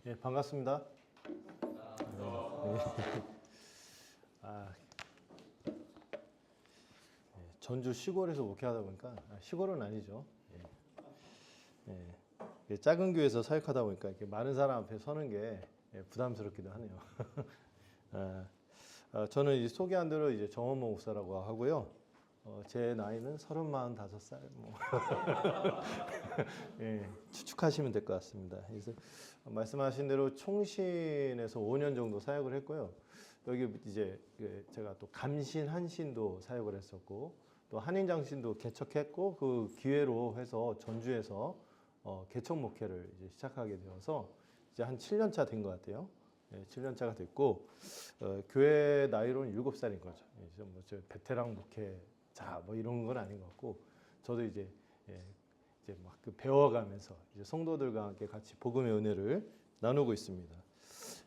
예, 반갑습니다. 아, 전주 시골에서 목회하다 보니까 시골은 아니죠. 작은 교회에서 사역하다 보니까 이렇게 많은 사람 앞에 서는 게 부담스럽기도 하네요. 저는 이제 소개한 대로 이제 정원모 목사라고 하고요. 제 나이는 35살. 예, 추측하시면 될 것 같습니다. 그래서 말씀하신 대로 총신에서 5년 정도 사역을 했고요. 여기 이제 제가 또 감신 한신도 사역을 했었고, 또 한인장신도 개척했고, 그 기회로 해서 전주에서 개척 목회를 이제 시작하게 되어서 이제 한 7년 차 된 것 같아요. 7년 차가 됐고, 교회 나이로는 7살인 거죠. 이제 저 베테랑 목회자 뭐 이런 건 아닌 것 같고, 저도 이제 막 그 배워가면서 이제 성도들과 함께 같이 복음의 은혜를 나누고 있습니다.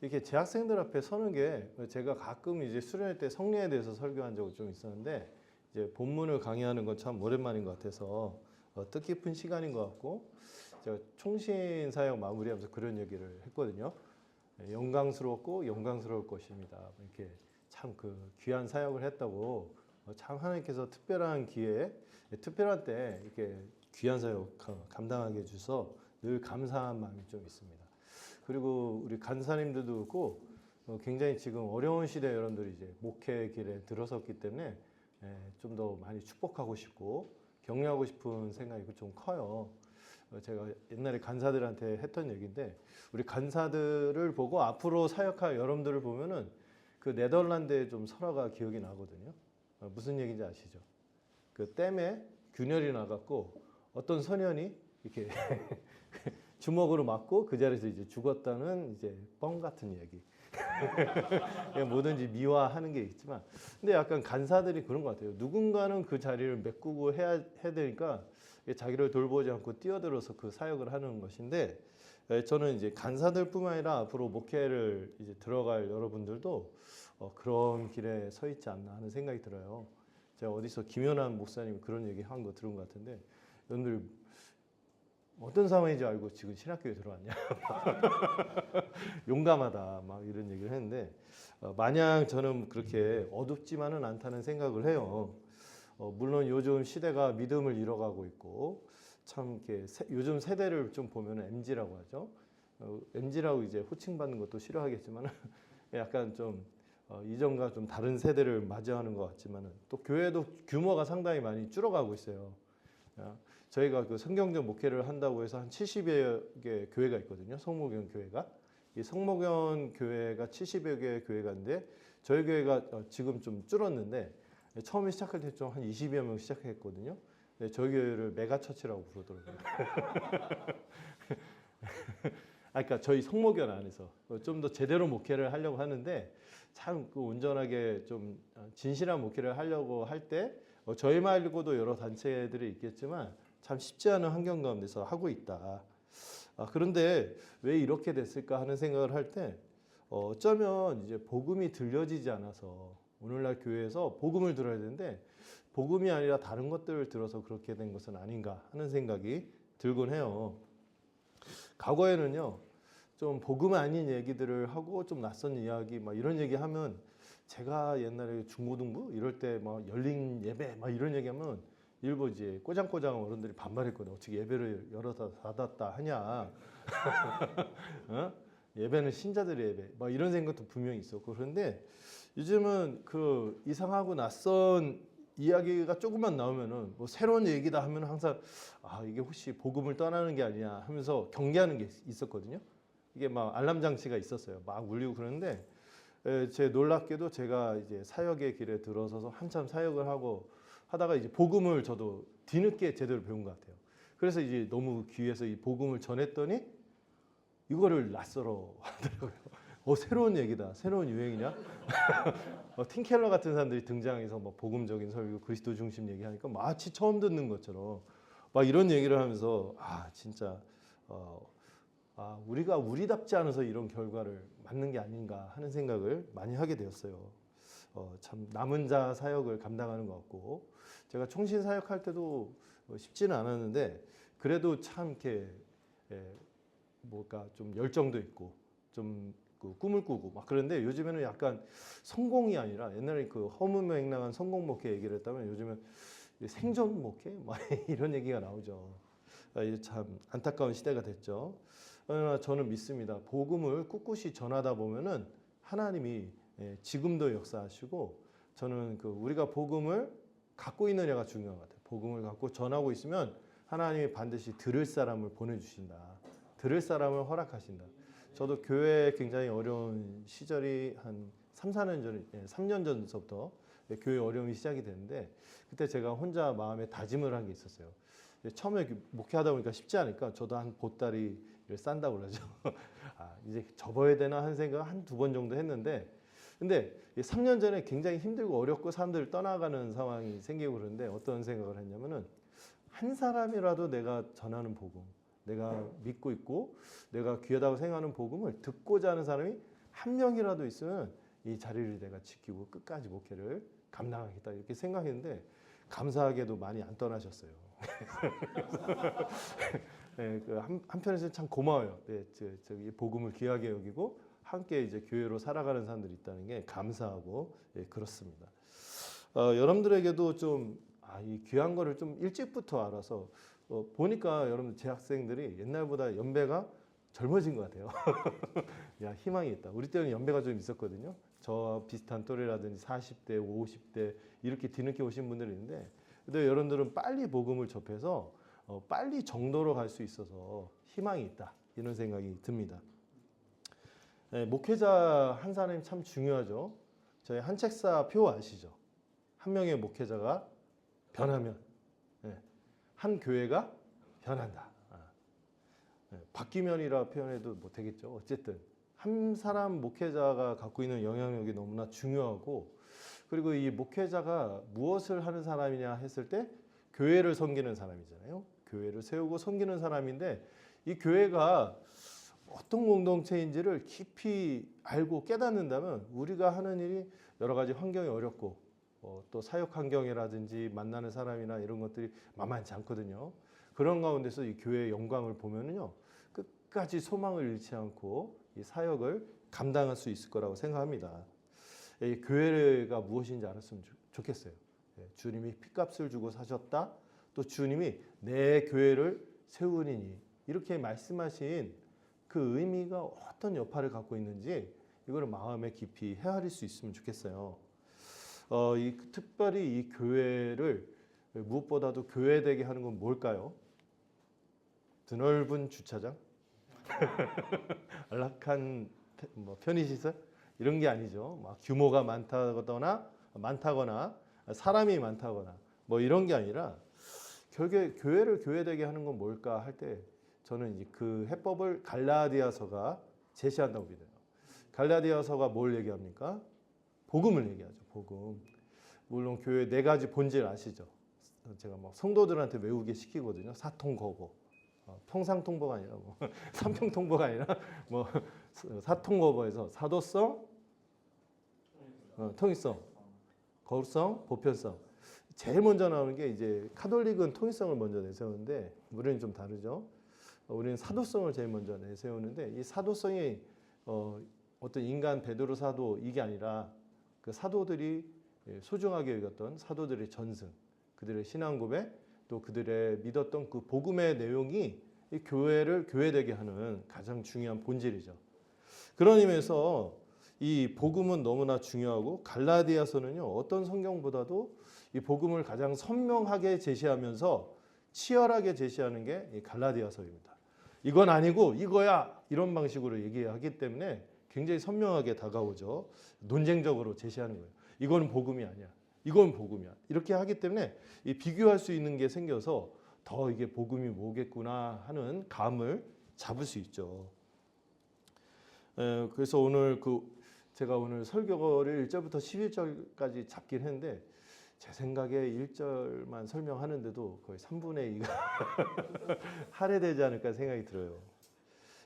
이렇게 재학생들 앞에 서는 게 제가 가끔 이제 수련회 때 성례에 대해서 설교한 적이 좀 있었는데, 이제 본문을 강의하는 건 참 오랜만인 것 같아서 뜻깊은 시간인 것 같고, 제가 총신 사역 마무리하면서 그런 얘기를 했거든요. 영광스럽고 영광스러울 것입니다. 이렇게 참 그 귀한 사역을 했다고, 참 하나님께서 특별한 기회에 특별한 때 이렇게 귀한 사역 감당하게 해주셔서 늘 감사한 마음이 좀 있습니다. 그리고 우리 간사님들도 그렇고 굉장히 지금 어려운 시대에 여러분들이 이제 목회 길에 들어섰기 때문에 좀 더 많이 축복하고 싶고 격려하고 싶은 생각이 좀 커요. 제가 옛날에 간사들한테 했던 얘기인데, 우리 간사들을 보고 앞으로 사역할 여러분들을 보면은 그 네덜란드의 좀 설화가 기억이 나거든요. 무슨 얘기인지 아시죠? 그 댐에 균열이 나갖고 어떤 소년이 이렇게 주먹으로 맞고 그 자리에서 이제 죽었다는 이제 뻥 같은 얘기. 뭐든지 미화하는 게 있지만, 근데 약간 간사들이 그런 것 같아요. 누군가는 그 자리를 메꾸고 해야 되니까 자기를 돌보지 않고 뛰어들어서 그 사역을 하는 것인데, 저는 이제 간사들뿐만 아니라 앞으로 목회를 이제 들어갈 여러분들도 그런 길에 서 있지 않나 하는 생각이 들어요. 제가 어디서 김연한 목사님 그런 얘기 한 거 들은 것 같은데, 여러분들 어떤 상황인지 알고 지금 신학교에 들어왔냐? 용감하다 막 이런 얘기를 했는데, 마냥 저는 그렇게 어둡지만은 않다는 생각을 해요. 물론 요즘 시대가 믿음을 잃어가고 있고, 참 이렇게 요즘 세대를 좀 보면 MZ라고 하죠. MZ라고 이제 호칭받는 것도 싫어하겠지만 약간 좀 이전과 좀 다른 세대를 맞이하는 것 같지만은, 또 교회도 규모가 상당히 많이 줄어가고 있어요. 저희가 그 성경적 목회를 한다고 해서 한 70여 개 교회가 있거든요. 성모교회 교회가. 이 성모교회 교회가 70여 개의 교회가 있는데, 저희 교회가 지금 좀 줄었는데, 처음에 시작할 때 좀 한 20여 명 시작했거든요. 저희 교회를 메가처치라고 부르더라고요. 그러니까 저희 성모교회 안에서 좀 더 제대로 목회를 하려고 하는데, 참 그 온전하게 좀 진실한 목회를 하려고 할 때 저희 말고도 여러 단체들이 있겠지만 참 쉽지 않은 환경 가운데서 하고 있다. 그런데 왜 이렇게 됐을까 하는 생각을 할 때, 어쩌면 이제 복음이 들려지지 않아서, 오늘날 교회에서 복음을 들어야 되는데 복음이 아니라 다른 것들을 들어서 그렇게 된 것은 아닌가 하는 생각이 들곤 해요. 과거에는요, 좀 복음 아닌 얘기들을 하고 좀 낯선 이야기 막 이런 얘기 하면, 제가 옛날에 중고등부 이럴 때 막 열린 예배 막 이런 얘기하면 일부 이제 꼬장꼬장 어른들이 반발했거든요. 어떻게 예배를 열어서 닫았다 하냐. 예배는 신자들의 예배 막 이런 생각도 분명히 있었고, 그런데 요즘은 그 이상하고 낯선 이야기가 조금만 나오면은 뭐 새로운 얘기다 하면 항상 이게 혹시 복음을 떠나는 게 아니냐 하면서 경계하는 게 있었거든요. 이게 막 알람 장치가 있었어요. 막 울리고 그러는데, 제 놀랍게도 제가 이제 사역의 길에 들어서서 한참 사역을 하고 하다가 이제 복음을 저도 뒤늦게 제대로 배운 것 같아요. 그래서 이제 너무 귀해서 이 복음을 전했더니 이거를 낯설어 하더라고요. 새로운 얘기다. 새로운 유행이냐? 팀켈러 같은 사람들이 등장해서 뭐 복음적인 설교, 그리스도 중심 얘기하니까 마치 처음 듣는 것처럼 막 이런 얘기를 하면서 진짜 우리가 우리답지 않아서 이런 결과를 맞는 게 아닌가 하는 생각을 많이 하게 되었어요. 참 남은 자 사역을 감당하는 것 같고, 제가 총신 사역할 때도 쉽지는 않았는데, 그래도 참 이렇게 좀 열정도 있고 좀 그 꿈을 꾸고 막 그런데 요즘에는 약간 성공이 아니라 옛날에 그 허무맹랑한 성공 목회 얘기를 했다면 요즘은 생존 목회 막 이런 얘기가 나오죠. 이제 참 안타까운 시대가 됐죠. 그러나 저는 믿습니다. 복음을 꿋꿋이 전하다 보면은 하나님이 지금도 역사하시고 저는 그 우리가 복음을 갖고 있느냐가 중요한 것 같아요. 복음을 갖고 전하고 있으면 하나님이 반드시 들을 사람을 보내주신다. 들을 사람을 허락하신다. 저도 교회에 굉장히 어려운 시절이 한 3, 4년 전, 3년 전서부터 교회 어려움이 시작이 됐는데 그때 제가 혼자 마음에 다짐을 한 게 있었어요. 처음에 목회하다 보니까 쉽지 않으니까 저도 한 보따리를 싼다고 그러죠. 이제 접어야 되나 하는 생각 한 두 번 정도 했는데 근데 3년 전에 굉장히 힘들고 어렵고 사람들을 떠나가는 상황이 생기고 그러는데 어떤 생각을 했냐면은 한 사람이라도 내가 전하는 복음, 내가 믿고 있고 내가 귀하다고 생각하는 복음을 듣고자 하는 사람이 한 명이라도 있으면 이 자리를 내가 지키고 끝까지 목회를 감당하겠다 이렇게 생각했는데 감사하게도 많이 안 떠나셨어요. 네, 그 한편에서는 참 고마워요. 네, 이 복음을 귀하게 여기고 함께 이제 교회로 살아가는 사람들이 있다는 게 감사하고 예, 그렇습니다. 여러분들에게도 좀 이 귀한 거를 좀 일찍부터 알아서 보니까 여러분 제 학생들이 옛날보다 연배가 젊어진 것 같아요. 야 희망이 있다. 우리 때는 연배가 좀 있었거든요. 저와 비슷한 또래라든지 40대, 50대 이렇게 뒤늦게 오신 분들이 있는데 근데 여러분들은 빨리 복음을 접해서 빨리 정도로 갈 수 있어서 희망이 있다. 이런 생각이 듭니다. 네, 목회자 한 사람이 참 중요하죠. 저희 한책사 표 아시죠? 한 명의 목회자가 변하면 한 교회가 변한다. 바뀌면이라 표현해도 뭐 되겠죠. 어쨌든 한 사람 목회자가 갖고 있는 영향력이 너무나 중요하고 그리고 이 목회자가 무엇을 하는 사람이냐 했을 때 교회를 섬기는 사람이잖아요. 교회를 세우고 섬기는 사람인데 이 교회가 어떤 공동체인지를 깊이 알고 깨닫는다면 우리가 하는 일이 여러 가지 환경이 어렵고 또 사역 환경이라든지 만나는 사람이나 이런 것들이 만만치 않거든요. 그런 가운데서 이 교회의 영광을 보면은요 끝까지 소망을 잃지 않고 이 사역을 감당할 수 있을 거라고 생각합니다. 이 교회가 무엇인지 알았으면 좋겠어요. 주님이 핏값을 주고 사셨다. 또 주님이 내 교회를 세우리니 이렇게 말씀하신 그 의미가 어떤 여파를 갖고 있는지 이거를 마음에 깊이 헤아릴 수 있으면 좋겠어요. 특별히 이 교회를 무엇보다도 교회되게 하는 건 뭘까요? 드넓은 주차장? 안락한 편의시설? 이런 게 아니죠. 막 규모가 많다거나 사람이 많다거나 뭐 이런 게 아니라 결국에 교회를 교회되게 하는 건 뭘까 할 때 저는 이제 그 해법을 갈라디아서가 제시한다고 믿어요. 갈라디아서가 뭘 얘기합니까? 복음을 얘기하죠. 복음. 물론 교회 네 가지 본질 아시죠? 제가 막 성도들한테 외우게 시키거든요. 사통거고. 평상통보가 아니라 뭐 삼평통보가 아니라 뭐 사통거보에서 사도성, 통일성, 거룩성, 보편성. 제일 먼저 나오는 게 이제 카톨릭은 통일성을 먼저 내세우는데 우리는 좀 다르죠. 우리는 사도성을 제일 먼저 내세우는데 이 사도성이 어떤 인간 베드로 사도 이게 아니라 그 사도들이 소중하게 여겼던 사도들의 전승, 그들의 신앙 고백, 또 그들의 믿었던 그 복음의 내용이 이 교회를 교회되게 하는 가장 중요한 본질이죠. 그런 의미에서 이 복음은 너무나 중요하고 갈라디아서는요 어떤 성경보다도 이 복음을 가장 선명하게 제시하면서 치열하게 제시하는 게 이 갈라디아서입니다. 이건 아니고 이거야 이런 방식으로 얘기하기 때문에 굉장히 선명하게 다가오죠. 논쟁적으로 제시하는 거예요. 이건 복음이 아니야. 이건 복음이야. 이렇게 하기 때문에 이 비교할 수 있는 게 생겨서 더 이게 복음이 뭐겠구나 하는 감을 잡을 수 있죠. 그래서 오늘 제가 오늘 설교를 1절부터 11절까지 잡긴 했는데 제 생각에 1절만 설명하는데도 거의 3분의 2가 할애되지 않을까 생각이 들어요.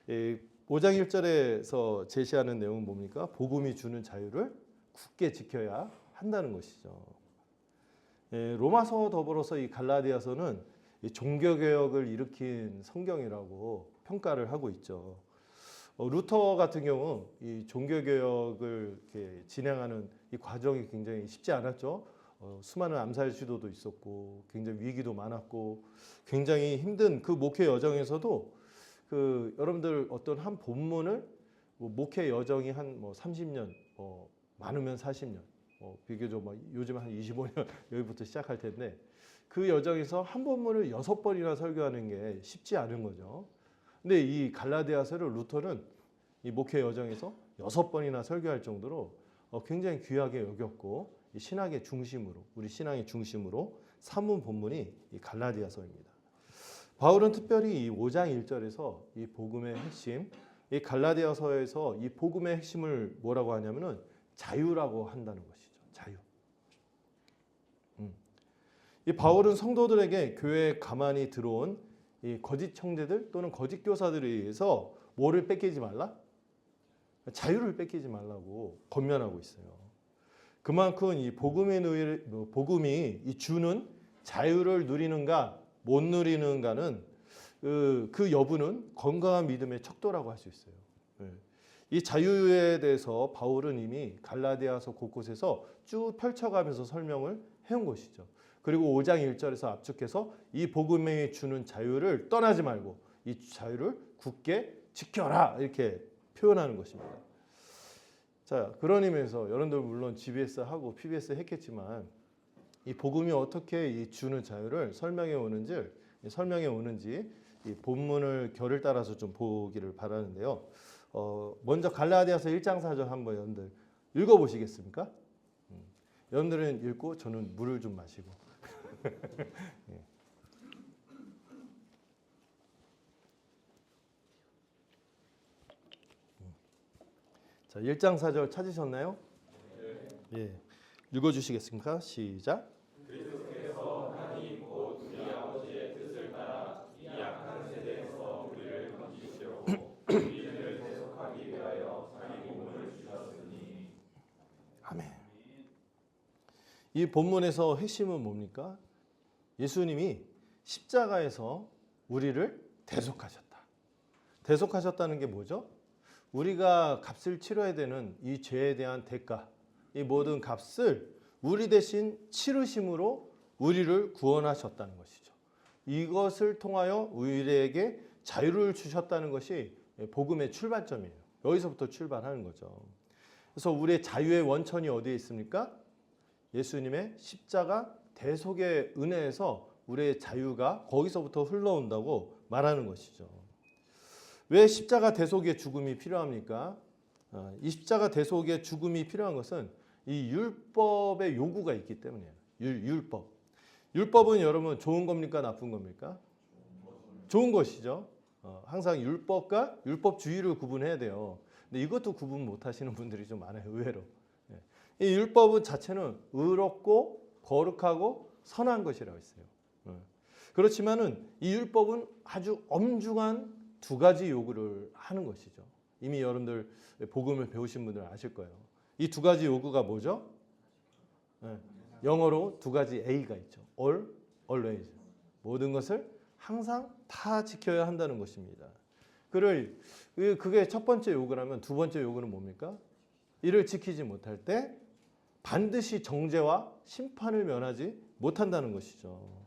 5장 1절에서 제시하는 내용은 뭡니까? 복음이 주는 자유를 굳게 지켜야 한다는 것이죠. 로마서 더불어서 이 갈라디아서는 이 종교개혁을 일으킨 성경이라고 평가를 하고 있죠. 루터 같은 경우 이 종교개혁을 이렇게 진행하는 이 과정이 굉장히 쉽지 않았죠. 수많은 암살 시도도 있었고 굉장히 위기도 많았고 굉장히 힘든 그 목회 여정에서도 그 여러분들 어떤 한 본문을 목회 여정이 한 뭐 30년, 많으면 40년, 비교적 뭐 요즘 한 25년 여기부터 시작할 텐데 그 여정에서 한 본문을 6번이나 설교하는 게 쉽지 않은 거죠. 근데 이 갈라디아서를 루터는 이 목회 여정에서 6번이나 설교할 정도로 굉장히 귀하게 여겼고 이 신학의 중심으로 우리 신앙의 중심으로 삼은 본문이 이 갈라디아서입니다. 바울은 특별히 이 5장 1절에서 이 복음의 핵심, 이 갈라디아서에서 이 복음의 핵심을 뭐라고 하냐면은 자유라고 한다는 것이죠. 자유. 이 바울은 성도들에게 교회에 가만히 들어온 이 거짓 형제들 또는 거짓 교사들에 의해서 뭐를 뺏기지 말라? 자유를 뺏기지 말라고 권면하고 있어요. 그만큼 이 복음이 이 주는 자유를 누리는가 못 누리는가는 그 여부는 건강한 믿음의 척도라고 할 수 있어요. 이 자유에 대해서 바울은 이미 갈라디아서 곳곳에서 쭉 펼쳐가면서 설명을 해온 것이죠. 그리고 5장 1절에서 압축해서 이 복음이 주는 자유를 떠나지 말고 이 자유를 굳게 지켜라 이렇게 표현하는 것입니다. 자, 그런 의미에서 여러분들 물론 GBS 하고 PBS 했겠지만 이 복음이 어떻게 이 주는 자유를 설명해 오는지 이 본문을 결을 따라서 좀 보기를 바라는데요. 먼저 갈라디아서 1장 4절 한번 여러분들 읽어보시겠습니까? 여러분들은 읽고 저는 물을 좀 마시고. 예. 자, 1장 4절 찾으셨나요? 네. 예. 읽어주시겠습니까? 시작. 그리스도께서 하나님 곧 우리 아버지의 뜻을 따라 이 약한 세대에서 우리를 건지시려고 우리를 대속하기 위하여 자기 몸을 주셨으니. 아멘. 이 본문에서 핵심은 뭡니까? 예수님이 십자가에서 우리를 대속하셨다. 대속하셨다는 게 뭐죠? 우리가 값을 치러야 되는 이 죄에 대한 대가, 이 모든 값을 우리 대신 치르심으로 우리를 구원하셨다는 것이죠. 이것을 통하여 우리에게 자유를 주셨다는 것이 복음의 출발점이에요. 여기서부터 출발하는 거죠. 그래서 우리의 자유의 원천이 어디에 있습니까? 예수님의 십자가 대속의 은혜에서 우리의 자유가 거기서부터 흘러온다고 말하는 것이죠. 왜 십자가 대속의 죽음이 필요합니까? 이 십자가 대속의 죽음이 필요한 것은 이 율법의 요구가 있기 때문이에요. 율법. 율법은 여러분 좋은 겁니까? 나쁜 겁니까? 좋은 것이죠. 항상 율법과 율법주의를 구분해야 돼요. 근데 이것도 구분 못 하시는 분들이 좀 많아요. 의외로. 이 율법 자체는 의롭고 거룩하고 선한 것이라고 했어요. 그렇지만은 이 율법은 아주 엄중한 두 가지 요구를 하는 것이죠. 이미 여러분들 복음을 배우신 분들은 아실 거예요. 이 두 가지 요구가 뭐죠? 영어로 두 가지 A가 있죠. All, always. 모든 것을 항상 다 지켜야 한다는 것입니다. 그게 첫 번째 요구라면 두 번째 요구는 뭡니까? 이를 지키지 못할 때 반드시 정죄와 심판을 면하지 못한다는 것이죠.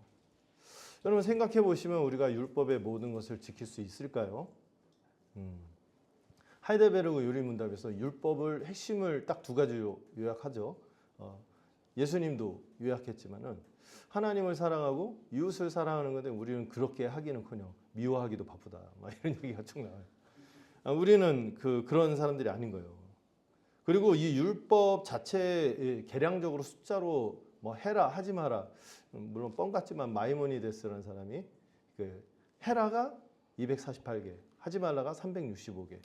여러분 생각해 보시면 우리가 율법의 모든 것을 지킬 수 있을까요? 하이델베르그 유리문답에서 율법을 핵심을 딱 두 가지 요약하죠. 예수님도 요약했지만은 하나님을 사랑하고 이웃을 사랑하는 건데 우리는 그렇게 하기는커녕 미워하기도 바쁘다. 막 이런 얘기가 쭉 나와요. 우리는 그런 사람들이 아닌 거예요. 그리고 이 율법 자체 계량적으로 숫자로 뭐 해라 하지 마라. 물론 뻥 같지만 마이모니데스라는 사람이 해라가 248개, 하지 말라가 365개.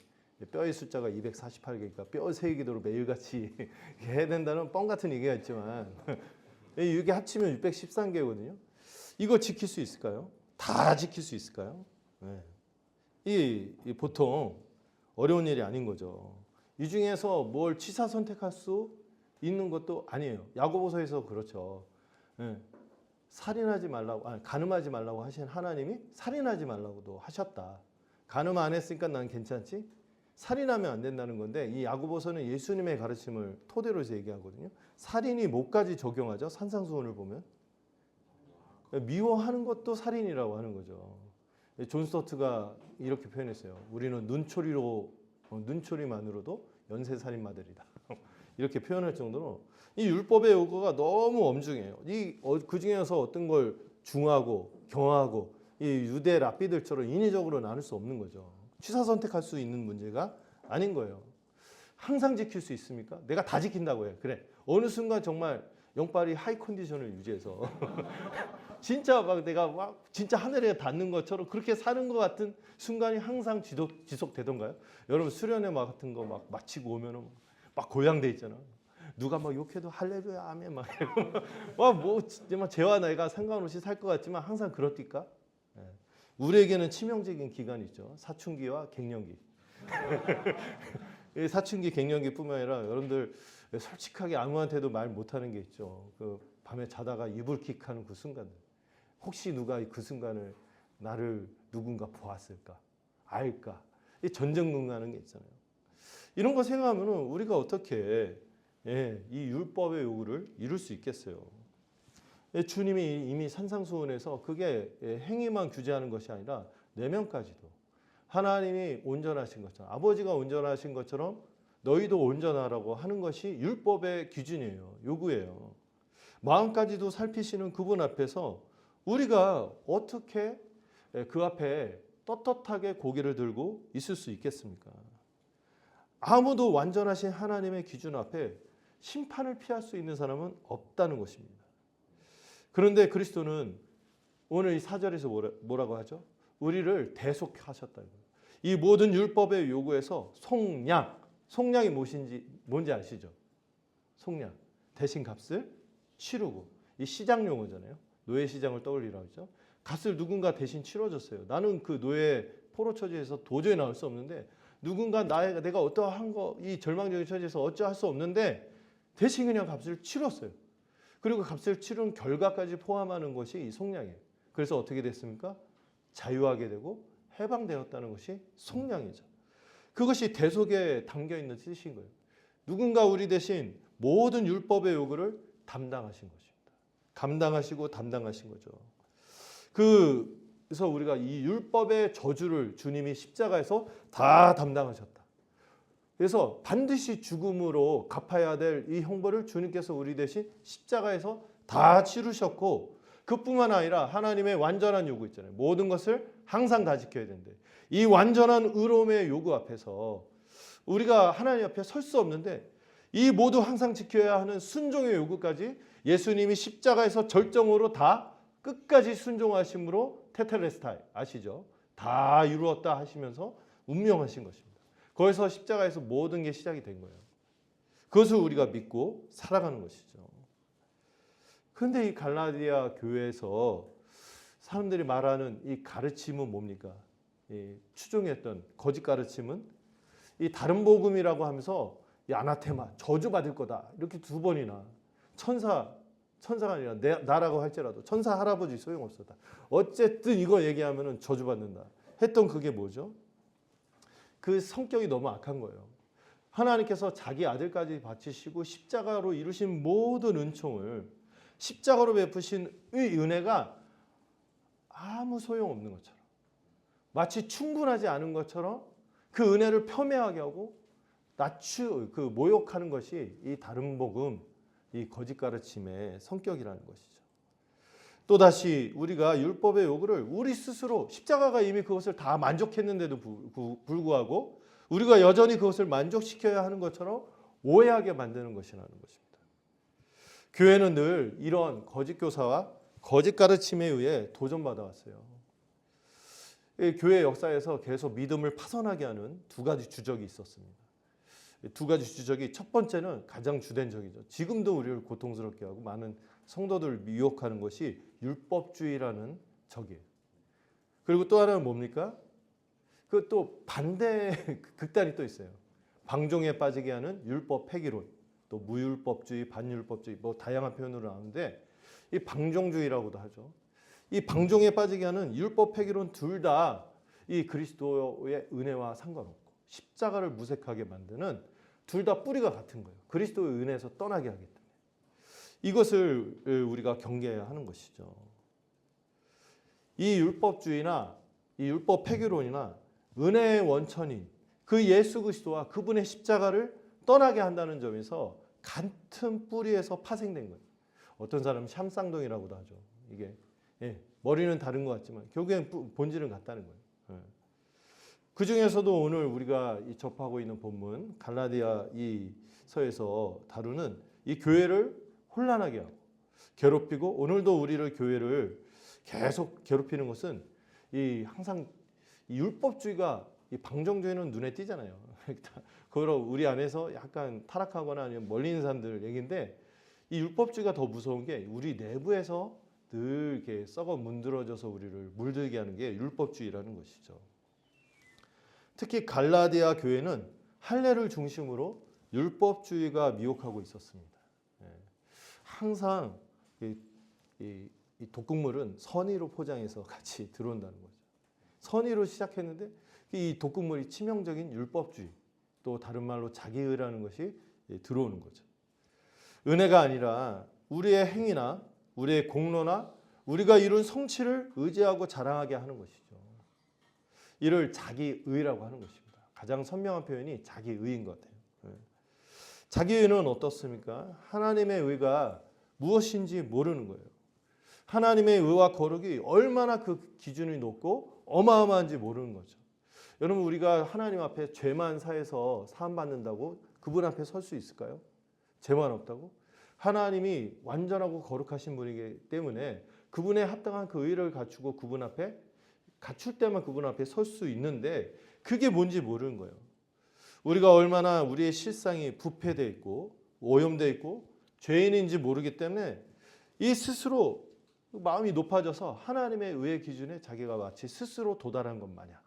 뼈의 숫자가 248개니까 뼈 세기도로 매일같이 해야 된다는 뻥 같은 얘기가 있지만 이게 합치면 613개거든요. 이거 지킬 수 있을까요? 다 지킬 수 있을까요? 네. 이 보통 어려운 일이 아닌 거죠. 이 중에서 뭘 취사 선택할 수 있는 것도 아니에요. 야고보서에서 그렇죠. 네. 살인하지 말라고, 간음하지 말라고 하신 하나님이 살인하지 말라고도 하셨다. 간음 안 했으니까 난 괜찮지? 살인하면 안 된다는 건데 이 야고보서는 예수님의 가르침을 토대로 해서 얘기하거든요. 살인이 뭐까지 적용하죠? 산상수훈을 보면 미워하는 것도 살인이라고 하는 거죠. 존 스토트가 이렇게 표현했어요. 우리는 눈초리만으로도 연쇄살인마들이다. 이렇게 표현할 정도로 이 율법의 요구가 너무 엄중해요. 그 중에서 어떤 걸 중하고 경하고 이 유대 랍비들처럼 인위적으로 나눌 수 없는 거죠. 취사 선택할 수 있는 문제가 아닌 거예요. 항상 지킬 수 있습니까? 내가 다 지킨다고 해. 그래. 어느 순간 정말 영빨이 하이 컨디션을 유지해서 진짜 막 내가 막 진짜 하늘에 닿는 것처럼 그렇게 사는 것 같은 순간이 항상 지속되던가요? 여러분 수련회 막 같은 거 막 마치고 오면은 막 고양돼 있잖아. 누가 막 욕해도 할렐루야 아멘 막 뭐 쟤와 내가 상관없이 살 것 같지만 항상 그렇디까? 우리에게는 치명적인 기간이 있죠. 사춘기와 갱년기. 사춘기, 갱년기뿐만 아니라 여러분들 솔직하게 아무한테도 말 못하는 게 있죠. 그 밤에 자다가 이불킥하는 그 순간들. 혹시 누가 그 순간을 나를 누군가 보았을까, 알까? 이 전전긍긍하는 게 있잖아요. 이런 거 생각하면 우리가 어떻게 이 율법의 요구를 이룰 수 있겠어요? 주님이 이미 산상수훈에서 그게 행위만 규제하는 것이 아니라 내면까지도 하나님이 온전하신 것처럼 아버지가 온전하신 것처럼 너희도 온전하라고 하는 것이 율법의 기준이에요. 요구예요. 마음까지도 살피시는 그분 앞에서 우리가 어떻게 그 앞에 떳떳하게 고개를 들고 있을 수 있겠습니까? 아무도 완전하신 하나님의 기준 앞에 심판을 피할 수 있는 사람은 없다는 것입니다. 그런데 그리스도는 오늘 이 4절에서 뭐라고 하죠? 우리를 대속하셨다. 이 모든 율법의 요구에서 속량이 뭔지 아시죠? 속량, 대신 값을 치르고 이 시장 용어잖아요. 노예 시장을 떠올리라고 했죠. 값을 누군가 대신 치러줬어요. 나는 그 노예 포로 처지에서 도저히 나올 수 없는데 누군가 내가 어떠한 이 절망적인 처지에서 어찌할 수 없는데 대신 그냥 값을 치렀어요. 그리고 값을 치른 결과까지 포함하는 것이 이 속량이에요. 그래서 어떻게 됐습니까? 자유하게 되고 해방되었다는 것이 속량이죠. 그것이 대속에 담겨있는 뜻인 거예요. 누군가 우리 대신 모든 율법의 요구를 담당하신 것입니다. 감당하시고 담당하신 거죠. 그래서 우리가 이 율법의 저주를 주님이 십자가에서 다 담당하셨다. 그래서 반드시 죽음으로 갚아야 될 이 형벌을 주님께서 우리 대신 십자가에서 다 치르셨고 그뿐만 아니라 하나님의 완전한 요구 있잖아요. 모든 것을 항상 다 지켜야 된대. 이 완전한 의로움의 요구 앞에서 우리가 하나님 앞에 설 수 없는데 이 모두 항상 지켜야 하는 순종의 요구까지 예수님이 십자가에서 절정으로 다 끝까지 순종하심으로 테텔레스타이 아시죠? 다 이루었다 하시면서 운명하신 것입니다. 거기서 십자가에서 모든 게 시작이 된 거예요. 그것을 우리가 믿고 살아가는 것이죠. 그런데 이 갈라디아 교회에서 사람들이 말하는 이 가르침은 뭡니까? 이 추종했던 거짓 가르침은 이 다른 복음이라고 하면서 이 아나테마 저주받을 거다 이렇게 2번이나 천사가 아니라 나라고 할지라도 천사 할아버지 소용없었다. 어쨌든 이거 얘기하면은 저주받는다 했던 그게 뭐죠? 그 성격이 너무 악한 거예요. 하나님께서 자기 아들까지 바치시고 십자가로 이루신 모든 은총을 십자가로 베푸신 이 은혜가 아무 소용없는 것처럼 마치 충분하지 않은 것처럼 그 은혜를 폄훼하게 하고 모욕하는 것이 이 다른 복음, 이 거짓 가르침의 성격이라는 것이죠. 또다시 우리가 율법의 요구를 우리 스스로 십자가가 이미 그것을 다 만족했는데도 불구하고 우리가 여전히 그것을 만족시켜야 하는 것처럼 오해하게 만드는 것이라는 것입니다. 교회는 늘 이런 거짓 교사와 거짓 가르침에 의해 도전받아 왔어요. 교회 역사에서 계속 믿음을 파손하게 하는 2가지 주적이 있었습니다. 2가지 주적이 첫 번째는 가장 주된 적이죠. 지금도 우리를 고통스럽게 하고 많은 성도들을 미혹하는 것이 율법주의라는 적이에요. 그리고 또 하나는 뭡니까? 그 또 반대 극단이 또 있어요. 방종에 빠지게 하는 율법 폐기론, 또 무율법주의, 반율법주의, 뭐 다양한 표현으로 나오는데 이 방종주의라고도 하죠. 이 방종에 빠지게 하는 율법 폐기론 둘 다 이 그리스도의 은혜와 상관없고 십자가를 무색하게 만드는 둘 다 뿌리가 같은 거예요. 그리스도의 은혜에서 떠나게 하기 때문에. 이것을 우리가 경계해야 하는 것이죠. 이 율법주의나 이 율법 폐교론이나 은혜의 원천인 그 예수 그리스도와 그분의 십자가를 떠나게 한다는 점에서 같은 뿌리에서 파생된 거예요. 어떤 사람은 샴쌍둥이라고도 하죠. 이게 머리는 다른 것 같지만 결국엔 본질은 같다는 거예요. 그 중에서도 오늘 우리가 접하고 있는 본문 갈라디아 이 서에서 다루는 이 교회를 혼란하게 하고 괴롭히고 오늘도 우리를 교회를 계속 괴롭히는 것은 항상 이 율법주의가 이 방정주의는 눈에 띄잖아요. 그걸 우리 안에서 약간 타락하거나 아니면 멀리 있는 사람들 얘기인데 이 율법주의가 더 무서운 게 우리 내부에서 늘 이렇게 썩어 문드러져서 우리를 물들게 하는 게 율법주의라는 것이죠. 특히 갈라디아 교회는 할례를 중심으로 율법주의가 미혹하고 있었습니다. 항상 이 독극물은 선의로 포장해서 같이 들어온다는 거죠. 선의로 시작했는데 이 독극물이 치명적인 율법주의, 또 다른 말로 자기의라는 것이 들어오는 거죠. 은혜가 아니라 우리의 행위나 우리의 공로나 우리가 이룬 성취를 의지하고 자랑하게 하는 것이죠. 이를 자기의라고 하는 것입니다. 가장 선명한 표현이 자기의인 것 같아요. 자기의는 어떻습니까? 하나님의 의가 무엇인지 모르는 거예요. 하나님의 의와 거룩이 얼마나 그 기준이 높고 어마어마한지 모르는 거죠. 여러분 우리가 하나님 앞에 죄만 사해서 사함받는다고 그분 앞에 설 수 있을까요? 죄만 없다고? 하나님이 완전하고 거룩하신 분이기 때문에 그분에 합당한 그 의를 갖추고 그분 앞에 갖출 때만 그분 앞에 설 수 있는데 그게 뭔지 모르는 거예요. 우리가 얼마나 우리의 실상이 부패되어 있고 오염되어 있고 죄인인지 모르기 때문에 이 스스로 마음이 높아져서 하나님의 의의 기준에 자기가 마치 스스로 도달한 것 마냥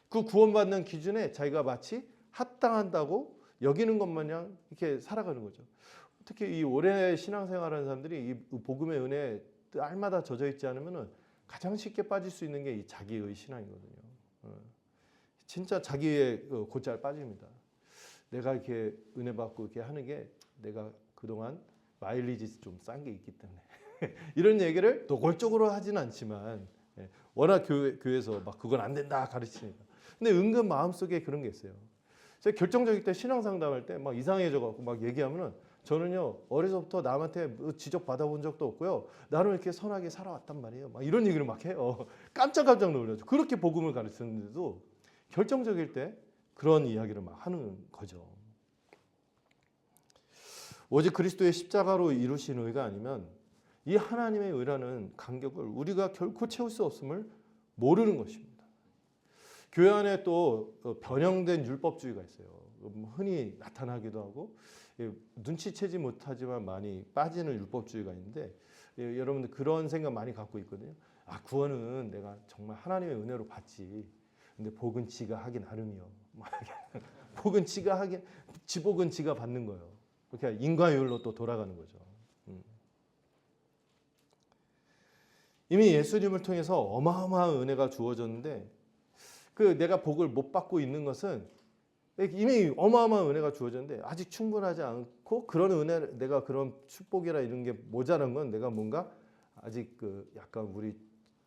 그 구원받는 기준에 자기가 마치 합당한다고 여기는 것 마냥 이렇게 살아가는 거죠. 특히 이 오래 신앙생활하는 사람들이 이 복음의 은혜에 날마다 젖어 있지 않으면 가장 쉽게 빠질 수 있는 게 이 자기의 신앙이거든요. 진짜 자기의 곧잘 빠집니다. 내가 이렇게 은혜 받고 이렇게 하는 게 내가 그동안 마일리지 좀 싼 게 있기 때문에 이런 얘기를 노골적으로 하지는 않지만 워낙 교회에서 막 그건 안 된다 가르치니까. 근데 은근 마음속에 그런 게 있어요. 제가 결정적일 때 신앙 상담할 때 막 이상해져 갖고 막 얘기하면은 저는요 어려서부터 남한테 지적 받아본 적도 없고요. 나는 이렇게 선하게 살아왔단 말이에요. 막 이런 얘기를 막 해요. 깜짝깜짝 놀라죠. 그렇게 복음을 가르쳤는데도 결정적일 때 그런 이야기를 막 하는 거죠. 오직 그리스도의 십자가로 이루신 의가 아니면 이 하나님의 의라는 간격을 우리가 결코 채울 수 없음을 모르는 것입니다. 교회 안에 또 변형된 율법주의가 있어요. 흔히 나타나기도 하고 눈치채지 못하지만 많이 빠지는 율법주의가 있는데 여러분들 그런 생각 많이 갖고 있거든요. 아 구원은 내가 정말 하나님의 은혜로 받지. 근데 복은 지가 하기 나름이요. 복은 지가 하기 지복은 지가 받는 거예요. 그렇게 인과율로 또 돌아가는 거죠. 이미 예수님을 통해서 어마어마한 은혜가 주어졌는데 그 내가 복을 못 받고 있는 것은 이미 어마어마한 은혜가 주어졌는데 아직 충분하지 않고 그런 은혜 내가 그런 축복이라 이런 게 모자란 건 내가 뭔가 아직 그 약간 우리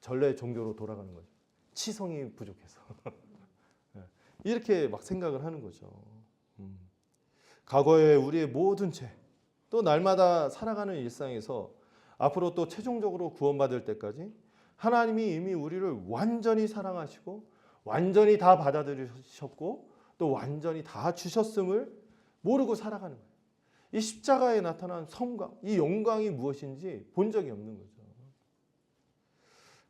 전래 종교로 돌아가는 거죠. 치성이 부족해서 이렇게 막 생각을 하는 거죠. 과거에 우리의 모든 죄, 또 날마다 살아가는 일상에서 앞으로 또 최종적으로 구원받을 때까지 하나님이 이미 우리를 완전히 사랑하시고 완전히 다 받아들이셨고 또 완전히 다 주셨음을 모르고 살아가는 거예요. 이 십자가에 나타난 성광, 이 영광이 무엇인지 본 적이 없는 거죠.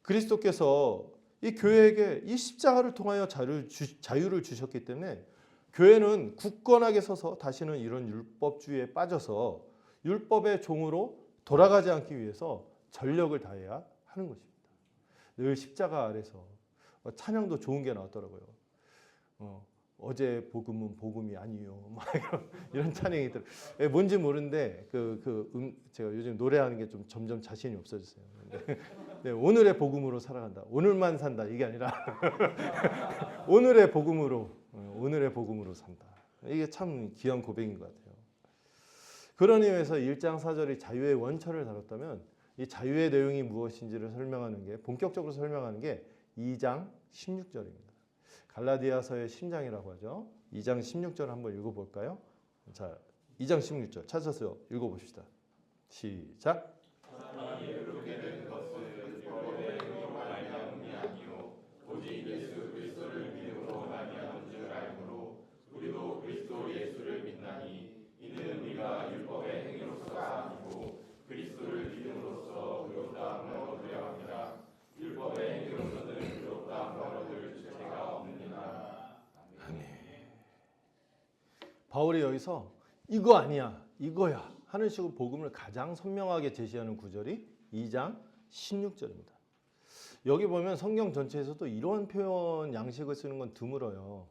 그리스도께서 이 교회에게 이 십자가를 통하여 자유를 주셨기 때문에 교회는 굳건하게 서서 다시는 이런 율법주의에 빠져서 율법의 종으로 돌아가지 않기 위해서 전력을 다해야 하는 것입니다. 늘 십자가 아래서 찬양도 좋은 게 나왔더라고요. 어제 복음은 복음이 아니요. 이런 찬양이 들어. 뭔지 모르는데 제가 요즘 노래하는 게 좀 점점 자신이 없어졌어요. 네, 오늘의 복음으로 살아간다. 오늘만 산다 이게 아니라 오늘의 복음으로 오늘의 복음으로 산다. 이게 참 귀한 고백인 것 같아요. 그런 의미에서 1장 4절이 자유의 원천을 다뤘다면 이 자유의 내용이 무엇인지를 설명하는 게 본격적으로 설명하는 게 2장 16절입니다. 갈라디아서의 심장이라고 하죠. 2장 16절 한번 읽어볼까요? 자, 2장 16절 찾아서 읽어봅시다. 시작. 바울이 여기서 이거 아니야, 이거야 하는 식으로 복음을 가장 선명하게 제시하는 구절이 2장 16절입니다. 여기 보면 성경 전체에서도 이런 표현 양식을 쓰는 건 드물어요.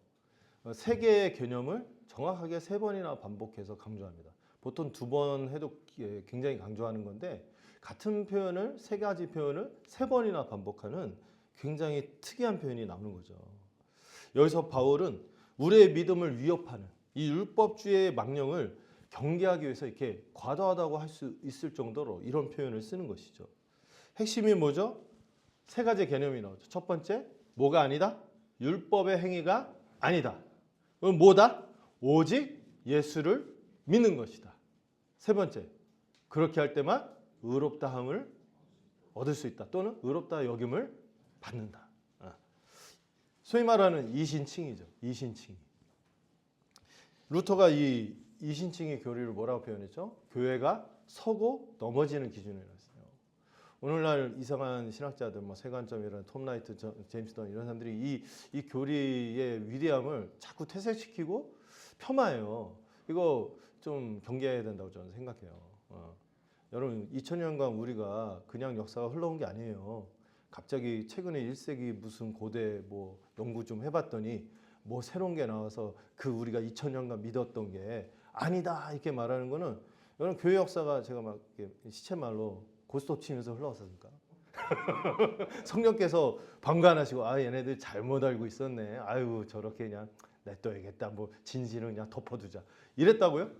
세 개의 개념을 정확하게 3번이나 반복해서 강조합니다. 보통 2번 해도 굉장히 강조하는 건데 같은 표현을 3가지 표현을 3번이나 반복하는 굉장히 특이한 표현이 나오는 거죠. 여기서 바울은 우리의 믿음을 위협하는 이 율법주의의 망령을 경계하기 위해서 이렇게 과도하다고 할 수 있을 정도로 이런 표현을 쓰는 것이죠. 핵심이 뭐죠? 3가지 개념이 나오죠. 첫 번째, 뭐가 아니다? 율법의 행위가 아니다. 그럼 뭐다? 오직 예수를 믿는 것이다. 3번째, 그렇게 할 때만 의롭다함을 얻을 수 있다. 또는 의롭다 여김을 받는다. 소위 말하는 이신칭이죠. 이신칭. 루터가 이 이신칭의 교리를 뭐라고 표현했죠? 교회가 서고 넘어지는 기준이라고 했어요. 오늘날 이상한 신학자들, 뭐 세관점이라는 톰 라이트, 제임스 던 이런 사람들이 이 교리의 위대함을 자꾸 퇴색시키고 폄하해요. 이거 좀 경계해야 된다고 저는 생각해요. 여러분 2000년간 우리가 그냥 역사가 흘러온 게 아니에요. 갑자기 최근에 1세기 무슨 고대 뭐 연구 좀 해봤더니 뭐 새로운 게 나와서 그 우리가 2000년간 믿었던 게 아니다 이렇게 말하는 거는 여러분 교회 역사가 제가 막 시체말로 고스톱 치면서 흘러왔습니까? 성령께서 방관하시고 아 얘네들 잘못 알고 있었네. 아유 저렇게 그냥 냅둬야겠다. 뭐 진실은 그냥 덮어두자. 이랬다고요?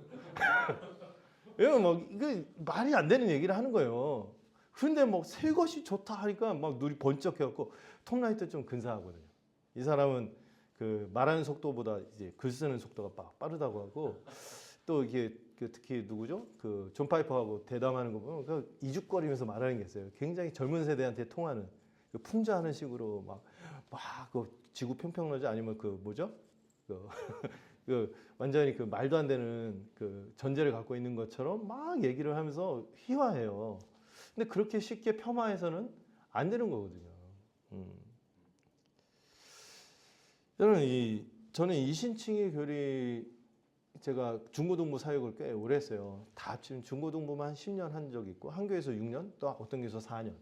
이거 뭐 이거 말이 안 되는 얘기를 하는 거예요. 그런데 뭐 새 것이 좋다 하니까 막 눈이 번쩍해갖고 톰 라이트 좀 근사하거든요. 이 사람은 그 말하는 속도보다 이제 글 쓰는 속도가 빠르다고 하고 또 이게 특히 누구죠? 그 존 파이퍼하고 대담하는 거 보면 그 이죽거리면서 말하는 게 있어요. 굉장히 젊은 세대한테 통하는 그 풍자하는 식으로 막그 지구 평평러자 아니면 그 뭐죠? 그 완전히 그 말도 안 되는 그 전제를 갖고 있는 것처럼 막 얘기를 하면서 희화해요. 근데 그렇게 쉽게 폄하해서는 안 되는 거거든요. 저는 이신칭의 교리 제가 중고등부 사역을 꽤 오래 했어요. 다 합치면 중고등부만 한 10년 한 적이 있고 한 교회에서 6년 또 어떤 교회에서 4년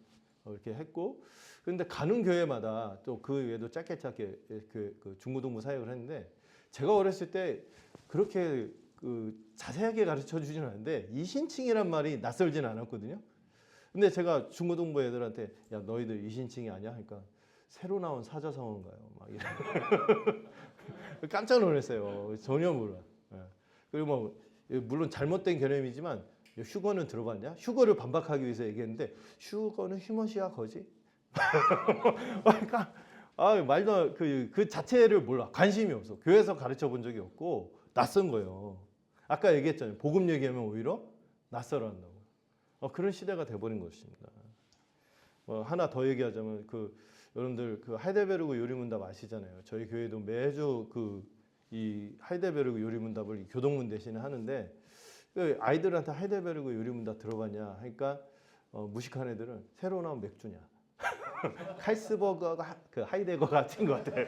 이렇게 했고 그런데 가는 교회마다 또 그 외에도 짧게 그 중고등부 사역을 했는데 제가 어렸을 때 그렇게 그 자세하게 가르쳐 주지는 않는데 이신칭이란 말이 낯설지는 않았거든요. 근데 제가 중고등부 애들한테 야 너희들 이신칭이 아니야? 하니까 새로 나온 사자성어인가요? 막 이래. 깜짝 놀랐어요. 전혀 몰라. 그리고 뭐 물론 잘못된 개념이지만 휴거는 들어봤냐? 휴거를 반박하기 위해서 얘기했는데 휴거는 휴머시야 거지? 그러니까 말도 그 자체를 몰라. 관심이 없어. 교회에서 가르쳐 본 적이 없고 낯선 거예요. 아까 얘기했잖아요. 복음 얘기하면 오히려 낯설어한다고. 그런 시대가 돼버린 것입니다. 하나 더 얘기하자면 여러분들 그 하이델베르그 요리문답 아시잖아요. 저희 교회도 매주 이 하이델베르그 요리문답을 교동문 대신에 하는데 아이들한테 하이델베르그 요리문답 들어봤냐 하니까 무식한 애들은 새로 나온 맥주냐 칼스버거가 그 하이데거 같은 것 같아.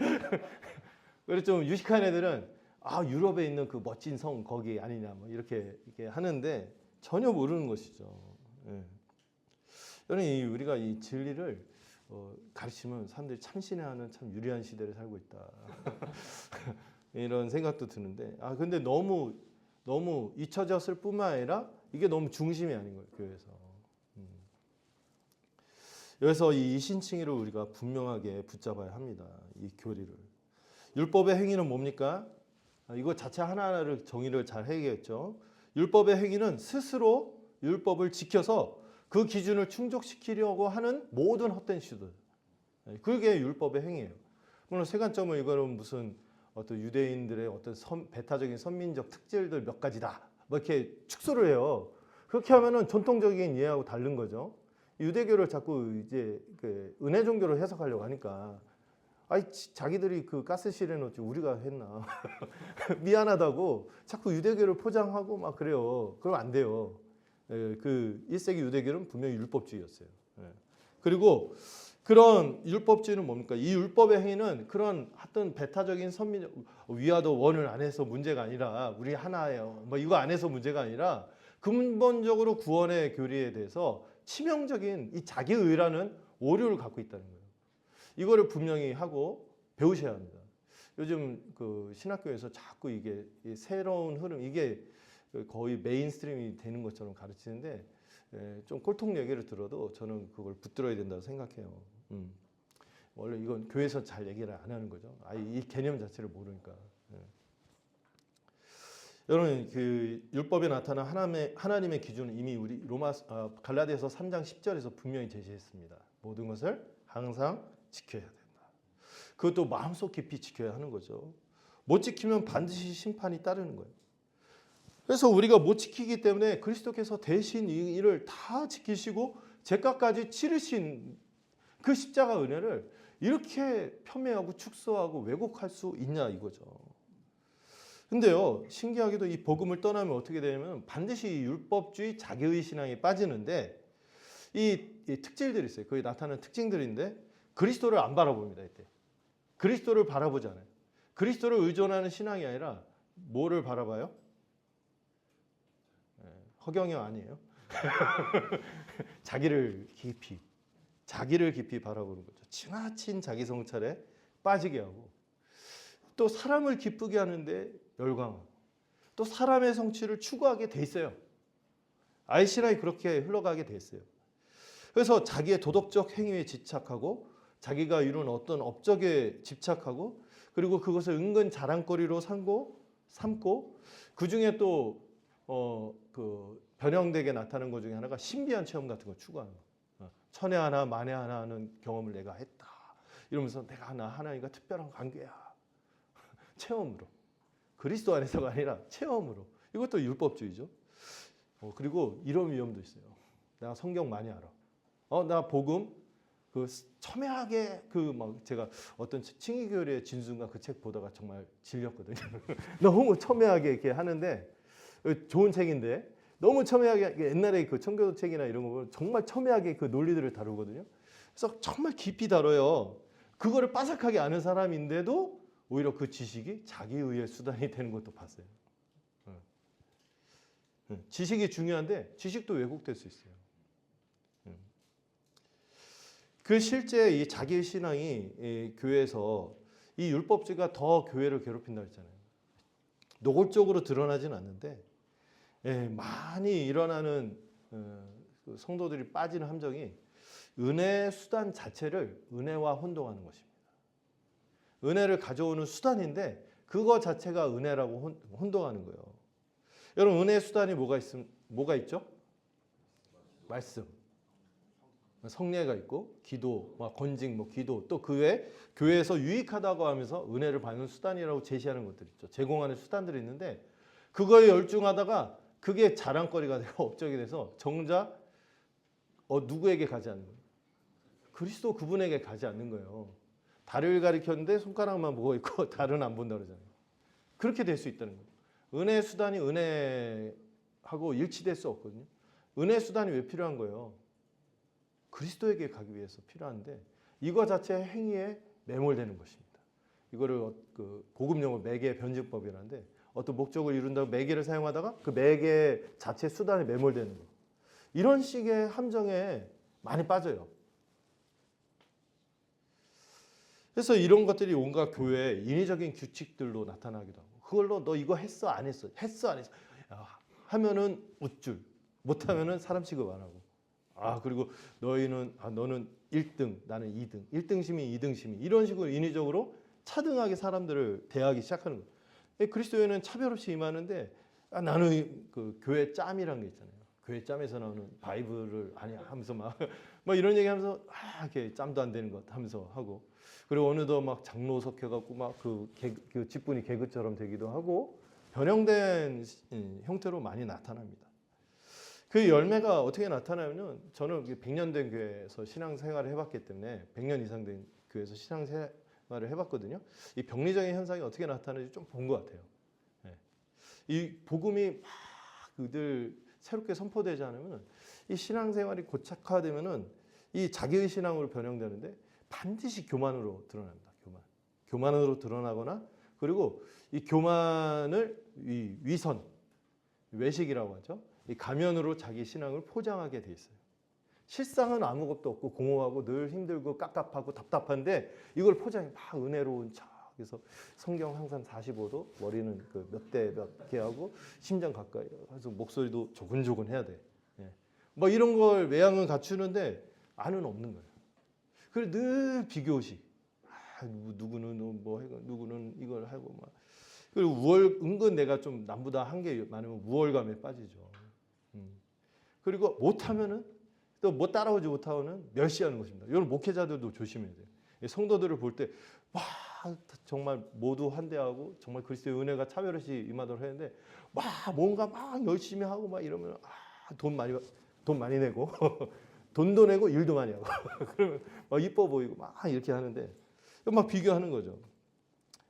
그리고 좀 유식한 애들은 유럽에 있는 그 멋진 성 거기 아니냐 뭐 이렇게 하는데 전혀 모르는 것이죠. 저는 우리가 이 진리를 가르치면 사람들이 참신해하는 참 유리한 시대를 살고 있다. 이런 생각도 드는데 근데 너무 잊혀졌을 뿐만 아니라 이게 너무 중심이 아닌 거예요. 교회에서. 여기서 이 이신칭의를 우리가 분명하게 붙잡아야 합니다. 이 교리를. 율법의 행위는 뭡니까? 이거 자체 하나하나를 정의를 잘 해야겠죠. 율법의 행위는 스스로 율법을 지켜서 그 기준을 충족시키려고 하는 모든 헛된 시도들. 그게 율법의 행위예요. 물론 세관점은 이거는 무슨 어떤 유대인들의 어떤 배타적인 선민적 특질들 몇 가지다. 뭐 이렇게 축소를 해요. 그렇게 하면은 전통적인 이해하고 다른 거죠. 유대교를 자꾸 이제 그 은혜 종교로 해석하려고 하니까 자기들이 그 가스 실해놓지 우리가 했나. 미안하다고 자꾸 유대교를 포장하고 막 그래요. 그러면 안 돼요. 그 1세기 유대교는 분명히 율법주의였어요. 그리고 그런 율법주의는 뭡니까? 이 율법의 행위는 그런 하여튼 배타적인 선민적 위아더 원을 안 해서 문제가 아니라 우리 하나예요. 뭐 이거 안 해서 문제가 아니라 근본적으로 구원의 교리에 대해서 치명적인 이 자기의라는 오류를 갖고 있다는 거예요. 이거를 분명히 하고 배우셔야 합니다. 요즘 그 신학교에서 자꾸 이게 새로운 흐름, 이게 거의 메인스트림이 되는 것처럼 가르치는데 좀 꼴통 얘기를 들어도 저는 그걸 붙들어야 된다고 생각해요. 원래 이건 교회에서 잘 얘기를 안 하는 거죠. 이 개념 자체를 모르니까. 여러분 그 율법에 나타난 하나님의 기준은 이미 우리 갈라디아서 3장 10절에서 분명히 제시했습니다. 모든 것을 항상 지켜야 된다. 그것도 마음속 깊이 지켜야 하는 거죠. 못 지키면 반드시 심판이 따르는 거예요. 그래서 우리가 못 지키기 때문에 그리스도께서 대신 이 일을 다 지키시고 죄값까지 치르신 그 십자가 은혜를 이렇게 폄훼하고 축소하고 왜곡할 수 있냐 이거죠. 근데요, 신기하게도 이 복음을 떠나면 어떻게 되냐면 반드시 율법주의 자기의 신앙에 빠지는데 이 특질들이 있어요. 거기 나타나는 특징들인데 그리스도를 안 바라봅니다. 이때 그리스도를 바라보지 않아요. 그리스도를 의존하는 신앙이 아니라 뭐를 바라봐요? 허경영 아니에요? 자기를 깊이 바라보는 거죠. 지나친 자기 성찰에 빠지게 하고 또 사람을 기쁘게 하는데 열광하고 또 사람의 성취를 추구하게 돼 있어요. 아이 신앙이 그렇게 흘러가게 돼 있어요. 그래서 자기의 도덕적 행위에 집착하고 자기가 이룬 어떤 업적에 집착하고 그리고 그것을 은근 자랑거리로 삼고 그 중에 또 그 변형되게 나타나는 것 중에 하나가 신비한 체험 같은 거 추구하는 거. 천에 하나 만에 하나 하는 경험을 내가 했다. 이러면서 내가 하나님과 특별한 관계야. 체험으로. 그리스도 안에서가 아니라 체험으로. 이것도 율법주의죠. 그리고 이런 위험도 있어요. 내가 성경 많이 알아. 나 복음 그 첨예하게 막 제가 어떤 칭의교리의 진수인가 그 책 보다가 정말 질렸거든요. 너무 첨예하게 이렇게 하는데 좋은 책인데 너무 첨예하게 옛날에 그 청교도 책이나 이런 거 보면 정말 첨예하게 그 논리들을 다루거든요. 그래서 정말 깊이 다뤄요. 그거를 빠삭하게 아는 사람인데도 오히려 그 지식이 자기의의 수단이 되는 것도 봤어요. 지식이 중요한데 지식도 왜곡될 수 있어요. 그 실제 이 자기의 신앙이 교회에서 이 율법주의가 더 교회를 괴롭힌다 했잖아요. 노골적으로 드러나진 않는데 많이 일어나는 성도들이 빠지는 함정이 은혜 수단 자체를 은혜와 혼동하는 것입니다. 은혜를 가져오는 수단인데 그거 자체가 은혜라고 혼동하는 거예요. 여러분 은혜 수단이 뭐가 있죠? 말씀, 성례가 있고 기도, 건징, 기도 또 그 외에 교회에서 유익하다고 하면서 은혜를 받는 수단이라고 제시하는 것들이 있죠. 제공하는 수단들이 있는데 그거에 열중하다가 그게 자랑거리가 되고 업적이 돼서 정작 누구에게 가지 않는 거예요? 그리스도 그분에게 가지 않는 거예요. 달을 가리켰는데 손가락만 보고 있고 달은 안 본다 그러잖아요. 그렇게 될 수 있다는 거예요. 은혜 수단이 은혜하고 일치될 수 없거든요. 은혜 수단이 왜 필요한 거예요? 그리스도에게 가기 위해서 필요한데 이거 자체의 행위에 매몰되는 것입니다. 이거를 그 고급 용어 매개 변증법이라는데 어떤 목적을 이룬다고 매개를 사용하다가 그 매개 자체 수단에 매몰되는 거. 이런 식의 함정에 많이 빠져요. 그래서 이런 것들이 온갖 교회의 인위적인 규칙들로 나타나기도 하고 그걸로 너 이거 했어 안 했어 안 했어 하면은 우쭐 못하면은 사람 취급 안 하고 그리고 너는 1등 나는 2등 1등심이 2등심이 이런 식으로 인위적으로 차등하게 사람들을 대하기 시작하는 거예요. 그리스도인은 차별 없이 임하는데 나는 그 교회 짬이란 게 있잖아요. 교회 짬에서 나오는 바이블을 아니 하면서 막 이런 얘기하면서 이렇게 짬도 안 되는 것 하면서 하고 그리고 어느덧 막 장로 석해갖고 막 그 직분이 개그처럼 되기도 하고 변형된 형태로 많이 나타납니다. 그 열매가 어떻게 나타나냐면 저는 100년 된 교회에서 신앙생활을 해봤기 때문에 100년 이상 된 교회에서 신앙생활을 해봤거든요. 이 병리적인 현상이 어떻게 나타나는지 좀 본 것 같아요. 이 복음이 막 늘 새롭게 선포되지 않으면 이 신앙생활이 고착화되면은 이 자기의 신앙으로 변형되는데 반드시 교만으로 드러납니다. 교만으로 드러나거나 그리고 이 교만을 이 위선, 외식이라고 하죠. 이 가면으로 자기 신앙을 포장하게 돼 있어요. 실상은 아무것도 없고 공허하고 늘 힘들고 깝깝하고 답답한데 이걸 포장해 막 은혜로운 척. 그래서 성경 항상 45도, 머리는 그 몇 대 몇 개 하고 심장 가까이 해서 목소리도 조근조근 해야 돼. 뭐 이런 걸 외양은 갖추는데 안은 없는 거예요. 그리고 늘 비교식. 누구는 뭐 하고 누구는 이걸 하고 막. 그리고 은근 내가 좀 남보다 한 게 많으면 우월감에 빠지죠. 그리고 못하면은 또 뭐 따라오지 못하고는 멸시하는 것입니다. 이런 목회자들도 조심해야 돼요. 성도들을 볼 때 와 정말 모두 환대하고 정말 그리스도의 은혜가 차별 없이 임하도록 했는데 와 뭔가 막 열심히 하고 막 이러면 돈 많이 내고 돈도 내고 일도 많이 하고 그러면 막 이뻐 보이고 막 이렇게 하는데 막 비교하는 거죠.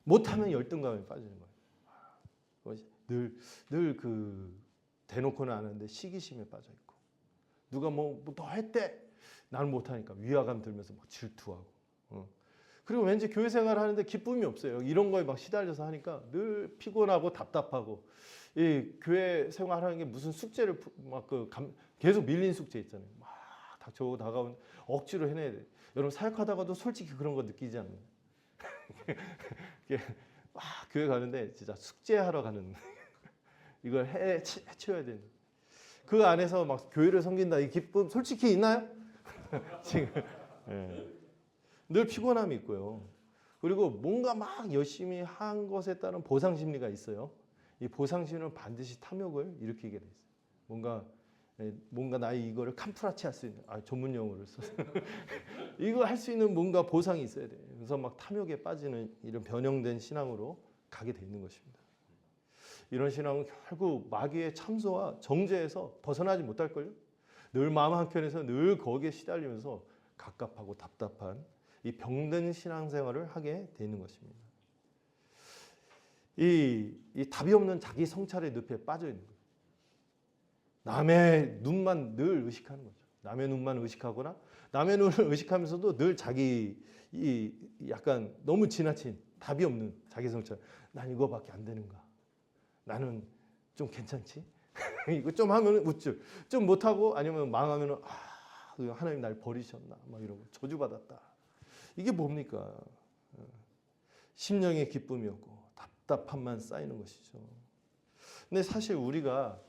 못하면 열등감에 빠지는 거예요. 늘 그 대놓고는 안 하는데 시기심에 빠져 있고 누가 뭐 더 했대 나는 못하니까 위화감 들면서 막 질투하고 그리고 왠지 교회 생활을 하는데 기쁨이 없어요. 이런 거에 막 시달려서 하니까 늘 피곤하고 답답하고 이 교회 생활하는 게 무슨 숙제를 막 계속 밀린 숙제 있잖아요. 막 닥쳐오고 다가온 억지로 해내야 돼. 여러분 사역하다가도 솔직히 그런 거 느끼지 않나요? 막 교회 가는데 진짜 숙제하러 가는 이걸 해쳐야 되는 그 안에서 막 교회를 섬긴다 이 기쁨 솔직히 있나요? 지금 늘 피곤함이 있고요. 그리고 뭔가 막 열심히 한 것에 따른 보상 심리가 있어요. 이 보상 심리는 반드시 탐욕을 일으키게 돼 있어요. 뭔가 나의 이거를 캄프라치 할 수 있는 전문 용어를 써서 이거 할 수 있는 뭔가 보상이 있어야 돼요. 그래서 막 탐욕에 빠지는 이런 변형된 신앙으로 가게 돼 있는 것입니다. 이런 신앙은 결국 마귀의 참소와 정죄에서 벗어나지 못할걸요. 늘 마음 한켠에서 늘 거기에 시달리면서 갑갑하고 답답한 이 병든 신앙생활을 하게 돼 있는 것입니다. 이 답이 없는 자기 성찰의 늪에 빠져 있는 거예요. 남의 눈만 늘 의식하는 거죠. 남의 눈만 의식하거나 남의 눈을 의식하면서도 늘 자기 약간 너무 지나친 답이 없는 자기 성찰. 난 이거밖에 안 되는가? 나는 좀 괜찮지? 이거 좀 하면 웃죠. 좀 못하고 아니면 망하면 하나님 날 버리셨나? 막 이러고 저주받았다. 이게 뭡니까? 심령의 기쁨이었고 답답함만 쌓이는 것이죠. 근데 사실 우리가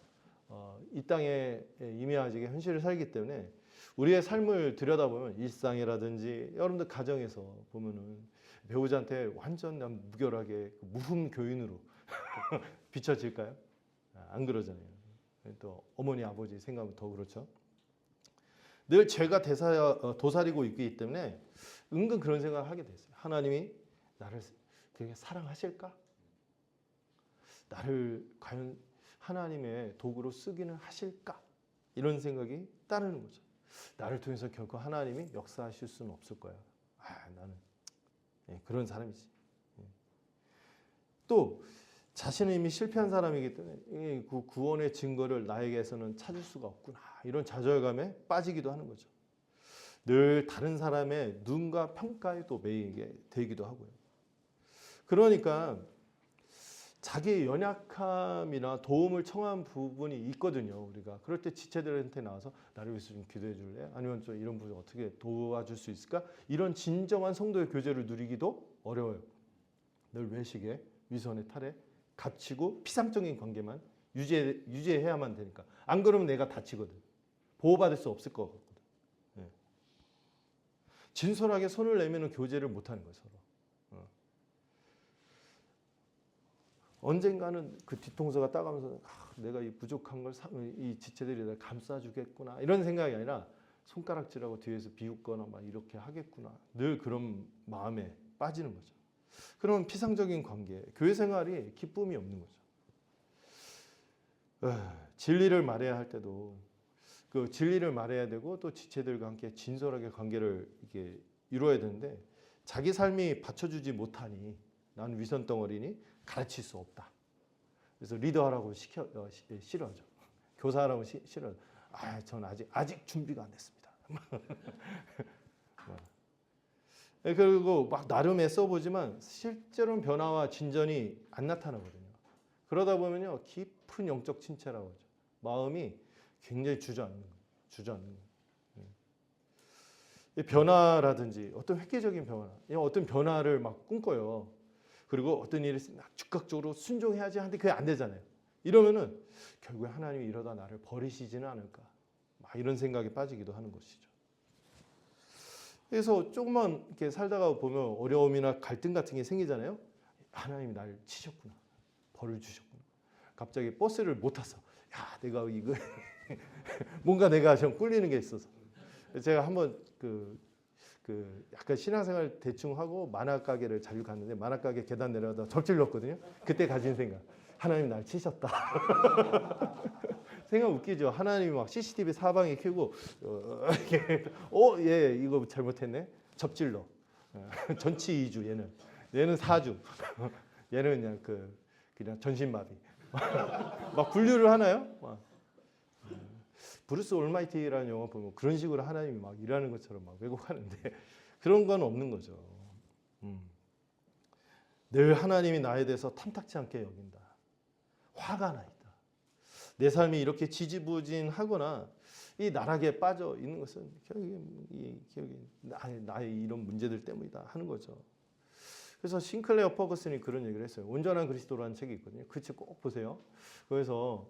이 땅에 이미 아직 현실을 살기 때문에 우리의 삶을 들여다보면 일상이라든지 여러분들 가정에서 보면은 배우자한테 완전 무결하게 무흠 교인으로 비춰질까요? 안 그러잖아요. 또 어머니 아버지 생각은 더 그렇죠. 늘 죄가 도사리고 있기 때문에 은근 그런 생각을 하게 됐어요. 하나님이 나를 되게 사랑하실까? 나를 과연 하나님의 도구로 쓰기는 하실까? 이런 생각이 따르는 거죠. 나를 통해서 결코 하나님이 역사하실 수는 없을 거야. 나는 그런 사람이지. 또 자신은 이미 실패한 사람이기 때문에 그 구원의 증거를 나에게서는 찾을 수가 없구나. 이런 좌절감에 빠지기도 하는 거죠. 늘 다른 사람의 눈과 평가에 또 매이게 되기도 하고요. 그러니까 자기의 연약함이나 도움을 청한 부분이 있거든요. 우리가 그럴 때 지체들한테 나와서 나를 위해서 좀 기도해 줄래? 아니면 좀 이런 부분 어떻게 도와줄 수 있을까? 이런 진정한 성도의 교제를 누리기도 어려워요. 늘 외식에 위선의 탈에 갇히고 피상적인 관계만 유지해야만 되니까. 안 그러면 내가 다치거든. 보호받을 수 없을 것 같거든. 진솔하게 손을 내면 교제를 못하는 거예요. 서로. 언젠가는 그 뒤통수가 따가면서 내가 이 부족한 걸 이 지체들이 날 감싸주겠구나 이런 생각이 아니라 손가락질하고 뒤에서 비웃거나 막 이렇게 하겠구나 늘 그런 마음에 빠지는 거죠. 그러면 피상적인 관계, 교회 생활이 기쁨이 없는 거죠. 진리를 말해야 할 때도 그 진리를 말해야 되고 또 지체들과 함께 진솔하게 관계를 이렇게 이루어야 되는데 자기 삶이 받쳐주지 못하니 나는 위선 덩어리니 가르칠 수 없다. 그래서 리더하라고 싫어하죠. 교사하라고 싫어하죠. 전 아직 준비가 안 됐습니다. 그리고 막 나름 애써보지만 실제로는 변화와 진전이 안 나타나거든요. 그러다 보면요 깊은 영적 침체라고 하죠. 마음이 굉장히 주저앉는 거예요. 변화라든지 어떤 획기적인 변화, 어떤 변화를 막 꿈꿔요. 그리고 어떤 일을 즉각적으로 순종해야지 하는데 그게 안 되잖아요. 이러면은 결국에 하나님이 이러다 나를 버리시지는 않을까, 막 이런 생각에 빠지기도 하는 것이죠. 그래서 조금만 이렇게 살다가 보면 어려움이나 갈등 같은 게 생기잖아요. 하나님이 날 치셨구나, 벌을 주셨구나. 갑자기 버스를 못 탔어. 야, 내가 이거 뭔가 내가 좀 꿀리는 게 있어서 제가 한번 약간 신앙생활 대충 하고 만화 가게를 자주 갔는데 만화 가게 계단 내려가다 접질렀거든요. 그때 가진 생각, 하나님 날 치셨다. 생각 웃기죠. 하나님이 막 CCTV 사방에 켜고 얘 이거 잘못했네. 접질러. 전치 2주 얘는 4주. 얘는 그냥 전신마비. 막 분류를 하나요? 브루스 올마이티라는 영화 보면 그런 식으로 하나님이 막 일하는 것처럼 막 왜곡하는데 그런 건 없는 거죠. 늘 하나님이 나에 대해서 탐탁치 않게 여긴다. 화가 나 있다. 내 삶이 이렇게 지지부진하거나 이 나락에 빠져 있는 것은 결국에 나의 이런 문제들 때문이다 하는 거죠. 그래서 싱클레어 퍼거슨이 그런 얘기를 했어요. 온전한 그리스도라는 책이 있거든요. 그 책 꼭 보세요. 그래서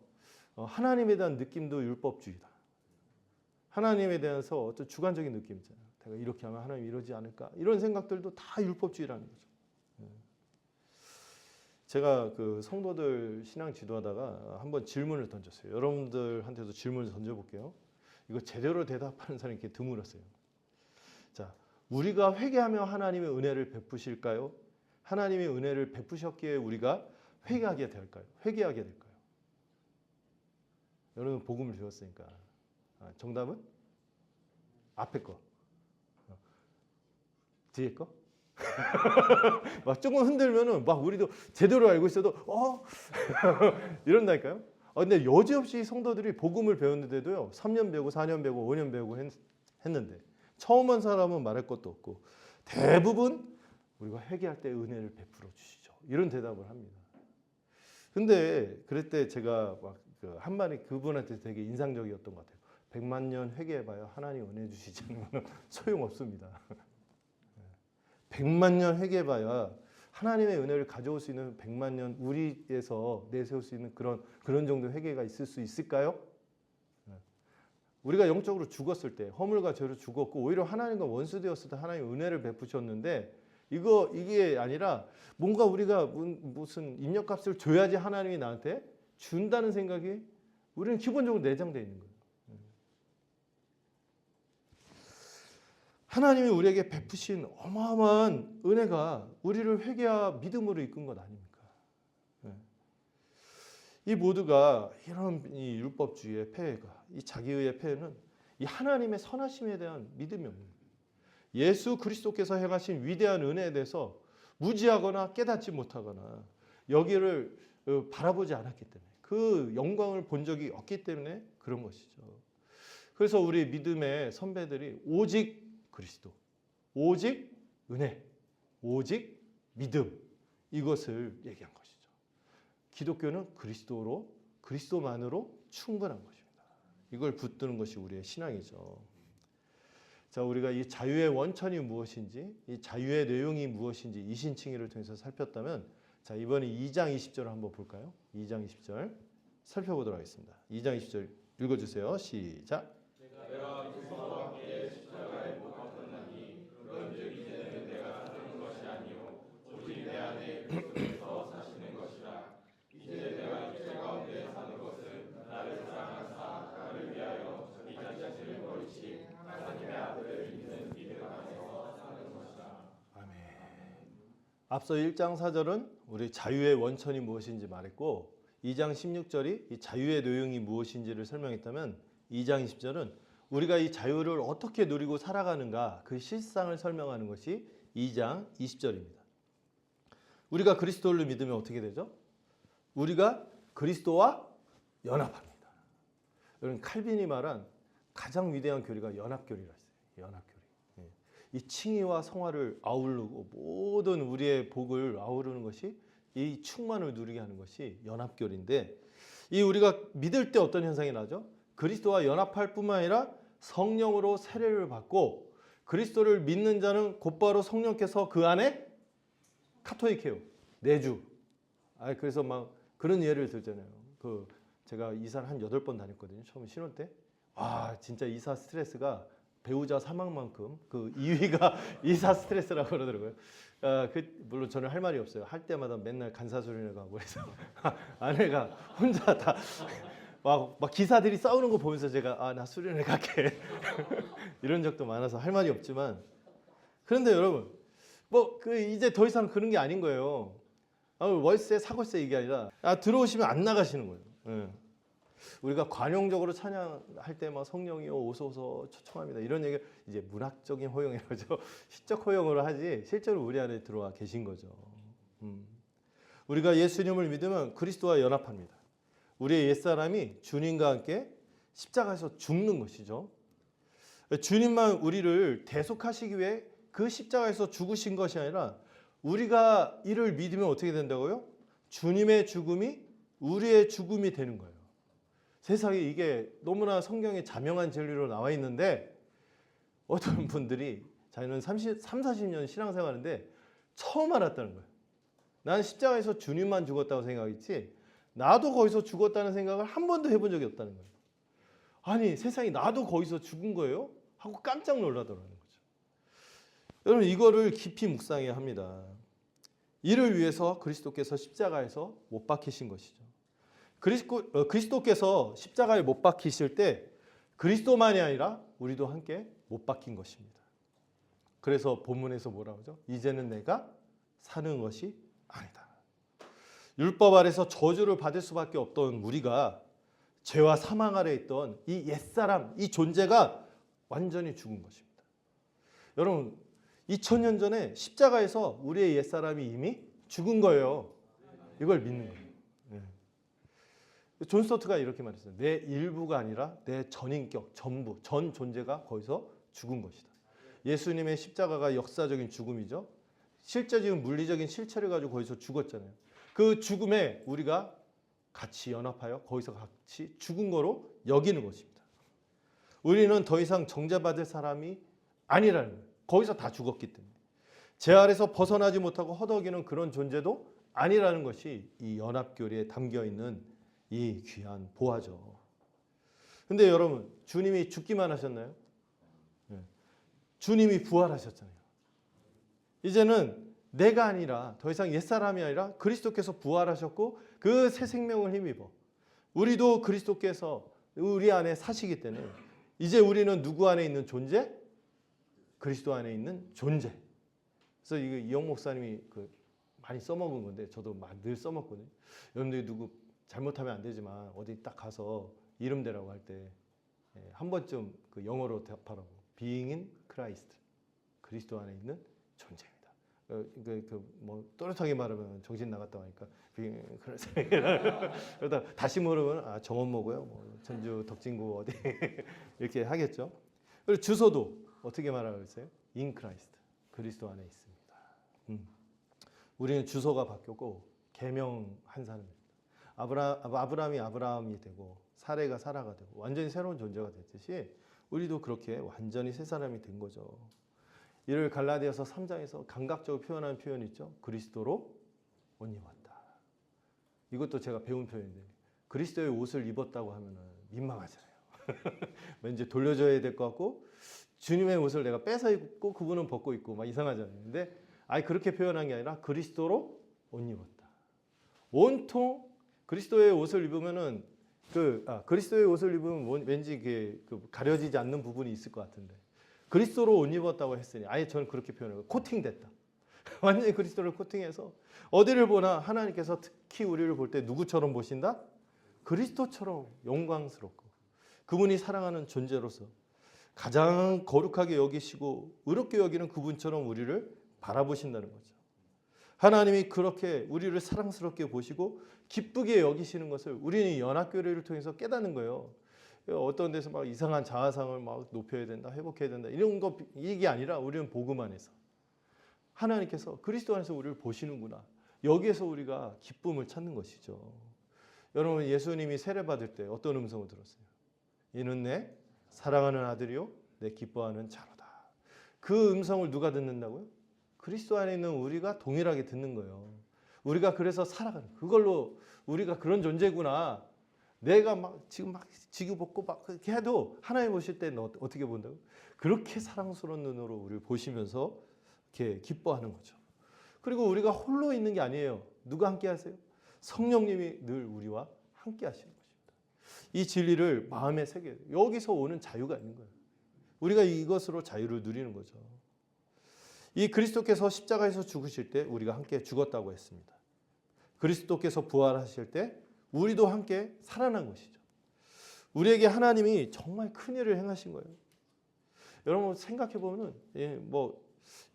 하나님에 대한 느낌도 율법주의다. 하나님에 대해서 어떤 주관적인 느낌 있잖아요. 내가 이렇게 하면 하나님이 이러지 않을까? 이런 생각들도 다 율법주의라는 거죠. 제가 그 성도들 신앙 지도하다가 한번 질문을 던졌어요. 여러분들한테도 질문을 던져볼게요. 이거 제대로 대답하는 사람이 이렇게 드물었어요. 자, 우리가 회개하며 하나님의 은혜를 베푸실까요? 하나님의 은혜를 베푸셨기에 우리가 회개하게 될까요? 여러분 복음을 들었으니까 정답은 앞에 거, 뒤에 거. 막 조금 흔들면은 막 우리도 제대로 알고 있어도 이런다니까요. 근데 여지없이 성도들이 복음을 배웠는데도요 3년 배우고 4년 배우고 5년 배우고 했는데 처음 한 사람은 말할 것도 없고 대부분 우리가 회개할 때 은혜를 베풀어 주시죠. 이런 대답을 합니다. 근데 그럴 때 제가 막 한 말이 그분한테 되게 인상적이었던 것 같아요. 100만 년 회개해봐야 하나님 은혜 주시지 않으면 소용없습니다. 100만 년 회개해봐야 하나님의 은혜를 가져올 수 있는 100만 년 우리에서 내세울 수 있는 그런 정도 회개가 있을 수 있을까요? 우리가 영적으로 죽었을 때 허물과 죄로 죽었고 오히려 하나님과 원수되었을 때 하나님 은혜를 베푸셨는데 이게 아니라 뭔가 우리가 무슨 인력값을 줘야지 하나님이 나한테 준다는 생각이 우리는 기본적으로 내장되어 있는 거예요. 하나님이 우리에게 베푸신 어마어마한 은혜가 우리를 회개와 믿음으로 이끈 것 아닙니까? 이 모두가 이런 이 율법주의의 폐해가, 이 자기의의 폐해는 이 하나님의 선하심에 대한 믿음이 없는 거예요. 예수 그리스도께서 행하신 위대한 은혜에 대해서 무지하거나 깨닫지 못하거나 여기를 바라보지 않았기 때문에 그 영광을 본 적이 없기 때문에 그런 것이죠. 그래서 우리 믿음의 선배들이 오직 그리스도, 오직 은혜, 오직 믿음 이것을 얘기한 것이죠. 기독교는 그리스도만으로 충분한 것입니다. 이걸 붙드는 것이 우리의 신앙이죠. 자, 우리가 이 자유의 원천이 무엇인지, 이 자유의 내용이 무엇인지 이신칭의를 통해서 살폈다면, 자, 이번에 2장 20절을 한번 볼까요? 2장 20절 살펴보도록 하겠습니다. 2장 20절 읽어주세요. 시작. 내가 그리스도와 함께 십자가에 못 박혔나니 그런즉 이제는 내가 사는 것이 아니요 오직 내 안에 그리스도께서 사시는 것이라. 앞서 1장 4절은 우리 자유의 원천이 무엇인지 말했고 2장 16절이 이 자유의 내용이 무엇인지를 설명했다면 2장 20절은 우리가 이 자유를 어떻게 누리고 살아가는가 그 실상을 설명하는 것이 2장 20절입니다. 우리가 그리스도를 믿으면 어떻게 되죠? 우리가 그리스도와 연합합니다. 여러분 칼빈이 말한 가장 위대한 교리가 연합교리라 했어요. 연합교리. 이 칭의와 성화를 아우르고 모든 우리의 복을 아우르는 것이 이 충만을 누리게 하는 것이 연합교리인데 이 우리가 믿을 때 어떤 현상이 나죠? 그리스도와 연합할 뿐만 아니라 성령으로 세례를 받고 그리스도를 믿는 자는 곧바로 성령께서 그 안에 카토이케요. 내주. 그래서 막 그런 예를 들잖아요. 제가 이사를 한 8번 다녔거든요. 처음 신혼 때. 진짜 이사 스트레스가 배우자 사망만큼 그 2위가 이사 스트레스라고 그러더라고요. 물론 저는 할 말이 없어요. 할 때마다 맨날 간사수련회 가고 그래서 아내가 혼자 다 막 기사들이 싸우는 거 보면서 제가 나 수련회 갈게 이런 적도 많아서 할 말이 없지만 그런데 여러분 이제 더 이상 그런 게 아닌 거예요. 월세 사골세 이게 아니라 들어오시면 안 나가시는 거예요. 우리가 관용적으로 찬양할 때 막 성령이여 오소서 초청합니다 이런 얘기 이제 문학적인 허용이라죠. 시적 허용으로 하지 실제로 우리 안에 들어와 계신 거죠. 우리가 예수님을 믿으면 그리스도와 연합합니다. 우리의 옛사람이 주님과 함께 십자가에서 죽는 것이죠. 주님만 우리를 대속하시기 위해 그 십자가에서 죽으신 것이 아니라 우리가 이를 믿으면 어떻게 된다고요? 주님의 죽음이 우리의 죽음이 되는 거예요. 세상에 이게 너무나 성경에 자명한 진리로 나와 있는데 어떤 분들이 자기는 40년 신앙생활인데 처음 알았다는 거예요. 난 십자가에서 주님만 죽었다고 생각했지 나도 거기서 죽었다는 생각을 한 번도 해본 적이 없다는 거예요. 아니 세상에 나도 거기서 죽은 거예요? 하고 깜짝 놀라더라는 거죠. 여러분 이거를 깊이 묵상해야 합니다. 이를 위해서 그리스도께서 십자가에서 못 박히신 것이죠. 그리스도께서 십자가에 못 박히실 때 그리스도만이 아니라 우리도 함께 못 박힌 것입니다. 그래서 본문에서 뭐라고 하죠? 이제는 내가 사는 것이 아니다. 율법 아래서 저주를 받을 수밖에 없던 우리가 죄와 사망 아래 있던 이 옛사람, 이 존재가 완전히 죽은 것입니다. 여러분 2000년 전에 십자가에서 우리의 옛사람이 이미 죽은 거예요. 이걸 믿는 거예요. 존 스토트가 이렇게 말했어요. 내 일부가 아니라 내 전인격, 전부, 전 존재가 거기서 죽은 것이다. 예수님의 십자가가 역사적인 죽음이죠. 실제적인 물리적인 실체를 가지고 거기서 죽었잖아요. 그 죽음에 우리가 같이 연합하여 거기서 같이 죽은 거로 여기는 것입니다. 우리는 더 이상 정죄받을 사람이 아니라는 거예요. 거기서 다 죽었기 때문에. 죄 아래서 벗어나지 못하고 허덕이는 그런 존재도 아니라는 것이 이 연합교리에 담겨있는 이 귀한 보화죠. 근데 여러분 주님이 죽기만 하셨나요? 주님이 부활하셨잖아요. 이제는 내가 아니라 더 이상 옛사람이 아니라 그리스도께서 부활하셨고 그 새 생명을 힘입어 우리도 그리스도께서 우리 안에 사시기 때문에 이제 우리는 누구 안에 있는 존재? 그리스도 안에 있는 존재. 그래서 이거 이영 목사님이 많이 써먹은 건데 저도 늘 써먹거든요. 여러분들이 누구 잘못하면 안 되지만 어디 딱 가서 이름 대라고 할 때 한 번쯤 영어로 답하라고. Being in Christ. 그리스도 안에 있는 존재입니다. 또렷하게 말하면 정신 나갔다고 하니까 그러다 다시 물으면 정원모고요. 전주 덕진구 어디 이렇게 하겠죠. 그리고 주소도 어떻게 말하라고 했어요? In Christ. 그리스도 안에 있습니다. 우리는 주소가 바뀌었고 계명한 사람입니다. 아브라함이 아브라함이 되고 사레가 사라가 되고 완전히 새로운 존재가 됐듯이 우리도 그렇게 완전히 새 사람이 된 거죠. 이를 갈라디아서 3장에서 감각적으로 표현하는 표현이 있죠. 그리스도로 옷 입었다. 이것도 제가 배운 표현인데 그리스도의 옷을 입었다고 하면 민망하잖아요. 왠지 돌려줘야 될 것 같고 주님의 옷을 내가 뺏어 입고 그분은 벗고 있고 막 이상하잖아요. 근데 그렇게 표현한 게 아니라 그리스도로 옷 입었다. 온통 그리스도의 옷을 입으면은 그리스도의 옷을 입으면 왠지 가려지지 않는 부분이 있을 것 같은데 그리스도로 옷 입었다고 했으니 아예 저는 그렇게 표현해요. 코팅됐다. 완전히 그리스도를 코팅해서 어디를 보나 하나님께서 특히 우리를 볼 때 누구처럼 보신다? 그리스도처럼 영광스럽고 그분이 사랑하는 존재로서 가장 거룩하게 여기시고 의롭게 여기는 그분처럼 우리를 바라보신다는 거죠. 하나님이 그렇게 우리를 사랑스럽게 보시고 기쁘게 여기시는 것을 우리는 연합교회를 통해서 깨닫는 거예요. 어떤 데서 막 이상한 자아상을 막 높여야 된다, 회복해야 된다 이런 거 이게 아니라 우리는 복음 안에서 하나님께서 그리스도 안에서 우리를 보시는구나. 여기에서 우리가 기쁨을 찾는 것이죠. 여러분 예수님이 세례 받을 때 어떤 음성을 들었어요? 이는 내 사랑하는 아들이요 내 기뻐하는 자로다. 그 음성을 누가 듣는다고요? 그리스도 안에 있는 우리가 동일하게 듣는 거예요. 우리가 그래서 살아가는 그걸로 우리가 그런 존재구나. 내가 막 지금 막 지구볶고 막 그렇게 해도 하나님 보실 때는 어떻게 본다고? 그렇게 사랑스러운 눈으로 우리를 보시면서 이렇게 기뻐하는 거죠. 그리고 우리가 홀로 있는 게 아니에요. 누가 함께 하세요? 성령님이 늘 우리와 함께 하시는 것입니다. 이 진리를 마음에 새겨야 돼요. 여기서 오는 자유가 있는 거예요. 우리가 이것으로 자유를 누리는 거죠. 이 그리스도께서 십자가에서 죽으실 때 우리가 함께 죽었다고 했습니다. 그리스도께서 부활하실 때 우리도 함께 살아난 것이죠. 우리에게 하나님이 정말 큰 일을 행하신 거예요. 여러분 생각해 보면은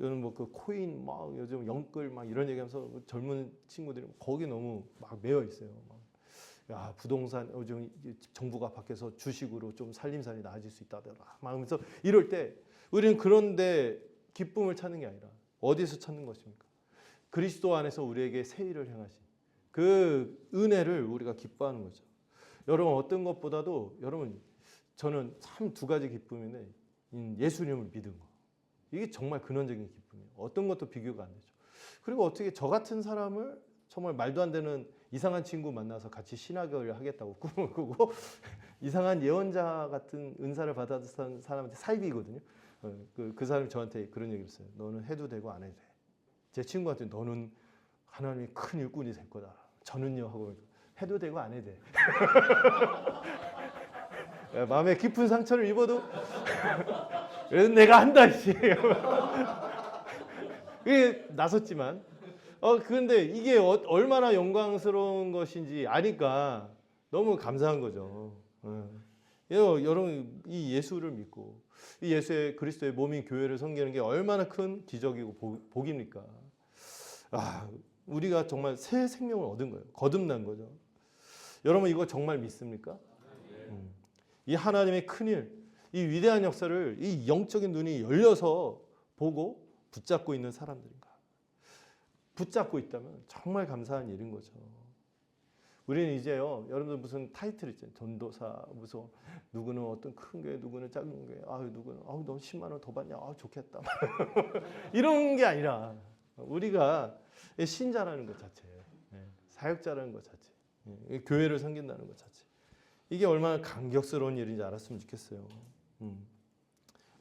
요즘 그 코인 막 요즘 영끌 막 이런 얘기하면서 젊은 친구들이 거기 너무 막 매여 있어요. 야 부동산 요즘 정부가 밖에서 주식으로 좀 살림살이 나아질 수 있다더라. 막 하면서 이럴 때 우리는 그런데 기쁨을 찾는 게 아니라 어디서 찾는 것입니까? 그리스도 안에서 우리에게 새 일을 행하신 그 은혜를 우리가 기뻐하는 거죠. 여러분 어떤 것보다도 여러분 저는 참 두 가지 기쁨인데 예수님을 믿은 거. 이게 정말 근원적인 기쁨이에요. 어떤 것도 비교가 안 되죠. 그리고 어떻게 저 같은 사람을 정말 말도 안 되는 이상한 친구 만나서 같이 신학을 하겠다고 꿈을 꾸고 이상한 예언자 같은 은사를 받았던 사람한테 사이비거든요. 그 사람이 저한테 그런 얘기를 했어요. 너는 해도 되고 안 해도 돼. 제 친구한테 너는 하나님이 큰 일꾼이 될 거다. 저는요 하고 해도 되고 안 해도 돼. 마음에 깊은 상처를 입어도 그래도 내가 한다 씨. 이게 나섰지만 그런데 이게 얼마나 영광스러운 것인지 아니까 너무 감사한 거죠. 여러분 이 예수를 믿고 이 예수의 그리스도의 몸인 교회를 섬기는 게 얼마나 큰 기적이고 복입니까? 우리가 정말 새 생명을 얻은 거예요. 거듭난 거죠. 여러분 이거 정말 믿습니까? 이 하나님의 큰일, 이 위대한 역사를 이 영적인 눈이 열려서 보고 붙잡고 있는 사람들인가? 붙잡고 있다면 정말 감사한 일인 거죠. 우리는 이제요, 여러분들 무슨 타이틀 있잖아요. 전도사, 무슨 누구는 어떤 큰 교회, 누구는 작은 교회, 누구는 너 10만 원 더 받냐, 좋겠다. 이런 게 아니라 우리가 신자라는 것 자체, 사역자라는 것 자체, 교회를 섬긴다는 것 자체. 이게 얼마나 감격스러운 일인지 알았으면 좋겠어요.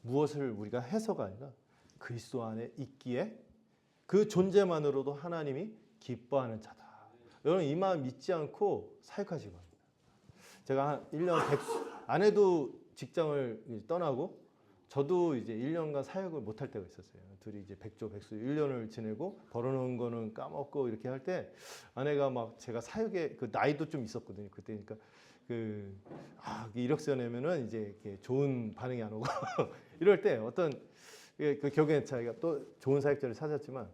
무엇을 우리가 해서가 아니라 그리스도 안에 있기에 그 존재만으로도 하나님이 기뻐하는 자다. 여러분 이 마음 믿지 않고 사역하시기 바랍니다. 제가 한 1년 아내도 직장을 떠나고 저도 이제 1년간 사역을 못할 때가 있었어요. 둘이 이제 백조백수 1년을 지내고 벌어놓은 거는 까먹고 이렇게 할 때 아내가 막 제가 사역에 그 나이도 좀 있었거든요. 그때니까 이력서 내면은 이제 이렇게 좋은 반응이 안 오고 이럴 때 어떤 그 결국엔 자기가 또 좋은 사역자를 찾았지만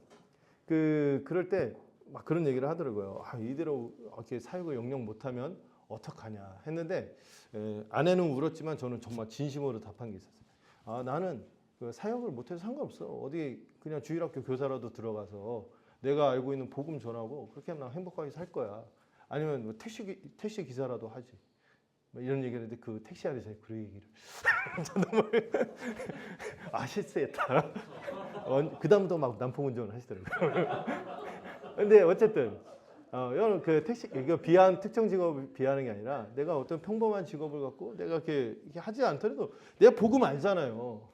그럴 때 막 그런 얘기를 하더라고요. 이대로 이렇게 사역을 영영 못하면 어떡하냐 했는데 아내는 울었지만 저는 정말 진심으로 답한 게 있었어요. 나는 그 사역을 못해도 상관없어. 어디 그냥 주일학교 교사라도 들어가서 내가 알고 있는 복음 전하고 그렇게 하면 난 행복하게 살 거야. 아니면 뭐 택시 기사라도 하지. 이런 얘기를 했는데 그 택시 아저씨가 그 얘기를 실수했다. 그 다음부터 막 난폭 운전을 하시더라고요. 근데 어쨌든 여러분 그 택시 이거 특정 직업을 비하하는 게 아니라 내가 어떤 평범한 직업을 갖고 내가 이렇게 하지 않더라도 내가 복음 알잖아요.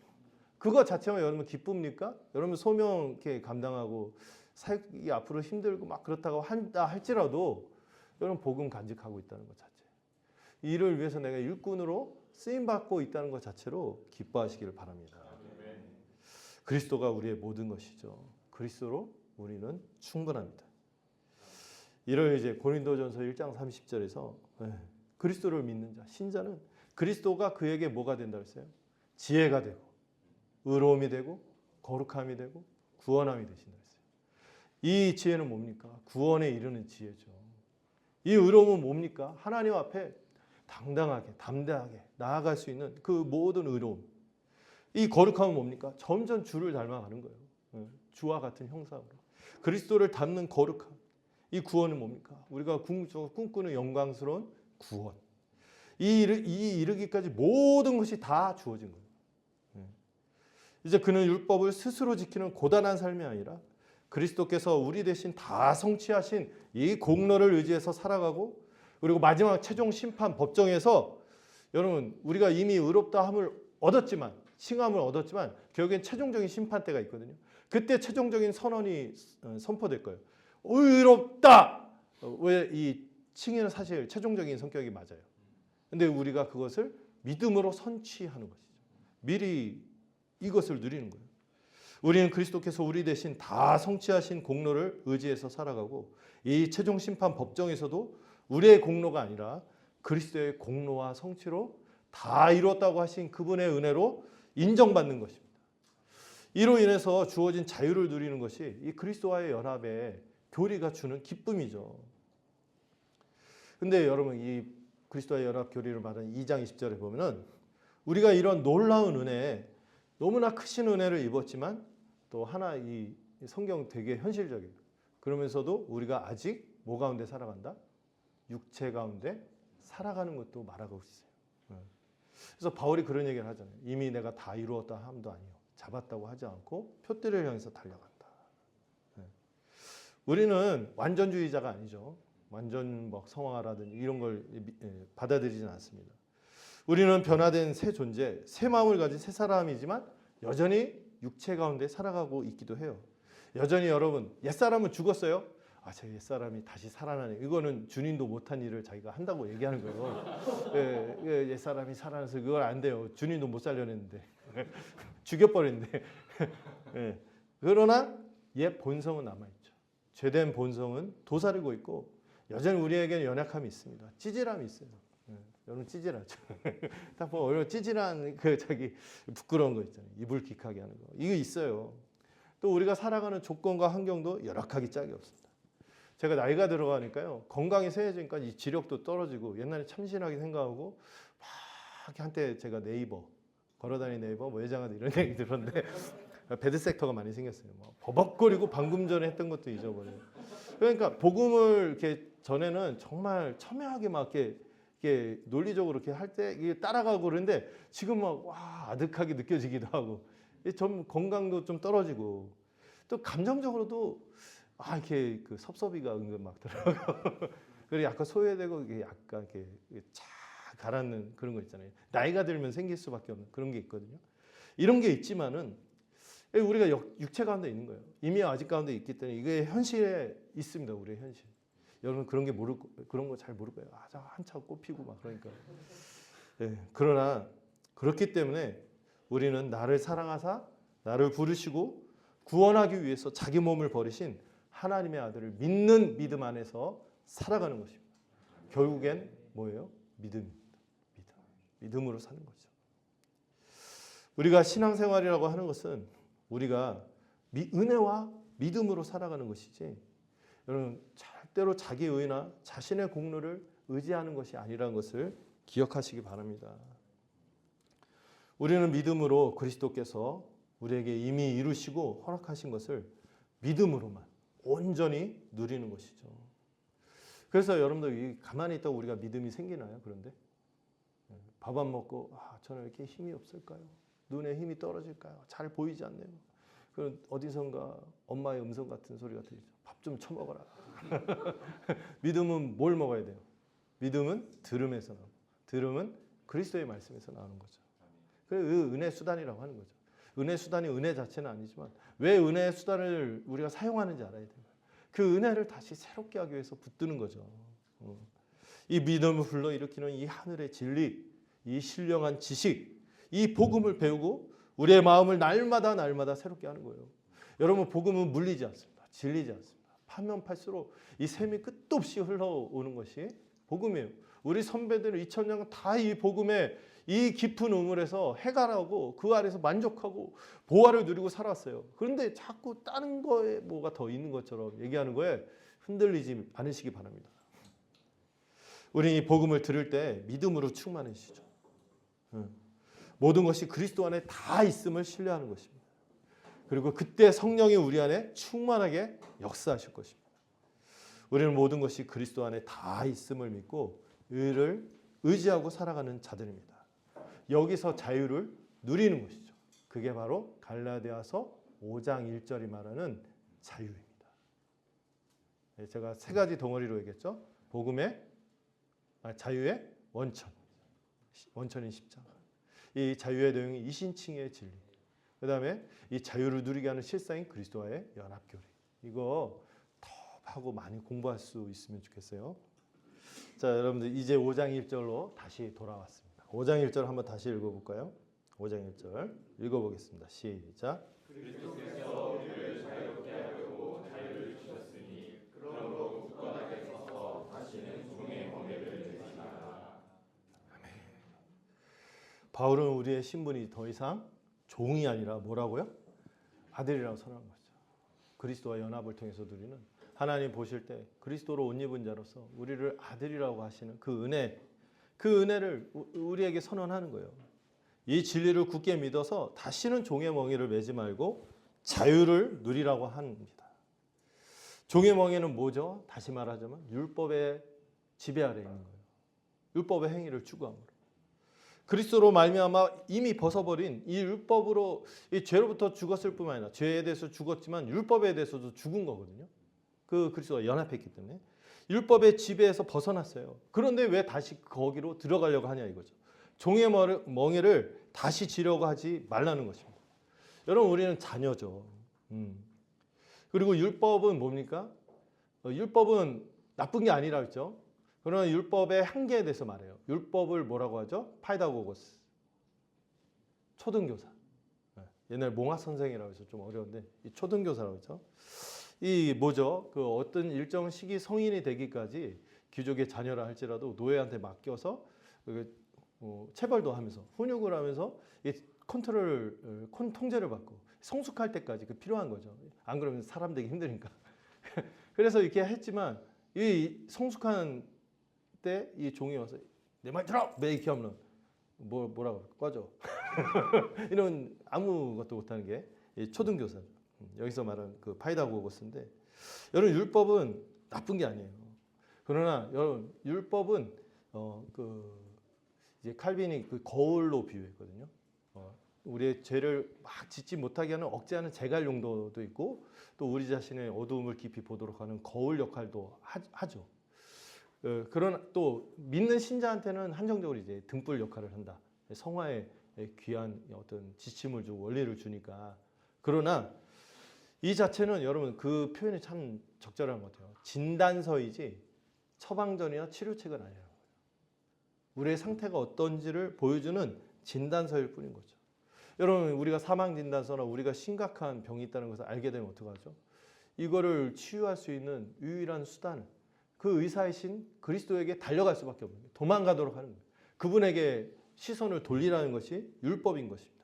그거 자체가 여러분 기쁩니까? 여러분 소명 이렇게 감당하고 사역이 앞으로 힘들고 막 그렇다고 한다 할지라도 여러분 복음 간직하고 있다는 것 자체. 이를 위해서 내가 일꾼으로 쓰임 받고 있다는 것 자체로 기뻐하시기를 바랍니다. 그리스도가 우리의 모든 것이죠. 그리스도로 우리는 충분합니다. 이를 이제 고린도전서 1장 30절에서 그리스도를 믿는 자, 신자는 그리스도가 그에게 뭐가 된다고 했어요? 지혜가 되고 의로움이 되고 거룩함이 되고 구원함이 되신다 했어요. 이 지혜는 뭡니까? 구원에 이르는 지혜죠. 이 의로움은 뭡니까? 하나님 앞에 당당하게 담대하게 나아갈 수 있는 그 모든 의로움. 이 거룩함은 뭡니까? 점점 주를 닮아가는 거예요. 주와 같은 형상으로. 그리스도를 닮는 거룩함. 이 구원은 뭡니까? 우리가 궁극적으로 꿈꾸는 영광스러운 구원. 이 이르기까지 모든 것이 다 주어진 거예요. 이제 그는 율법을 스스로 지키는 고단한 삶이 아니라 그리스도께서 우리 대신 다 성취하신 이 공로를 의지해서 살아가고, 그리고 마지막 최종 심판 법정에서 여러분 우리가 이미 의롭다 함을 얻었지만, 칭함을 얻었지만 결국엔 최종적인 심판 때가 있거든요. 그때 최종적인 선언이 선포될 거예요. 의롭다. 왜 이 칭의는 사실 최종적인 성격이 맞아요. 근데 우리가 그것을 믿음으로 선취하는 것이죠. 미리 이것을 누리는 거예요. 우리는 그리스도께서 우리 대신 다 성취하신 공로를 의지해서 살아가고, 이 최종 심판 법정에서도 우리의 공로가 아니라 그리스도의 공로와 성취로 다 이루었다고 하신 그분의 은혜로 인정받는 것입니다. 이로 인해서 주어진 자유를 누리는 것이 이 그리스도와의 연합의 교리가 주는 기쁨이죠. 근데 여러분 이 그리스도와의 연합 교리를 말하는 2장 20절에 보면은 우리가 이런 놀라운 은혜에 너무나 크신 은혜를 입었지만 또 하나 이 성경 되게 현실적이에요. 그러면서도 우리가 아직 뭐 가운데 살아간다? 육체 가운데 살아가는 것도 말하고 있어요. 그래서 바울이 그런 얘기를 하잖아요. 이미 내가 다 이루었다 함도 아니요. 잡았다고 하지 않고 표대를 향해서 달려간다. 우리는 완전주의자가 아니죠. 완전 막 성화라든지 이런 걸 받아들이지는 않습니다. 우리는 변화된 새 존재, 새 마음을 가진 새 사람이지만 여전히 육체 가운데 살아가고 있기도 해요. 여전히 여러분 옛사람은 죽었어요. 제 옛사람이 다시 살아나네. 이거는 주님도 못한 일을 자기가 한다고 얘기하는 거예요. 옛사람이 살아나서 그걸 안 돼요. 주님도 못 살려냈는데 죽여버렸는데. 그러나 옛 본성은 남아있죠. 죄된 본성은 도사리고 있고 여전히 우리에게는 연약함이 있습니다. 찌질함이 있어요. 여러분 찌질하죠. 딱 보면 얼마나 찌질한 그 자기 부끄러운 거 있잖아요. 이불킥하게 하는 거. 이거 있어요. 또 우리가 살아가는 조건과 환경도 열악하기 짝이 없습니다. 제가 나이가 들어가니까요. 건강이 쇠해지니까 이 지력도 떨어지고 옛날에 참신하게 생각하고 막 한때 제가 네이버 걸어다니는 네이버 뭐 외장하다 이런 얘기 들었는데 배드 섹터가 많이 생겼어요. 뭐 버벅거리고 방금 전에 했던 것도 잊어버려요. 그러니까 복음을 이렇게 전에는 정말 첨예하게 막 이렇게 논리적으로 이렇게 할 때 이게 따라가고 그러는데 지금 막 와 아득하게 느껴지기도 하고 좀 건강도 좀 떨어지고 또 감정적으로도 이렇게 그 섭섭이가 은근 막 들어가고 그리고 약간 소외되고 이게 약간 이렇게 쫙 가라앉는 그런 거 있잖아요. 나이가 들면 생길 수밖에 없는 그런 게 있거든요. 이런 게 있지만은 우리가 육체 가운데 있는 거예요. 이미 아직 가운데 있기 때문에 이게 현실에 있습니다. 우리의 현실. 여러분 그런 게 그런 거 잘 모를 거예요. 한참 꽃피고 막 그러니까. 그러나 그렇기 때문에 우리는 나를 사랑하사 나를 부르시고 구원하기 위해서 자기 몸을 버리신 하나님의 아들을 믿는 믿음 안에서 살아가는 것입니다. 결국엔 뭐예요? 믿음입니다. 믿음으로 사는 거죠. 우리가 신앙생활이라고 하는 것은 우리가 은혜와 믿음으로 살아가는 것이지 여러분 절대로 자기 의나 자신의 공로를 의지하는 것이 아니라는 것을 기억하시기 바랍니다. 우리는 믿음으로 그리스도께서 우리에게 이미 이루시고 허락하신 것을 믿음으로만 온전히 누리는 것이죠. 그래서 여러분들 가만히 있다가 우리가 믿음이 생기나요? 그런데 밥 안 먹고 저는 왜 이렇게 힘이 없을까요? 눈에 힘이 떨어질까요? 잘 보이지 않네요. 그럼 어디선가 엄마의 음성 같은 소리가 들리죠. 밥 좀 처먹어라. 믿음은 뭘 먹어야 돼요? 믿음은 들음에서 나오고 들음은 그리스도의 말씀에서 나오는 거죠. 그래서 은혜 수단이라고 하는 거죠. 은혜 수단이 은혜 자체는 아니지만 왜 은혜의 수단을 우리가 사용하는지 알아야 돼요. 그 은혜를 다시 새롭게 하기 위해서 붙드는 거죠. 이 믿음을 불러일으키는 이 하늘의 진리, 이 신령한 지식, 이 복음을 배우고 우리의 마음을 날마다 새롭게 하는 거예요. 여러분 복음은 물리지 않습니다. 질리지 않습니다. 파면 팔수록 이 샘이 끝도 없이 흘러오는 것이 복음이에요. 우리 선배들은 2000년 다 이 복음의 이 깊은 우물에서 해갈하고 그 아래서 만족하고 보화를 누리고 살았어요. 그런데 자꾸 다른 거에 뭐가 더 있는 것처럼 얘기하는 거에 흔들리지 않으시기 바랍니다. 우리 이 복음을 들을 때 믿음으로 충만해지죠. 모든 것이 그리스도 안에 다 있음을 신뢰하는 것입니다. 그리고 그때 성령이 우리 안에 충만하게 역사하실 것입니다. 우리는 모든 것이 그리스도 안에 다 있음을 믿고 의를 의지하고 살아가는 자들입니다. 여기서 자유를 누리는 것이죠. 그게 바로 갈라디아서 5장 1절이 말하는 자유입니다. 제가 세 가지 덩어리로 얘기했죠. 복음의 자유의 원천인 십자가. 이 자유의 내용이 이신칭의 진리. 그 다음에 이 자유를 누리게 하는 실상인 그리스도와의 연합교리. 이거 더 하고 많이 공부할 수 있으면 좋겠어요. 자, 여러분들 이제 5장 1절로 다시 돌아왔습니다. 5장 1절 한번 다시 읽어볼까요? 5장 1절 읽어보겠습니다. 시작. 그리스도께서 우리를 자유롭게 하려고 자유를 주셨으니 그러므로 굳건하게 서서 다시는 종의 멍에를 매지 마라. 바울은 우리의 신분이 더 이상 종이 아니라 뭐라고요? 아들이라고 선언한 거죠. 그리스도와 연합을 통해서 누리는 하나님 보실 때 그리스도로 옷 입은 자로서 우리를 아들이라고 하시는 그 은혜를 우리에게 선언하는 거예요. 이 진리를 굳게 믿어서 다시는 종의 멍에를 매지 말고 자유를 누리라고 합니다. 종의 멍에는 뭐죠? 다시 말하자면 율법의 지배 아래에 있는 거예요. 율법의 행위를 추구함으로. 그리스도로 말미암아 이미 벗어버린 이 율법으로 이 죄로부터 죽었을 뿐만 아니라 죄에 대해서 죽었지만 율법에 대해서도 죽은 거거든요. 그 그리스도와 연합했기 때문에 율법의 지배에서 벗어났어요. 그런데 왜 다시 거기로 들어가려고 하냐 이거죠. 종의 멍에를 다시 지려고 하지 말라는 것입니다. 여러분 우리는 자녀죠. 그리고 율법은 뭡니까? 율법은 나쁜 게 아니라 했죠. 그러나 율법의 한계에 대해서 말해요. 율법을 뭐라고 하죠? 파이다고고스. 초등교사. 옛날 몽학 선생이라고 해서 좀 어려운데 이 초등교사라고 했죠. 이 뭐죠? 그 어떤 일정 시기 성인이 되기까지 귀족의 자녀라 할지라도 노예한테 맡겨서 체벌도 하면서 훈육을 하면서 통제를 받고 성숙할 때까지 그 필요한 거죠. 안 그러면 사람 되기 힘드니까. 그래서 이렇게 했지만 이 성숙한 때 이 종이 와서 내 말 들어! 매 이렇게 하면 뭐라고 꺼져. 이런 아무것도 못하는 게 초등교사죠. 여기서 말하는 그 파이다고고스인데 여러분 율법은 나쁜 게 아니에요. 그러나 여러분 율법은 이제 칼빈이 그 거울로 비유했거든요. 우리의 죄를 막 짓지 못하게 하는 억제하는 제갈 용도도 있고 또 우리 자신의 어두움을 깊이 보도록 하는 거울 역할도 하죠. 그러나 또 믿는 신자한테는 한정적으로 이제 등불 역할을 한다. 성화에 귀한 어떤 지침을 주고 원리를 주니까. 그러나 이 자체는 여러분 그 표현이 참 적절한 것 같아요. 진단서이지 처방전이나 치료책은 아니라는 거예요. 우리의 상태가 어떤지를 보여주는 진단서일 뿐인 거죠. 여러분 우리가 사망진단서나 우리가 심각한 병이 있다는 것을 알게 되면 어떡하죠? 이거를 치유할 수 있는 유일한 수단은 그 의사이신 그리스도에게 달려갈 수밖에 없는 거예요. 도망가도록 하는 거예요. 그분에게 시선을 돌리라는 것이 율법인 것입니다.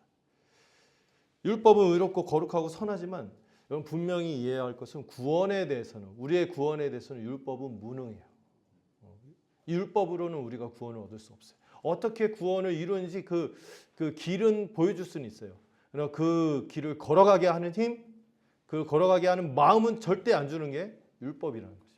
율법은 의롭고 거룩하고 선하지만 여러분 분명히 이해해야 할 것은 구원에 대해서는 우리의 구원에 대해서는 율법은 무능해요. 이 율법으로는 우리가 구원을 얻을 수 없어요. 어떻게 구원을 이루는지 그 길은 보여줄 수는 있어요. 그러나 그 길을 걸어가게 하는 힘, 그 걸어가게 하는 마음은 절대 안 주는 게 율법이라는 것입니다.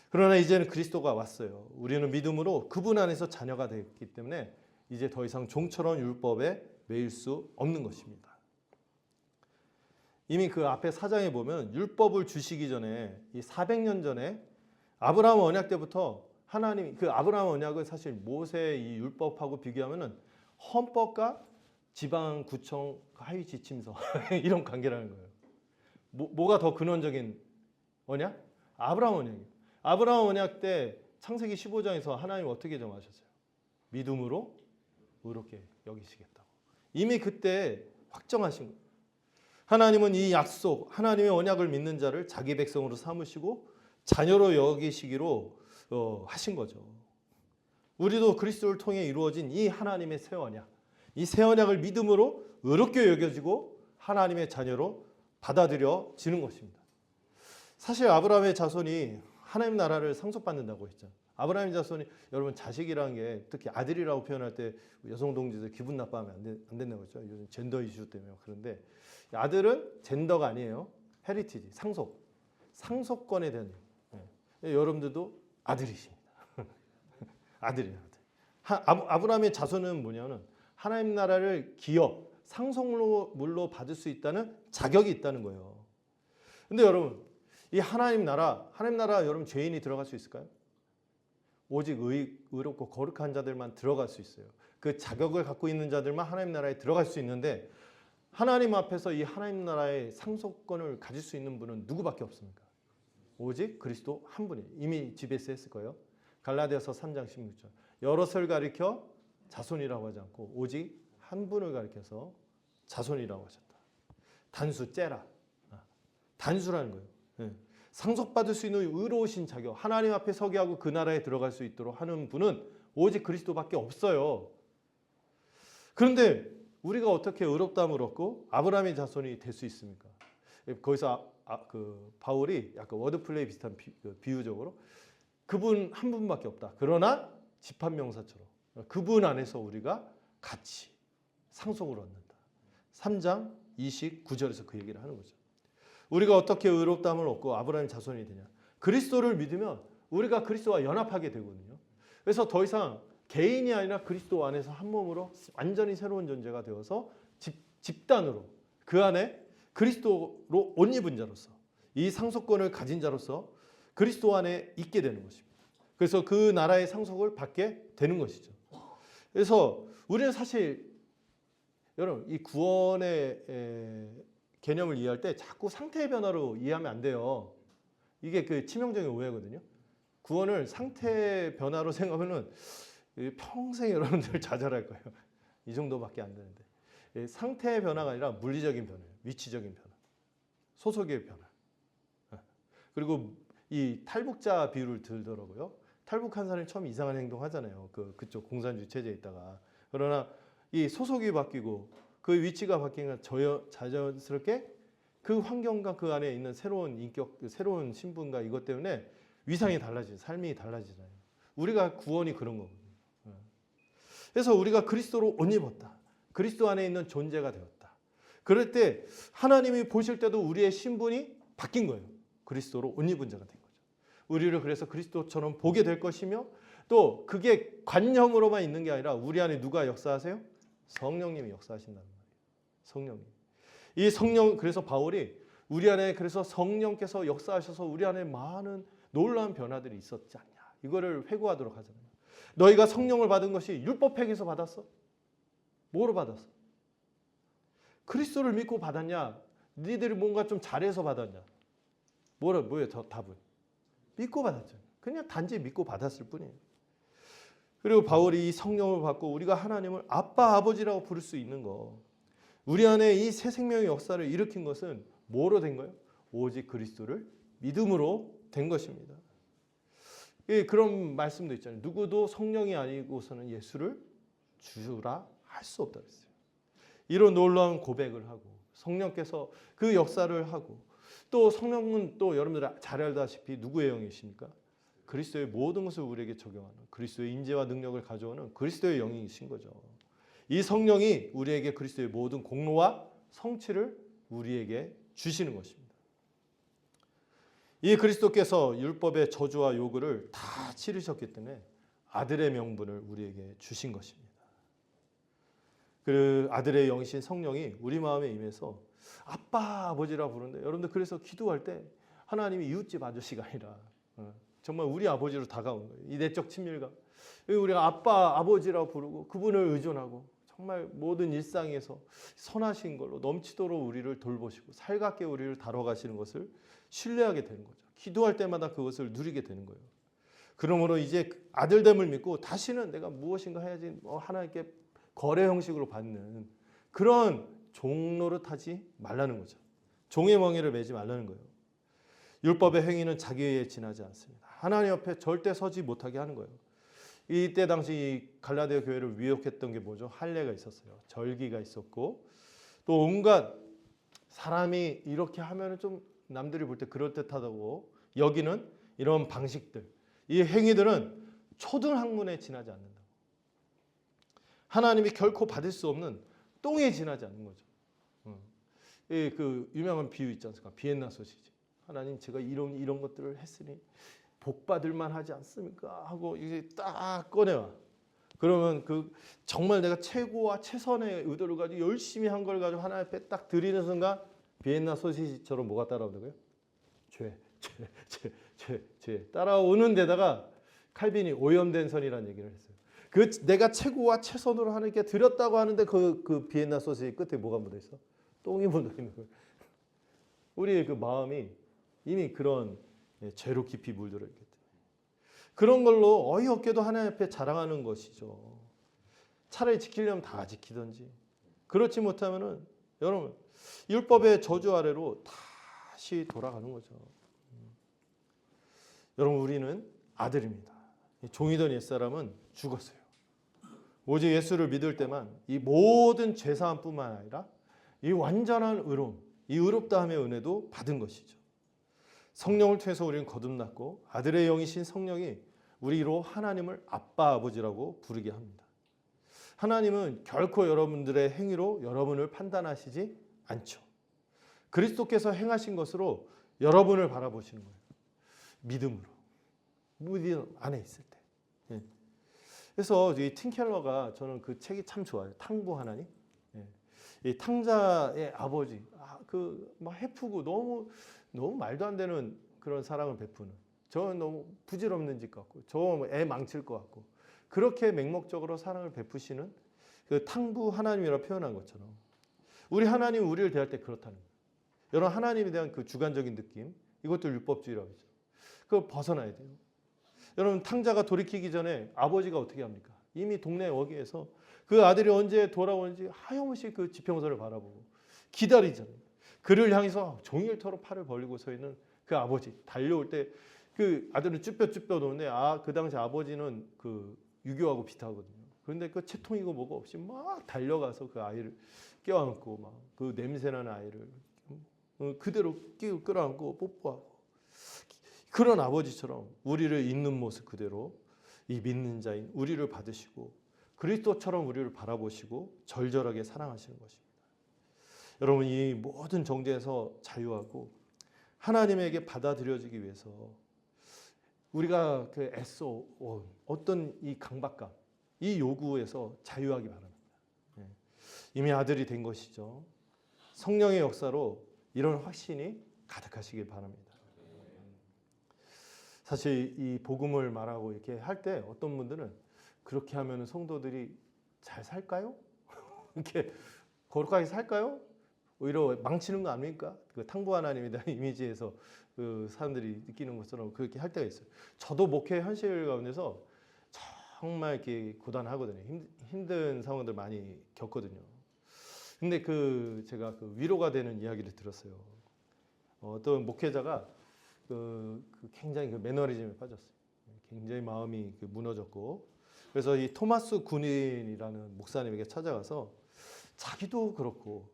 그러나 이제는 그리스도가 왔어요. 우리는 믿음으로 그분 안에서 자녀가 됐기 때문에 이제 더 이상 종처럼 율법에 매일 수 없는 것입니다. 이미 그 앞에 4장에 보면 율법을 주시기 전에 이 400년 전에 아브라함 언약 때부터 하나님이 그 아브라함 언약을 사실 모세의 이 율법하고 비교하면은 헌법과 지방 구청 하위 지침서 이런 관계라는 거예요. 뭐가 더 근원적인 언약? 아브라함 언약이에요. 아브라함 언약 때 창세기 15장에서 하나님 어떻게 정하셨어요? 믿음으로 의롭게 여기시겠다고. 이미 그때 확정하신 거예요. 하나님은 이 약속, 하나님의 언약을 믿는 자를 자기 백성으로 삼으시고 자녀로 여기시기로 하신 거죠. 우리도 그리스도를 통해 이루어진 이 하나님의 새 언약, 이 새 언약을 믿음으로 의롭게 여겨지고 하나님의 자녀로 받아들여지는 것입니다. 사실 아브라함의 자손이 하나님 나라를 상속받는다고 했죠. 아브라함의 자손이, 여러분, 자식이라는 게 특히 아들이라고 표현할 때 여성 동지들 기분 나빠하면 안 된다고 했죠. 요즘 젠더 이슈 때문에. 그런데 아들은 젠더가 아니에요. 헤리티지, 상속권에 대한 얘기. 여러분들도 아들이십니다. 아들이에요. 아브라함의 자손은 뭐냐면 하나님 나라를 기업, 상속물로 받을 수 있다는 자격이 있다는 거예요. 근데 여러분, 이 하나님 나라 여러분 죄인이 들어갈 수 있을까요? 오직 의롭고 거룩한 자들만 들어갈 수 있어요. 그 자격을 갖고 있는 자들만 하나님 나라에 들어갈 수 있는데, 하나님 앞에서 이 하나님 나라의 상속권을 가질 수 있는 분은 누구밖에 없습니까? 오직 그리스도 한 분이에요. 이미 GBS 했을 거예요. 갈라디아서 3장 16절. 여럿을 가리켜 자손이라고 하지 않고 오직 한 분을 가리켜서 자손이라고 하셨다. 단수, 째라. 단수라는 거예요. 상속받을 수 있는 의로우신 자격, 하나님 앞에 서게 하고 그 나라에 들어갈 수 있도록 하는 분은 오직 그리스도밖에 없어요. 그런데 우리가 어떻게 의롭다함을 얻고 아브라함의 자손이 될 수 있습니까? 거기서 바울이 약간 워드플레이 비슷한 비유적으로 그분 한 분밖에 없다. 그러나 집합명사처럼 그분 안에서 우리가 같이 상속을 얻는다. 3장 29절에서 그 얘기를 하는 거죠. 우리가 어떻게 의롭다함을 얻고 아브라함의 자손이 되냐? 그리스도를 믿으면 우리가 그리스도와 연합하게 되거든요. 그래서 더 이상 개인이 아니라 그리스도 안에서 한 몸으로 완전히 새로운 존재가 되어서 집단으로 그 안에 그리스도로 옷 입은 자로서 이 상속권을 가진 자로서 그리스도 안에 있게 되는 것입니다. 그래서 그 나라의 상속을 받게 되는 것이죠. 그래서 우리는 사실 여러분 이 구원의 개념을 이해할 때 자꾸 상태의 변화로 이해하면 안 돼요. 이게 그 치명적인 오해거든요. 구원을 상태 변화로 생각하면은 평생 여러분들 좌절할 거예요. 이 정도밖에 안 되는데 상태의 변화가 아니라 물리적인 변화예요. 위치적인 변화, 소속의 변화. 그리고 이 탈북자 비유를 들더라고요. 탈북한 사람이 처음 이상한 행동 하잖아요. 그쪽 공산주의 체제에 있다가. 그러나 이 소속이 바뀌고 그 위치가 바뀌면 자연스럽게 그 환경과 그 안에 있는 새로운 인격, 새로운 신분과 이것 때문에 위상이 달라지죠. 삶이 달라지잖아요. 우리가 구원이 그런 거거든요. 그래서 우리가 그리스도로 옷 입었다. 그리스도 안에 있는 존재가 되었다. 그럴 때 하나님이 보실 때도 우리의 신분이 바뀐 거예요. 그리스도로 옷 입은 자가 된 거죠. 우리를 그래서 그리스도처럼 보게 될 것이며 또 그게 관념으로만 있는 게 아니라 우리 안에 누가 역사하세요? 성령님이 역사하신다는 말이에요. 성령님. 이 성령, 그래서 바울이 우리 안에 그래서 성령께서 역사하셔서 우리 안에 많은 놀라운 변화들이 있었지 않냐. 이거를 회고하도록 하잖아요. 너희가 성령을 받은 것이 율법행위에서 받았어? 뭐로 받았어? 그리스도를 믿고 받았냐? 니들이 뭔가 좀 잘해서 받았냐? 뭐예요? 답은? 믿고 받았죠. 그냥 단지 믿고 받았을 뿐이에요. 그리고 바울이 이 성령을 받고 우리가 하나님을 아빠, 아버지라고 부를 수 있는 거. 우리 안에 이 새 생명의 역사를 일으킨 것은 뭐로 된 거예요? 오직 그리스도를 믿음으로 된 것입니다. 그런 말씀도 있잖아요. 누구도 성령이 아니고서는 예수를 주라 할 수 없다 그랬어요. 이런 놀라운 고백을 하고 성령께서 그 역사를 하고 또 성령은 또 여러분들 잘 알다시피 누구의 영이십니까? 그리스도의 모든 것을 우리에게 적용하는 그리스도의 인재와 능력을 가져오는 그리스도의 영이신 거죠. 이 성령이 우리에게 그리스도의 모든 공로와 성취를 우리에게 주시는 것입니다. 이 그리스도께서 율법의 저주와 요구를 다 치르셨기 때문에 아들의 명분을 우리에게 주신 것입니다. 그 아들의 영이신 성령이 우리 마음에 임해서 아빠, 아버지라 부르는데 여러분들 그래서 기도할 때 하나님이 이웃집 아저씨가 아니라 정말 우리 아버지로 다가온 거예요. 이 내적 친밀감. 우리가 아빠, 아버지라고 부르고 그분을 의존하고 정말 모든 일상에서 선하신 걸로 넘치도록 우리를 돌보시고 살갑게 우리를 다뤄가시는 것을 신뢰하게 되는 거죠. 기도할 때마다 그것을 누리게 되는 거예요. 그러므로 이제 아들됨을 믿고 다시는 내가 무엇인가 해야지 하나님께 거래 형식으로 받는 그런 종 노릇하지 말라는 거죠. 종의 멍에를 매지 말라는 거예요. 율법의 행위는 자기에 지나지 않습니다. 하나님 옆에 절대 서지 못하게 하는 거예요. 이때 당시 이 갈라디아 교회를 위협했던 게 뭐죠? 할례가 있었어요. 절기가 있었고 또 온갖 사람이 이렇게 하면은 좀 남들이 볼 때 그럴듯하다고 여기는 이런 방식들, 이 행위들은 초등학문에 지나지 않는다. 하나님이 결코 받을 수 없는 똥에 지나지 않는 거죠. 그 유명한 비유 있지 않습니까? 비엔나 소시지. 하나님 제가 이런 것들을 했으니 복 받을만 하지 않습니까? 하고 이게 딱 꺼내와. 그러면 그 정말 내가 최고와 최선의 의도를 가지고 열심히 한 걸 가지고 하나님 앞에 딱 드리는 순간 비엔나 소시지처럼 뭐가 따라오는 거예요? 죄 따라오는 데다가 칼빈이 오염된 선이라는 얘기를 했어요. 그 내가 최고와 최선으로 하나님께 드렸다고 하는데 그 비엔나 소시지 끝에 뭐가 묻어 있어? 똥이 묻어 있는 거예요. 우리의 그 마음이 이미 그런 죄로 깊이 물들어 있기 때문에 그런 걸로 어이없게도 하나님 앞에 자랑하는 것이죠. 차라리 지키려면 다 지키든지 그렇지 못하면은 여러분 율법의 저주 아래로 다시 돌아가는 거죠. 여러분 우리는 아들입니다. 종이던 옛사람은 죽었어요. 오직 예수를 믿을 때만 이 모든 죄사함뿐만 아니라 이 완전한 의로움, 이 의롭다함의 은혜도 받은 것이죠. 성령을 통해서 우리는 거듭났고 아들의 영이신 성령이 우리로 하나님을 아빠 아버지라고 부르게 합니다. 하나님은 결코 여러분들의 행위로 여러분을 판단하시지 않죠. 그리스도께서 행하신 것으로 여러분을 바라보시는 거예요. 믿음으로. 믿음 안에 있을 때. 그래서 이 팀켈러가 저는 그 책이 참 좋아요. 탕부 하나님. 이 탕자의 아버지. 막 해프고 너무 말도 안 되는 그런 사랑을 베푸는. 저는 너무 부질없는 짓 같고, 저 애 망칠 것 같고, 그렇게 맹목적으로 사랑을 베푸시는 그 탕부 하나님이라고 표현한 것처럼 우리 하나님 우리를 대할 때 그렇다는 거예요. 여러분 하나님에 대한 그 주관적인 느낌, 이것도 율법주의라고 하죠. 그거 벗어나야 돼요. 여러분 탕자가 돌이키기 전에 아버지가 어떻게 합니까? 이미 동네 어귀에서 그 아들이 언제 돌아오는지 하염없이 그 지평선을 바라보고 기다리잖아요. 그를 향해서 종일토록 팔을 벌리고 서 있는 그 아버지 달려올 때 그 아들은 쭈뼛쭈뼛 오는데 그 당시 아버지는 그 유교하고 비슷하거든요. 그런데 그 채통이고 뭐가 없이 막 달려가서 그 아이를 껴안고 막 그 냄새나는 아이를 그대로 끌어안고 뽀뽀하고 그런 아버지처럼 우리를 있는 모습 그대로 이 믿는 자인 우리를 받으시고 그리스도처럼 우리를 바라보시고 절절하게 사랑하시는 것입니다. 여러분 이 모든 정죄에서 자유하고 하나님에게 받아들여지기 위해서 우리가 그 애써 어떤 이 강박감, 이 요구에서 자유하기 바랍니다. 이미 아들이 된 것이죠. 성령의 역사로 이런 확신이 가득하시길 바랍니다. 사실 이 복음을 말하고 이렇게 할 때 어떤 분들은 그렇게 하면 성도들이 잘 살까요? 이렇게 거룩하게 살까요? 오히려 망치는 거 아닙니까? 그 탕부 하나님에 대한 이미지에서 그 사람들이 느끼는 것처럼 그렇게 할 때가 있어요. 저도 목회 현실 가운데서 정말 이렇게 고단하거든요. 힘든 상황들 많이 겪거든요. 근데 제가 그 위로가 되는 이야기를 들었어요. 어떤 목회자가 굉장히 그 매너리즘에 빠졌어요. 굉장히 마음이 무너졌고, 그래서 이 토마스 군인이라는 목사님에게 찾아가서 자기도 그렇고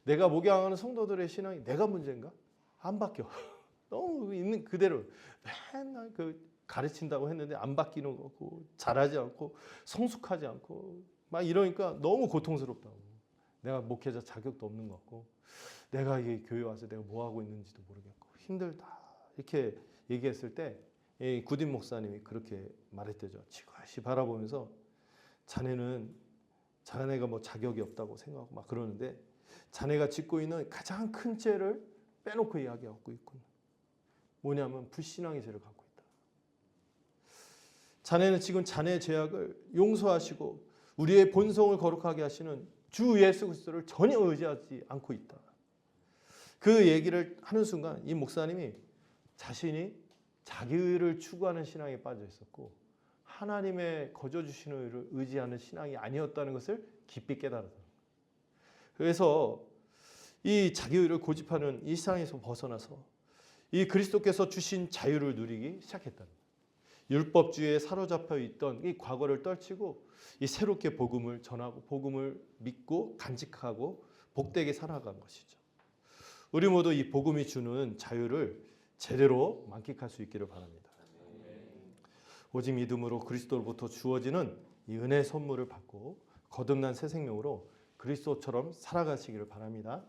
내가 목양하는 성도들의 신앙이 내가 문제인가? 안 바뀌어. 너무 있는 그대로 맨날 가르친다고 했는데 안 바뀌는 거고 잘하지 않고 성숙하지 않고 막 이러니까 너무 고통스럽다고. 내가 목회자 자격도 없는 것 같고 내가 이 교회 와서 내가 뭐 하고 있는지도 모르겠고 힘들다 이렇게 얘기했을 때 이 구딘 목사님이 그렇게 말했대죠. 지그시 바라보면서 자네가 뭐 자격이 없다고 생각하고 막 그러는데 자네가 짓고 있는 가장 큰 죄를 빼놓고 이야기하고 있군. 뭐냐면 불신앙의 죄를 갖고 있다. 자네는 지금 자네의 죄악을 용서하시고 우리의 본성을 거룩하게 하시는 주 예수 그리스도를 전혀 의지하지 않고 있다. 그 얘기를 하는 순간 이 목사님이 자신이 자기를 추구하는 신앙에 빠져 있었고 하나님의 거저 주시는 의를 의지하는 신앙이 아니었다는 것을 깊이 깨달았다. 그래서 이 자기의를 고집하는 이 세상에서 벗어나서 이 그리스도께서 주신 자유를 누리기 시작했다. 율법주의에 사로잡혀 있던 이 과거를 떨치고 이 새롭게 복음을 전하고 복음을 믿고 간직하고 복되게 살아간 것이죠. 우리 모두 이 복음이 주는 자유를 제대로 만끽할 수 있기를 바랍니다. 오직 믿음으로 그리스도로부터 주어지는 이 은혜의 선물을 받고 거듭난 새 생명으로 그리스도처럼 살아가시기를 바랍니다.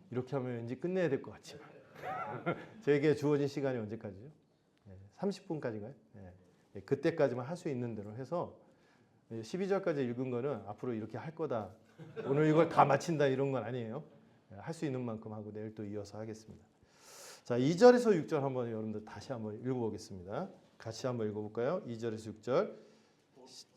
이렇게 하면 왠지 끝내야 될 것 같지만 저에게 주어진 시간이 언제까지죠? 30분까지인가요? 그때까지만 할 수 있는 대로 해서 12절까지 읽은 거는 앞으로 이렇게 할 거다. 오늘 이걸 다 마친다 이런 건 아니에요. 할 수 있는 만큼 하고 내일 또 이어서 하겠습니다. 자, 2절에서 6절 한번 여러분들 다시 한번 읽어보겠습니다. 같이 한번 읽어볼까요? 2절에서 6절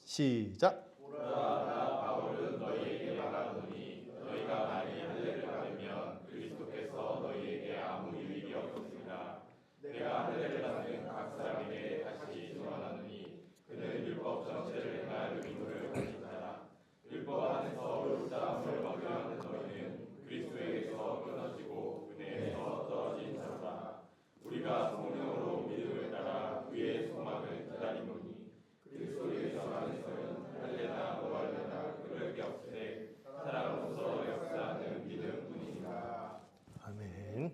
시작. 바울은 너희에게 말하노니 너희가 만일 할례를 받으면 그리스도께서 너희에게 아무 유익이 없습니다. 내가 할례를 받는 각 사람에게 다시 전하노니 그는 율법 전체를 행할 의무를 가진 자라. 율법 안에서 율사함을 받게 하는 너희는 그리스도에게서 끊어지고 은혜에서 떨어진 자로다. 우리가 성령으로 믿음을 따라 그의 소망을 기다리노니 그리스도의 전 안에서는 할례나 무할례나 그럴 게 없으되 사랑으로서 역사하는 믿음뿐이니라. 아멘.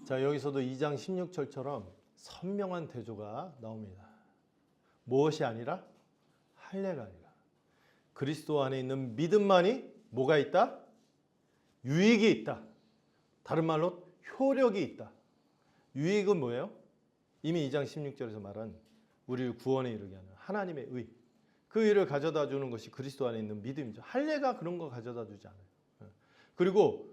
자, 여기서도 2장 16절처럼 선명한 대조가 나옵니다. 무엇이 아니라 할례가 아니라 그리스도 안에 있는 믿음만이 뭐가 있다? 유익이 있다. 다른 말로 효력이 있다. 유익은 뭐예요? 이미 2장 16절에서 말한 우리를 구원에 이르게 하는 하나님의 의. 그 의를 가져다 주는 것이 그리스도 안에 있는 믿음이죠. 할례가 그런 거 가져다 주지 않아요. 그리고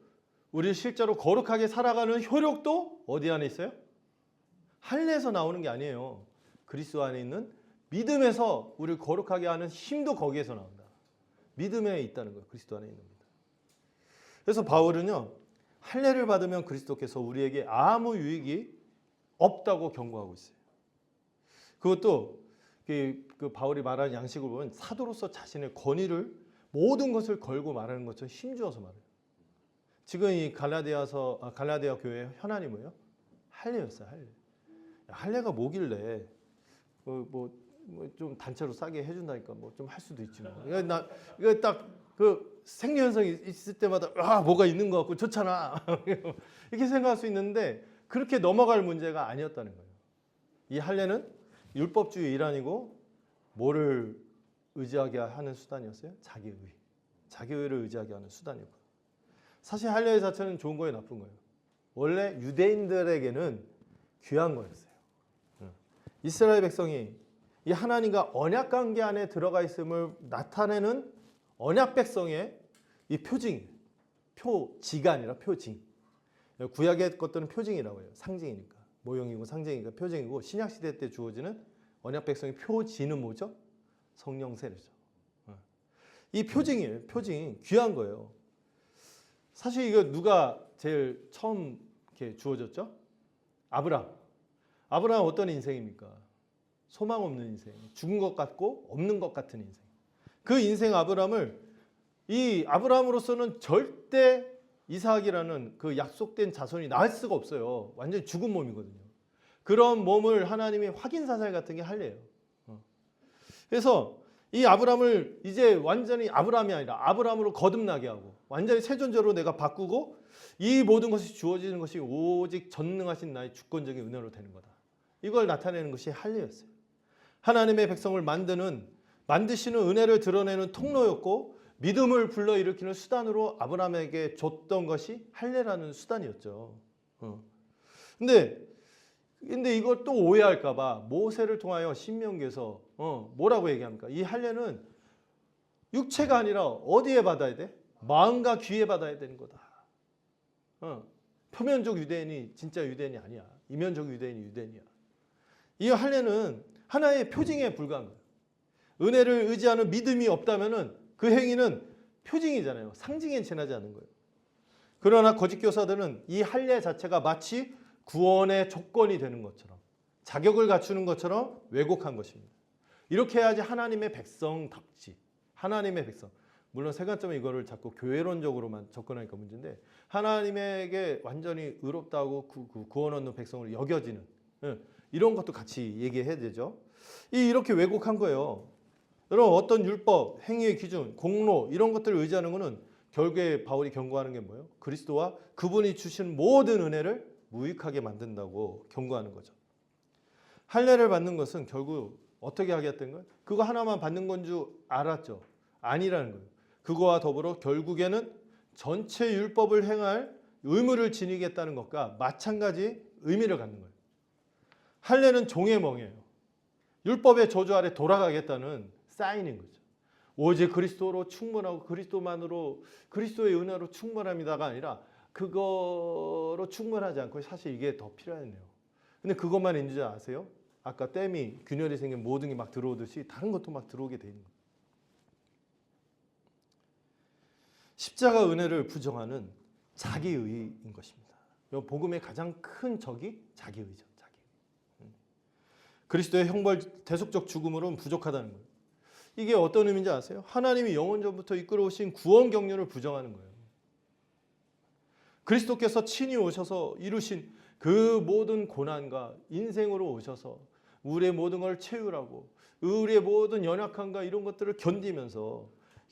우리 실제로 거룩하게 살아가는 효력도 어디 안에 있어요? 할례에서 나오는 게 아니에요. 그리스도 안에 있는 믿음에서 우리를 거룩하게 하는 힘도 거기에서 나온다. 믿음에 있다는 거예요. 그리스도 안에 있는 믿음. 그래서 바울은요, 할례를 받으면 그리스도께서 우리에게 아무 유익이 없다고 경고하고 있어요. 그것도 그 바울이 말하는 양식을 보면 사도로서 자신의 권위를 모든 것을 걸고 말하는 것처럼 힘주어서 말해요. 지금 이 갈라디아 교회의 현안이 뭐예요? 할례였어요. 할례. 할례가 뭐길래 좀 단체로 싸게 해준다니까 뭐 좀 할 수도 있지 뭐. 이거 딱 그 생리현상이 있을 때마다 뭐가 있는 것 같고 좋잖아 이렇게 생각할 수 있는데 그렇게 넘어갈 문제가 아니었다는 거예요. 이 할례는 율법주의 일환이고 뭐를 의지하게 하는 수단이었어요? 자기의를 의지하게 하는 수단이었거든요. 사실 할례 자체는 좋은 거예요, 나쁜 거예요? 원래 유대인들에게는 귀한 거였어요. 이스라엘 백성이 이 하나님과 언약 관계 안에 들어가 있음을 나타내는 언약 백성의 이 표징, 표지가 아니라 표징. 구약의 것들은 표징이라고 해요. 상징이니까. 모형이고 상징이니까 표징이고, 신약 시대 때 주어지는 언약 백성의 표지는 뭐죠? 성령 세례죠. 이 표징이에요. 표징. 귀한 거예요. 사실 이거 누가 제일 처음 이렇게 주어졌죠? 아브라함 어떤 인생입니까? 소망 없는 인생. 죽은 것 같고 없는 것 같은 인생. 그 인생 이 아브라함으로서는 절대 이삭이라는 그 약속된 자손이 나을 수가 없어요. 완전히 죽은 몸이거든요. 그런 몸을 하나님이 확인 사살 같은 게 할래요. 그래서 이 아브라함을 이제 완전히 아브라함이 아니라 아브라함으로 거듭나게 하고 완전히 새 존재로 내가 바꾸고 이 모든 것이 주어지는 것이 오직 전능하신 나의 주권적인 은혜로 되는 거다. 이걸 나타내는 것이 할례였어요. 하나님의 백성을 만드시는 은혜를 드러내는 통로였고 믿음을 불러일으키는 수단으로 아브라함에게 줬던 것이 할례라는 수단이었죠. 근데 이걸 또 오해할까 봐 모세를 통하여 신명기에서 뭐라고 얘기합니까? 이 할례는 육체가 아니라 어디에 받아야 돼? 마음과 귀에 받아야 되는 거다. 표면적 유대인이 진짜 유대인이 아니야. 이면적 유대인이 유대인이야. 이 할례는 하나의 표징에 불과한 거예요. 은혜를 의지하는 믿음이 없다면은 그 행위는 표징이잖아요. 상징에 지나지 않는 거예요. 그러나 거짓 교사들은 이 할례 자체가 마치 구원의 조건이 되는 것처럼, 자격을 갖추는 것처럼 왜곡한 것입니다. 이렇게 해야지 하나님의 백성답지. 하나님의 백성. 물론 세 관점은 이거를 자꾸 교회론적으로만 접근하니까 문제인데 하나님에게 완전히 의롭다고 구원 얻는 백성으로 여겨지는 이런 것도 같이 얘기해야 되죠. 이렇게 왜곡한 거예요. 여러분 어떤 율법, 행위의 기준, 공로 이런 것들을 의지하는 것은 결국에 바울이 경고하는 게 뭐예요? 그리스도와 그분이 주신 모든 은혜를 무익하게 만든다고 경고하는 거죠. 할례를 받는 것은 결국 어떻게 하겠다는 거예요? 그거 하나만 받는 건 줄 알았죠. 아니라는 거예요. 그거와 더불어 결국에는 전체 율법을 행할 의무를 지니겠다는 것과 마찬가지 의미를 갖는 거예요. 할례는 종의 멍이에요. 율법의 저주 아래 돌아가겠다는 사인인 거죠. 오직 그리스도로 충분하고 그리스도만으로 그리스도의 은혜로 충분합니다가 아니라 그거로 충분하지 않고 사실 이게 더 필요하네요. 근데 그것만 있는 줄 아세요? 아까 댐이 균열이 생긴 모든 게 막 들어오듯이 다른 것도 막 들어오게 돼 있는 거예요. 십자가 은혜를 부정하는 자기의인 것입니다. 복음의 가장 큰 적이 자기의죠. 자기의. 그리스도의 형벌 대속적 죽음으로는 부족하다는 거예요. 이게 어떤 의미인지 아세요? 하나님이 영원전부터 이끌어오신 구원 경륜을 부정하는 거예요. 그리스도께서 친히 오셔서 이루신 그 모든 고난과 인생으로 오셔서 우리의 모든 걸 채우라고 우리의 모든 연약함과 이런 것들을 견디면서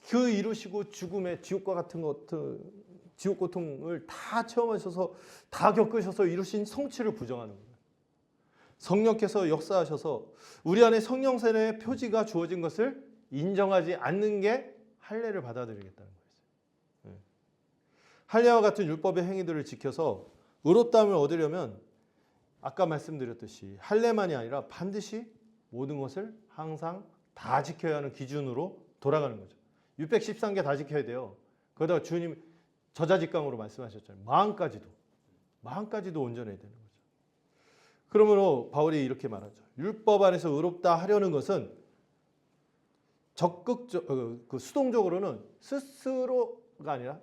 그 이루시고 죽음의 지옥과 같은 것들, 지옥 고통을 다 체험하셔서 다 겪으셔서 이루신 성취를 부정하는 거예요. 성령께서 역사하셔서 우리 안에 성령세례의 표지가 주어진 것을 인정하지 않는 게 할례를 받아들이겠다는 거예요. 할례와 같은 율법의 행위들을 지켜서 의롭다함을 얻으려면 아까 말씀드렸듯이 할례만이 아니라 반드시 모든 것을 항상 다 지켜야 하는 기준으로 돌아가는 거죠. 613개 다 지켜야 돼요. 그러다가 주님 저자직강으로 말씀하셨잖아요. 마음까지도 온전해야 되는 거죠. 그러므로 바울이 이렇게 말하죠. 율법 안에서 의롭다 하려는 것은 적극적, 수동적으로는 스스로가 아니라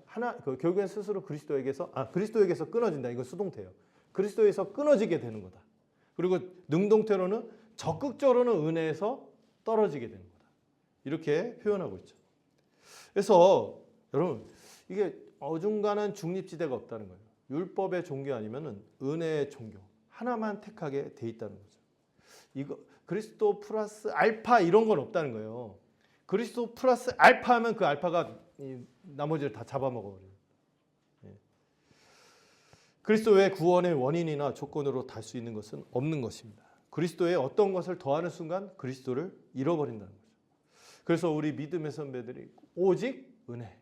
결국엔 스스로 그리스도에게서 끊어진다. 이건 수동태예요. 그리스도에서 끊어지게 되는 거다. 그리고 능동태로는 적극적으로는 은혜에서 떨어지게 되는 거다. 이렇게 표현하고 있죠. 그래서 여러분 이게 어중간한 중립지대가 없다는 거예요. 율법의 종교 아니면은 은혜의 종교 하나만 택하게 돼 있다는 거죠. 이거 그리스도 플러스 알파 이런 건 없다는 거예요. 그리스도 플러스 알파 하면 그 알파가 나머지를 다 잡아먹어버려요. 그리스도의 구원의 원인이나 조건으로 달 수 있는 것은 없는 것입니다. 그리스도의 어떤 것을 더하는 순간 그리스도를 잃어버린다는 거죠. 그래서 우리 믿음의 선배들이 오직 은혜,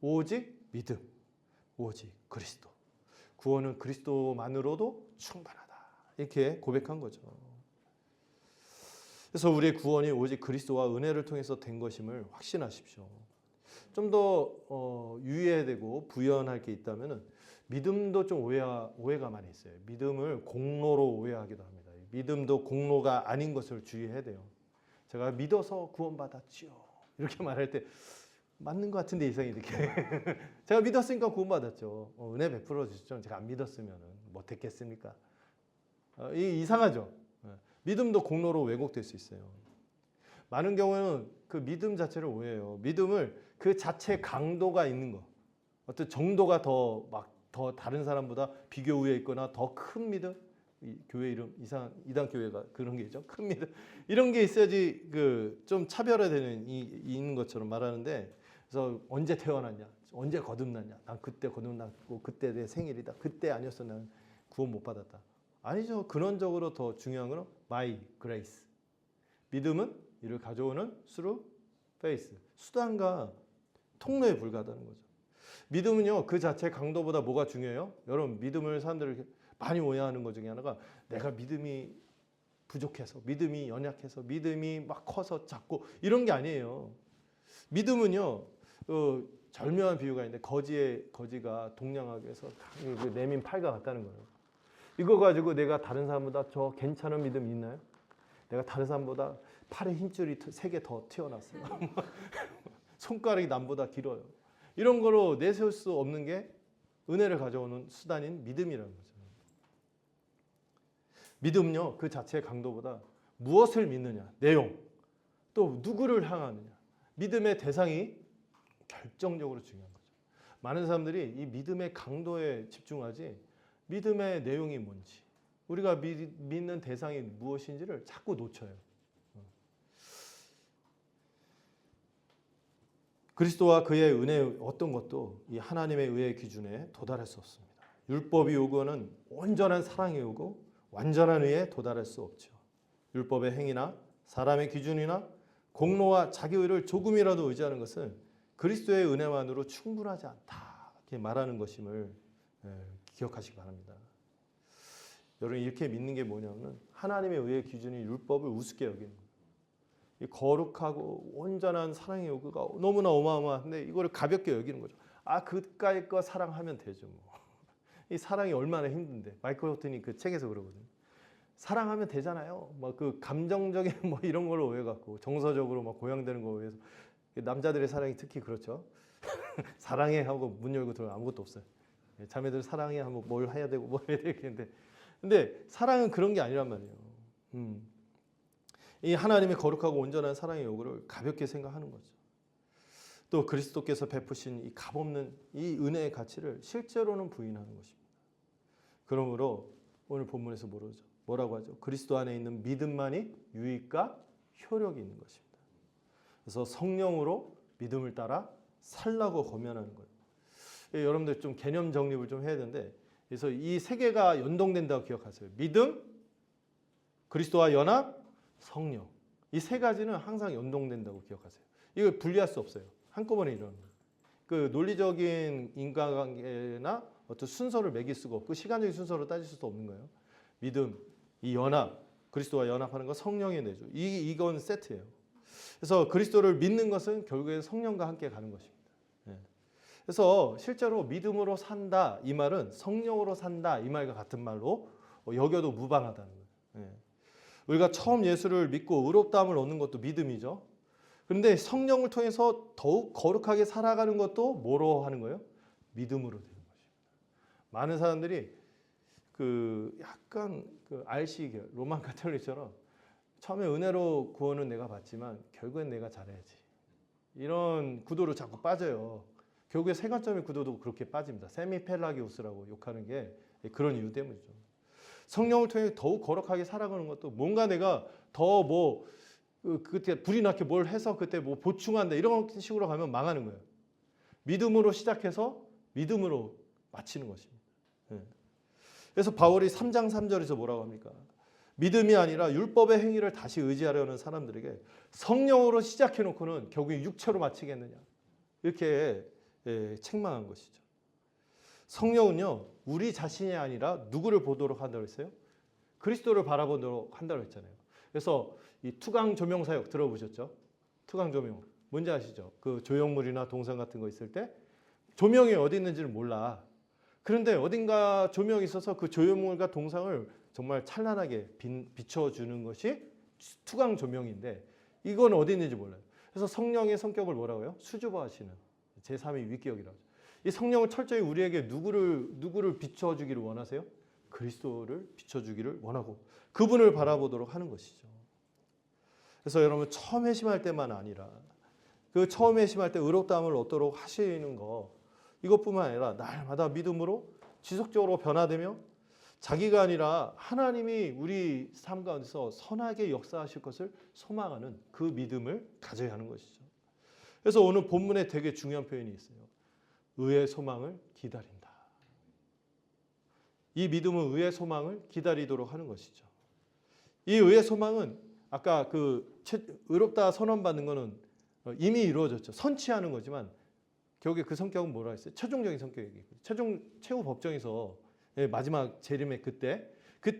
오직 믿음, 오직 그리스도. 구원은 그리스도만으로도 충분하다. 이렇게 고백한 거죠. 그래서 우리의 구원이 오직 그리스도와 은혜를 통해서 된 것임을 확신하십시오. 좀 더 유의해야 되고 부연할 게 있다면 믿음도 좀 오해가 많이 있어요. 믿음을 공로로 오해하기도 합니다. 믿음도 공로가 아닌 것을 주의해야 돼요. 제가 믿어서 구원받았지요. 이렇게 말할 때 맞는 것 같은데 이상이 이렇게 제가 믿었으니까 구원받았죠. 은혜 베풀어 주시죠. 제가 안 믿었으면 못했겠습니까? 이상하죠. 믿음도 공로로 왜곡될 수 있어요. 많은 경우는 그 믿음 자체를 오해해요. 믿음을 그 자체 강도가 있는 거, 어떤 정도가 더 다른 사람보다 비교 우위에 있거나 더 큰 믿음, 교회 이름 이단 교회가 그런 게 있죠. 큰 믿음 이런 게 있어야지 좀 차별화되는 있는 것처럼 말하는데, 그래서 언제 태어났냐, 언제 거듭났냐, 난 그때 거듭났고 그때 내 생일이다, 그때 아니었으면 난 구원 못 받았다. 아니죠. 근원적으로 더 중요한 건 by grace. 믿음은 이를 가져오는 through faith. 수단과 통로에 불과하다는 거죠. 믿음은요, 그 자체 강도보다 뭐가 중요해요? 여러분, 믿음을 사람들이 많이 오해하는 것 중에 하나가 내가 믿음이 부족해서, 믿음이 연약해서, 믿음이 막 커서 작고 이런 게 아니에요. 믿음은요, 절묘한 비유가 있는데 거지가 동냥하게 해서 내민 팔과 같다는 거예요. 이거 가지고 내가 다른 사람보다 저 괜찮은 믿음 있나요? 내가 다른 사람보다 팔에 힘줄이 3개 더 튀어났어요. 손가락이 남보다 길어요. 이런 거로 내세울 수 없는 게 은혜를 가져오는 수단인 믿음이라는 거죠. 믿음은요, 그 자체의 강도보다 무엇을 믿느냐, 내용, 또 누구를 향하느냐. 믿음의 대상이 결정적으로 중요한 거죠. 많은 사람들이 이 믿음의 강도에 집중하지 믿음의 내용이 뭔지, 우리가 믿는 대상이 무엇인지를 자꾸 놓쳐요. 그리스도와 그의 은혜 어떤 것도 이 하나님의 의의 기준에 도달할 수 없습니다. 율법이 요구하는 온전한 사랑의 요구, 완전한 의에 도달할 수 없죠. 율법의 행위나 사람의 기준이나 공로와 자기 의를 조금이라도 의지하는 것은 그리스도의 은혜만으로 충분하지 않다, 이렇게 말하는 것임을 기억하시기 바랍니다. 여러분, 이렇게 믿는 게 뭐냐면 하나님의 의의 기준이 율법을 우습게 여기는 거예요. 이 거룩하고 온전한 사랑의 요구가 너무나 어마어마한데 이거를 가볍게 여기는 거죠. 아, 그까이 거 사랑하면 되죠. 뭐. 이 사랑이 얼마나 힘든데. 마이클 호튼이 그 책에서 그러거든요. 사랑하면 되잖아요. 막 그 감정적인 뭐 이런 걸로 오해갖고 정서적으로 막 고양되는 거 오해해서 남자들의 사랑이 특히 그렇죠. 사랑해 하고 문 열고 들어가면 아무것도 없어요. 자매들 사랑해 하면 뭘 해야 되고 뭘 해야 되겠는데, 근데 사랑은 그런 게 아니란 말이에요. 이 하나님의 거룩하고 온전한 사랑의 요구를 가볍게 생각하는 거죠. 또 그리스도께서 베푸신 이 값없는 이 은혜의 가치를 실제로는 부인하는 것입니다. 그러므로 오늘 본문에서 뭐라고 하죠? 그리스도 안에 있는 믿음만이 유익과 효력이 있는 것입니다. 그래서 성령으로 믿음을 따라 살라고 권면하는 거예요. 여러분들 좀 개념 정립을 좀 해야 되는데, 그래서 이 세 개가 연동된다고 기억하세요. 믿음, 그리스도와 연합, 성령. 이 세 가지는 항상 연동된다고 기억하세요. 이걸 분리할 수 없어요. 한꺼번에 일어나는 거예요. 그 논리적인 인간관계나 어떤 순서를 매길 수가 없고 시간적인 순서로 따질 수도 없는 거예요. 믿음, 이 연합, 그리스도와 연합하는 건 성령의 내주. 이건 세트예요. 그래서 그리스도를 믿는 것은 결국에 성령과 함께 가는 것입니다. 그래서 실제로 믿음으로 산다 이 말은 성령으로 산다 이 말과 같은 말로 여겨도 무방하다는 거예요. 우리가 처음 예수를 믿고 의롭다함을 얻는 것도 믿음이죠. 그런데 성령을 통해서 더욱 거룩하게 살아가는 것도 뭐로 하는 거예요? 믿음으로 되는 것입니다. 많은 사람들이 약간 RC 로만 가톨릭처럼 처음에 은혜로 구원은 내가 받지만 결국엔 내가 잘해야지, 이런 구도로 자꾸 빠져요. 결국에 세 관점의 구도도 그렇게 빠집니다. 세미펠라기우스라고 욕하는 게 그런 이유 때문이죠. 성령을 통해 더욱 거룩하게 살아가는 것도 뭔가 내가 더 그때 불이 나게 뭘 해서 그때 뭐 보충한다 이런 식으로 가면 망하는 거예요. 믿음으로 시작해서 믿음으로 마치는 것입니다. 그래서 바울이 3장 3절에서 뭐라고 합니까? 믿음이 아니라 율법의 행위를 다시 의지하려는 사람들에게 성령으로 시작해놓고는 결국에 육체로 마치겠느냐, 이렇게 책망한 것이죠. 성령은요, 우리 자신이 아니라 누구를 보도록 한다고 했어요? 그리스도를 바라보도록 한다고 했잖아요. 그래서 이 투강 조명 사역 들어보셨죠? 투강 조명 뭔지 아시죠? 그 조형물이나 동상 같은 거 있을 때 조명이 어디 있는지를 몰라. 그런데 어딘가 조명이 있어서 그 조형물과 동상을 정말 찬란하게 비춰주는 것이 투강 조명인데, 이건 어디 있는지 몰라요. 그래서 성령의 성격을 뭐라고요? 수줍어하시는 제3의 위격이라고 하죠. 이 성령을 철저히 우리에게 누구를 비춰주기를 원하세요? 그리스도를 비춰주기를 원하고 그분을 바라보도록 하는 것이죠. 그래서 여러분, 처음 회심할 때만 아니라 그 처음 회심할 때 의롭다함을 얻도록 하시는 거, 이것뿐만 아니라 날마다 믿음으로 지속적으로 변화되며 자기가 아니라 하나님이 우리 삶 가운데서 선하게 역사하실 것을 소망하는 그 믿음을 가져야 하는 것이죠. 그래서 오늘 본문에 되게 중요한 표현이 있어요. 의의 소망을 기다린다. 이 믿음은 의의 소망을 기다리도록 하는 것이죠. 이 의의 소망은 아까 의롭다 선언받는 것은 이미 이루어졌죠. 선취하는 거지만 결국에 그 성격은 뭐라 했어요? 최종적인 성격이에요. 최후 법정에서 마지막 재림의 그때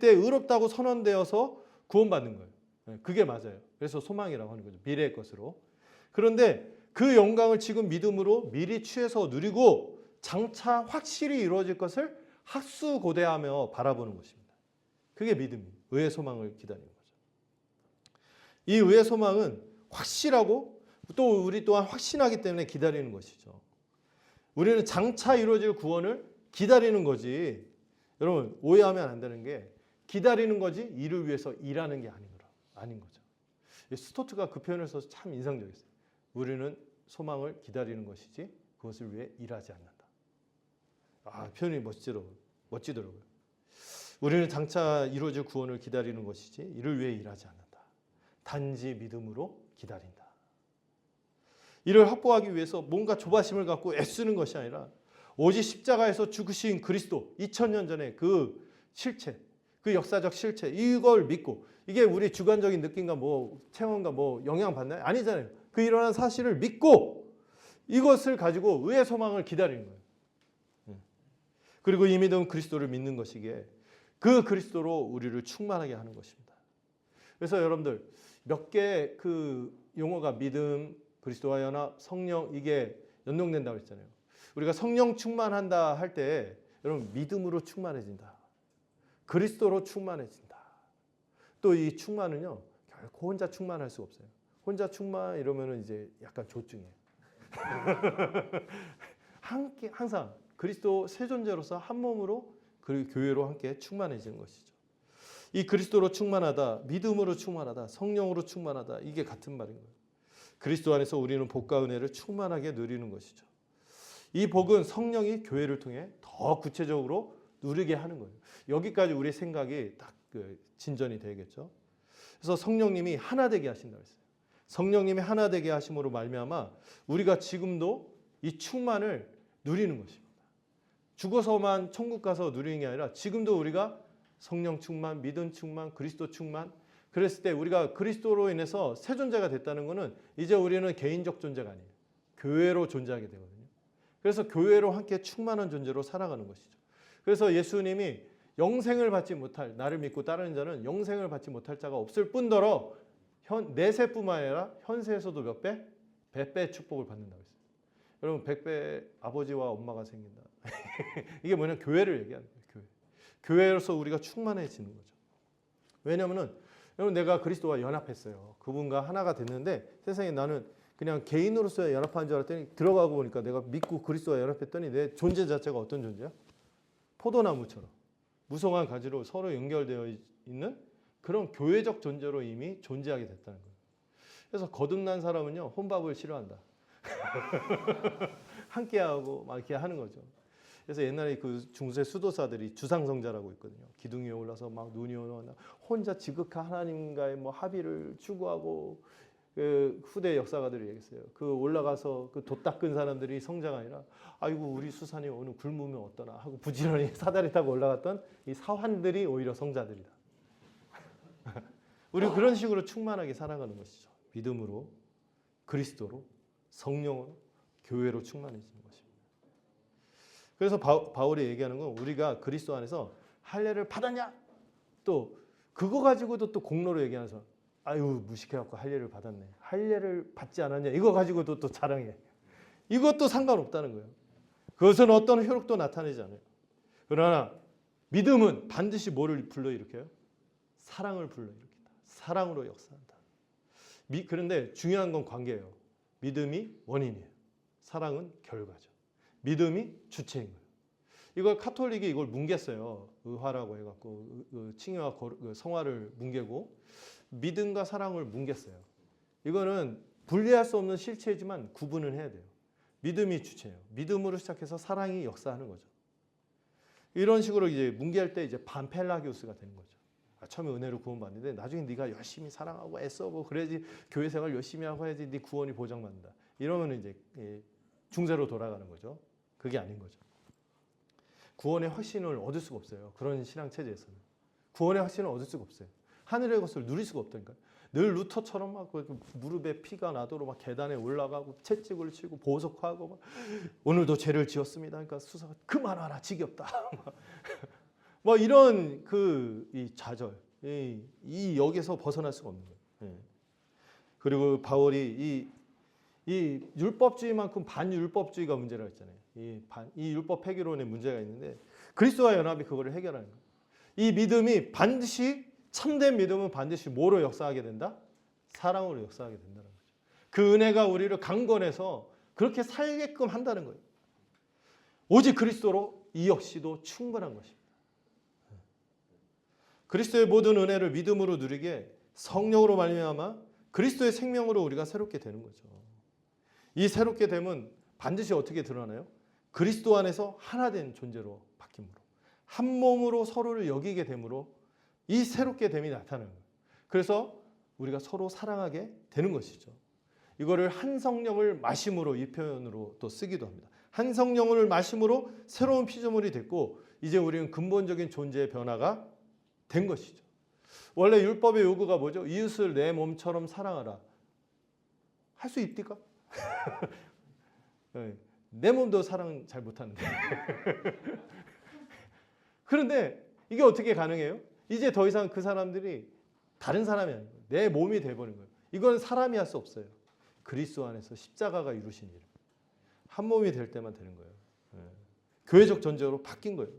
의롭다고 선언되어서 구원받는 거예요. 그게 맞아요. 그래서 소망이라고 하는 거죠. 미래의 것으로. 그런데 그 영광을 지금 믿음으로 미리 취해서 누리고 장차 확실히 이루어질 것을 학수고대하며 바라보는 것입니다. 그게 믿음이에요. 의의 소망을 기다리는 거죠. 이 의의 소망은 확실하고 또 우리 또한 확신하기 때문에 기다리는 것이죠. 우리는 장차 이루어질 구원을 기다리는 거지. 여러분, 오해하면 안 되는 게 기다리는 거지 이를 위해서 일하는 게 아닌 거죠. 스토트가 그 표현을 써서 참 인상적이었어요. 우리는 소망을 기다리는 것이지 그것을 위해 일하지 않는다. 표현이 멋지더라고요. 우리는 장차 이루어질 구원을 기다리는 것이지 이를 위해 일하지 않는다. 단지 믿음으로 기다린다. 이를 확보하기 위해서 뭔가 조바심을 갖고 애쓰는 것이 아니라 오직 십자가에서 죽으신 그리스도 2000년 전에 그 실체, 그 역사적 실체 이걸 믿고 이게 우리 주관적인 느낌과 뭐 체험과 뭐 영향 받나요? 아니잖아요. 그 일어난 사실을 믿고 이것을 가지고 의의 소망을 기다리는 거예요. 그리고 이 믿음은 그리스도를 믿는 것이기에 그 그리스도로 우리를 충만하게 하는 것입니다. 그래서 여러분들 몇 개 그 용어가 믿음, 그리스도와 연합, 성령 이게 연동된다고 했잖아요. 우리가 성령 충만한다 할 때 여러분 믿음으로 충만해진다. 그리스도로 충만해진다. 또 이 충만은요 결코 혼자 충만할 수가 없어요. 혼자 충만 이러면은 이제 약간 조증이에요. 함께 항상 그리스도 세 존재로서 한 몸으로 그리고 교회로 함께 충만해지는 것이죠. 이 그리스도로 충만하다, 믿음으로 충만하다, 성령으로 충만하다 이게 같은 말인 거예요. 그리스도 안에서 우리는 복과 은혜를 충만하게 누리는 것이죠. 이 복은 성령이 교회를 통해 더 구체적으로 누리게 하는 거예요. 여기까지 우리 생각이 딱 진전이 되겠죠. 그래서 성령님이 하나 되게 하신다고 했어요. 성령님이 하나 되게 하심으로 말미암아 우리가 지금도 이 충만을 누리는 것입니다. 죽어서만 천국 가서 누리는 게 아니라 지금도 우리가 성령 충만, 믿음 충만, 그리스도 충만 그랬을 때 우리가 그리스도로 인해서 새 존재가 됐다는 것은 이제 우리는 개인적 존재가 아니에요. 교회로 존재하게 되거든요. 그래서 교회로 함께 충만한 존재로 살아가는 것이죠. 그래서 예수님이 영생을 받지 못할 나를 믿고 따르는 자는 영생을 받지 못할 자가 없을 뿐더러 내세뿐만 아니라 현세에서도 몇 배? 100배 축복을 받는다고 했어요. 여러분 100배 아버지와 엄마가 생긴다. 이게 뭐냐 교회를 얘기하는 거예요. 교회로서 우리가 충만해지는 거죠. 왜냐하면 여러분 내가 그리스도와 연합했어요. 그분과 하나가 됐는데 세상에 나는 그냥 개인으로서 연합한 줄 알았더니 들어가고 보니까 내가 믿고 그리스도와 연합했더니 내 존재 자체가 어떤 존재야? 포도나무처럼 무성한 가지로 서로 연결되어 있는 그런 교회적 존재로 이미 존재하게 됐다는 거예요. 그래서 거듭난 사람은요 혼밥을 싫어한다. 함께하고 막 이렇게 하는 거죠. 그래서 옛날에 그 중세 수도사들이 주상성자라고 있거든요. 기둥 위에 올라서 막 눈이 오나 혼자 지극한 하나님과의 뭐 합의를 추구하고 그 후대 역사가들이 얘기했어요. 그 올라가서 그 돛 닦은 사람들이 성자가 아니라 아이고 우리 수산이 오늘 굶으면 어떠나 하고 부지런히 사다리 타고 올라갔던 이 사환들이 오히려 성자들이다. 우리 그런 식으로 충만하게 살아가는 것이죠. 믿음으로, 그리스도로, 성령으로, 교회로 충만해지는 것입니다. 그래서 바울이 얘기하는 건 우리가 그리스도 안에서 할례를 받았냐? 또 그거 가지고도 또 공로로 얘기하는 사람. 아유 무식해갖고 할례를 받았네. 할례를 받지 않았냐? 이거 가지고도 또 자랑해. 이것도 상관없다는 거예요. 그것은 어떤 효력도 나타내지 않아요. 그러나 믿음은 반드시 뭐를 불러일으켜요? 사랑을 불러일으킨다. 사랑으로 역사한다. 그런데 중요한 건 관계예요. 믿음이 원인이에요. 사랑은 결과죠. 믿음이 주체인 거예요. 이걸 카톨릭이 이걸 뭉갰어요. 의화라고 해갖고 칭의와 성화를 뭉개고 믿음과 사랑을 뭉갰어요. 이거는 분리할 수 없는 실체이지만 구분을 해야 돼요. 믿음이 주체예요. 믿음으로 시작해서 사랑이 역사하는 거죠. 이런 식으로 이제 뭉개할 때 이제 반펠라기우스가 되는 거죠. 처음에 은혜로 구원받는데 나중에 네가 열심히 사랑하고 애써고 그래야지 교회 생활 열심히 하고 해야지 네 구원이 보장받는다. 이러면 이제 중세로 돌아가는 거죠. 그게 아닌 거죠. 구원의 확신을 얻을 수가 없어요. 그런 신앙 체제에서는 구원의 확신을 얻을 수가 없어요. 하늘의 것을 누릴 수가 없다니까요. 늘 루터처럼 막 무릎에 피가 나도록 막 계단에 올라가고 채찍을 치고 보석하고 막 오늘도 죄를 지었습니다. 그러니까 수사가 그만하라 지겹다. 뭐 이런 이 좌절, 이 역에서 벗어날 수가 없는 거예요. 그리고 바울이 이 율법주의만큼 반율법주의가 문제라고 했잖아요. 이 율법 폐기론에 문제가 있는데 그리스도와 연합이 그거를 해결하는 거예요. 이 믿음이 반드시 참된 믿음은 반드시 뭐로 역사하게 된다? 사랑으로 역사하게 된다는 거죠. 그 은혜가 우리를 강권해서 그렇게 살게끔 한다는 거예요. 오직 그리스도로 이 역시도 충분한 것입니다. 그리스도의 모든 은혜를 믿음으로 누리게 성령으로 말미암아 그리스도의 생명으로 우리가 새롭게 되는 거죠. 이 새롭게 됨은 반드시 어떻게 드러나요? 그리스도 안에서 하나 된 존재로 바뀜으로, 한 몸으로 서로를 여기게 됨으로 이 새롭게 됨이 나타나는 거예요. 그래서 우리가 서로 사랑하게 되는 것이죠. 이거를 한 성령을 마심으로, 이 표현으로 또 쓰기도 합니다. 한 성령을 마심으로 새로운 피조물이 됐고 이제 우리는 근본적인 존재의 변화가 된 것이죠. 원래 율법의 요구가 뭐죠? 이웃을 내 몸처럼 사랑하라. 할 수 있습니까? 내 몸도 사랑 잘 못하는데. 그런데 이게 어떻게 가능해요? 이제 더 이상 그 사람들이 다른 사람이 아니고 내 몸이 돼버린 거예요. 이건 사람이 할 수 없어요. 그리스도 안에서 십자가가 이루신 일. 한 몸이 될 때만 되는 거예요. 교회적 전제로 바뀐 거예요.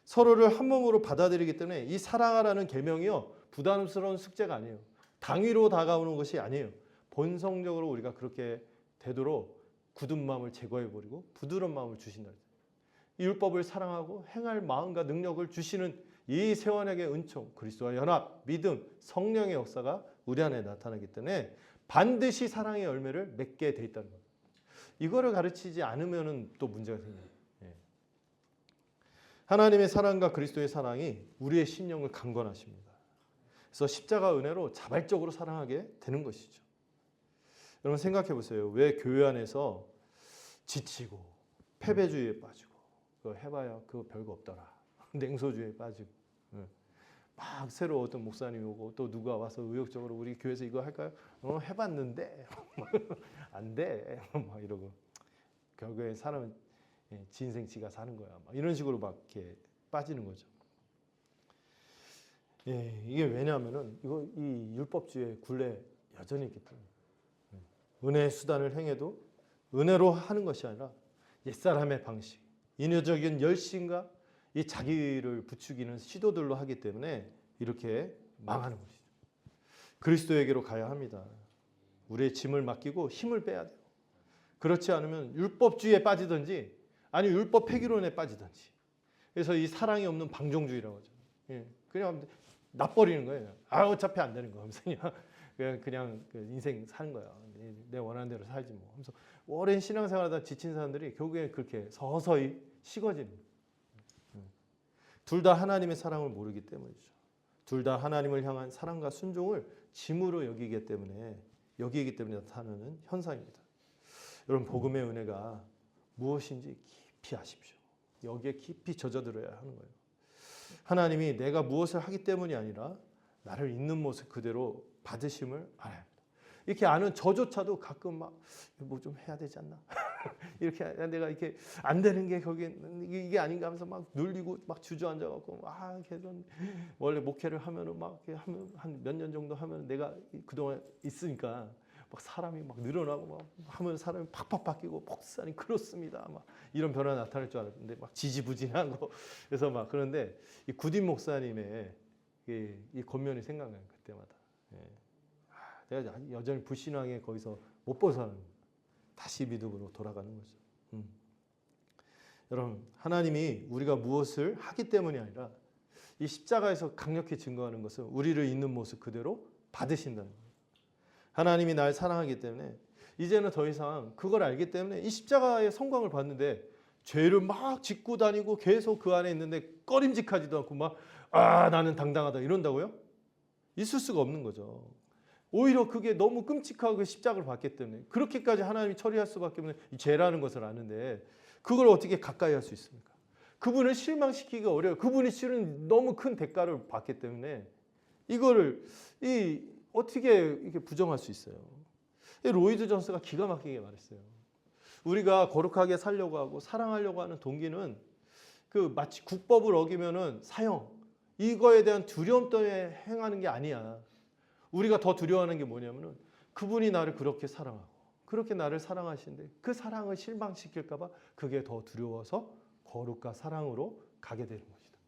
서로를 한 몸으로 받아들이기 때문에 이 사랑하라는 계명이요, 부담스러운 숙제가 아니에요. 당위로 다가오는 것이 아니에요. 본성적으로 우리가 그렇게 되도록 굳은 마음을 제거해버리고 부드러운 마음을 주신다. 이 율법을 사랑하고 행할 마음과 능력을 주시는 이 세원에게 은총, 그리스도와 연합, 믿음, 성령의 역사가 우리 안에 나타나기 때문에 반드시 사랑의 열매를 맺게 돼 있다는 겁니다. 이거를 가르치지 않으면 또 문제가 생겨요. 하나님의 사랑과 그리스도의 사랑이 우리의 심령을 강건하십니다. 그래서 십자가 은혜로 자발적으로 사랑하게 되는 것이죠. 여러분 생각해 보세요. 왜 교회 안에서 지치고 패배주의에 빠지고 그거 해봐야 그거 별거 없더라. 냉소주의에 빠지고 막 새로 어떤 목사님이 오고 또 누가 와서 의욕적으로 우리 교회에서 이거 할까요? 해봤는데 안 돼. 막 이러고 결국에 사람은 지 인생 지가 사는 거야. 막 이런 식으로 막 이렇게 빠지는 거죠. 이게 왜냐하면은 이 율법주의의 굴레 여전히 있기 때문에 은혜의 수단을 행해도 은혜로 하는 것이 아니라 옛사람의 방식, 인위적인 열심과 이 자기를 부추기는 시도들로 하기 때문에 이렇게 망하는 것이죠. 그리스도에게로 가야 합니다. 우리의 짐을 맡기고 힘을 빼야 돼요. 그렇지 않으면 율법주의에 빠지든지 아니면 율법 폐기론에 빠지든지. 그래서 이 사랑이 없는 방종주의라고 하죠. 그냥 놔버리는 거예요. 어차피 안 되는 거. 그냥 인생 사는 거야. 내 원하는 대로 살지 뭐. 하면서 오랜 신앙생활하다 지친 사람들이 결국에 그렇게 서서히 식어지는 거예요. 둘 다 하나님의 사랑을 모르기 때문이죠. 둘 다 하나님을 향한 사랑과 순종을 짐으로 여기기 때문에 나타나는 현상입니다. 여러분 복음의 은혜가 무엇인지 깊이 아십시오. 여기에 깊이 젖어들어야 하는 거예요. 하나님이 내가 무엇을 하기 때문이 아니라 나를 있는 모습 그대로 받으심을 알아야 합니다. 이렇게 아는 저조차도 가끔 막 뭐 좀 해야 되지 않나? 이렇게 내가 이렇게 안 되는 게 결국엔 이게 아닌가 하면서 막 눌리고 막 주저앉아갖고 계속 원래 목회를 하면은 막 한 몇 년 정도 하면 내가 그동안 있으니까 막 사람이 막 늘어나고 막 하면 사람이 팍팍 바뀌고 목사님 그렇습니다. 막 이런 변화 나타날 줄 알았는데 막 지지부진한 거 그래서 막 그런데 이 구딘 목사님의 이 권면이 생각나요 그때마다. 내가 여전히 불신앙에 거기서 못 벗어나는 거예요. 다시 믿음으로 돌아가는 거죠. 여러분 하나님이 우리가 무엇을 하기 때문이 아니라 이 십자가에서 강력히 증거하는 것은 우리를 있는 모습 그대로 받으신다는 거예요. 하나님이 날 사랑하기 때문에 이제는 더 이상 그걸 알기 때문에 이 십자가의 성광을 봤는데 죄를 막 짓고 다니고 계속 그 안에 있는데 꺼림직하지도 않고 막 나는 당당하다 이런다고요? 있을 수가 없는 거죠. 오히려 그게 너무 끔찍하고 그 십자가를 봤기 때문에 그렇게까지 하나님이 처리할 수밖에 없는 이 죄라는 것을 아는데 그걸 어떻게 가까이 할 수 있습니까? 그분을 실망시키기가 어려워요. 그분이 실은 너무 큰 대가를 받기 때문에 이거를 어떻게 이렇게 부정할 수 있어요? 로이드 존스가 기가 막히게 말했어요. 우리가 거룩하게 살려고 하고 사랑하려고 하는 동기는 마치 국법을 어기면은 사형 이거에 대한 두려움 때문에 행하는 게 아니야. 우리가 더 두려워하는 게 뭐냐면은 그분이 나를 그렇게 사랑하고 그렇게 나를 사랑하시는데 그 사랑을 실망시킬까 봐 그게 더 두려워서 거룩과 사랑으로 가게 되는 것이다.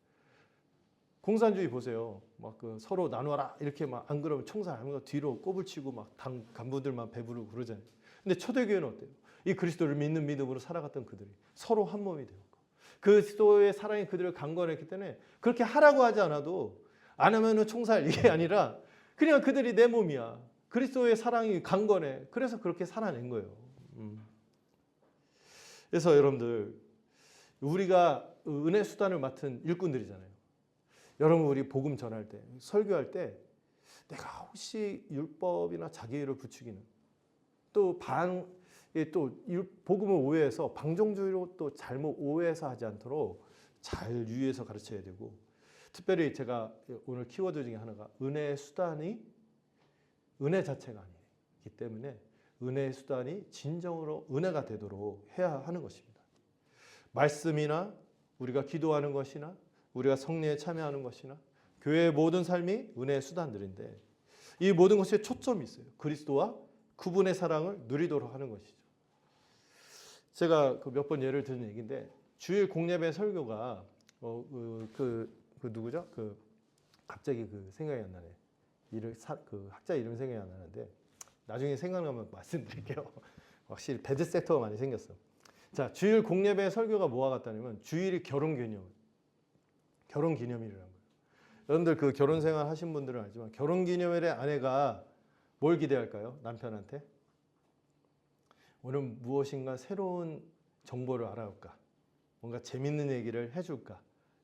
공산주의 보세요. 막 서로 나눠라 이렇게 막 안 그러면 총살하면서 뒤로 꼽을 치고 막 간부들만 배부르고 그러잖아요. 근데 초대교회는 어때요? 이 그리스도를 믿는 믿음으로 살아갔던 그들이 서로 한 몸이 되었고 그리스도의 사랑이 그들을 강건했기 때문에 그렇게 하라고 하지 않아도 안 하면은 총살 이게 아니라 그냥 그들이 내 몸이야. 그리스도의 사랑이 강건해. 그래서 그렇게 살아낸 거예요. 그래서 여러분들 우리가 은혜 수단을 맡은 일꾼들이잖아요. 여러분 우리 복음 전할 때 설교할 때 내가 혹시 율법이나 자기의를 부추기는 또 복음을 오해해서 방종주의로 또 잘못 오해해서 하지 않도록 잘 유의해서 가르쳐야 되고, 특별히 제가 오늘 키워드 중에 하나가 은혜의 수단이 은혜 자체가 아니기 때문에 은혜의 수단이 진정으로 은혜가 되도록 해야 하는 것입니다. 말씀이나 우리가 기도하는 것이나 우리가 성례에 참여하는 것이나 교회의 모든 삶이 은혜의 수단들인데 이 모든 것에 초점이 있어요. 그리스도와 그분의 사랑을 누리도록 하는 것이죠. 제가 몇 번 예를 드는 얘기인데 주일 공예배 설교가 누구죠? 갑자기 생각이 안 나네. 학자 이름 생각이 안 나는데 나중에 생각나면 말씀드릴게요. 확실히 배드 섹터가 많이 생겼어. 자, 주일 공예배 설교가 뭐와 같다냐면 주일이 결혼기념일이라는 거예요. 여러분들 그 결혼 생활 하신 분들은 알지만 결혼기념일에 아내가 뭘 기대할까요? 남편한테 오늘 무엇인가 새로운 정보를 알아올까? 뭔가 재밌는 얘기를 해줄까?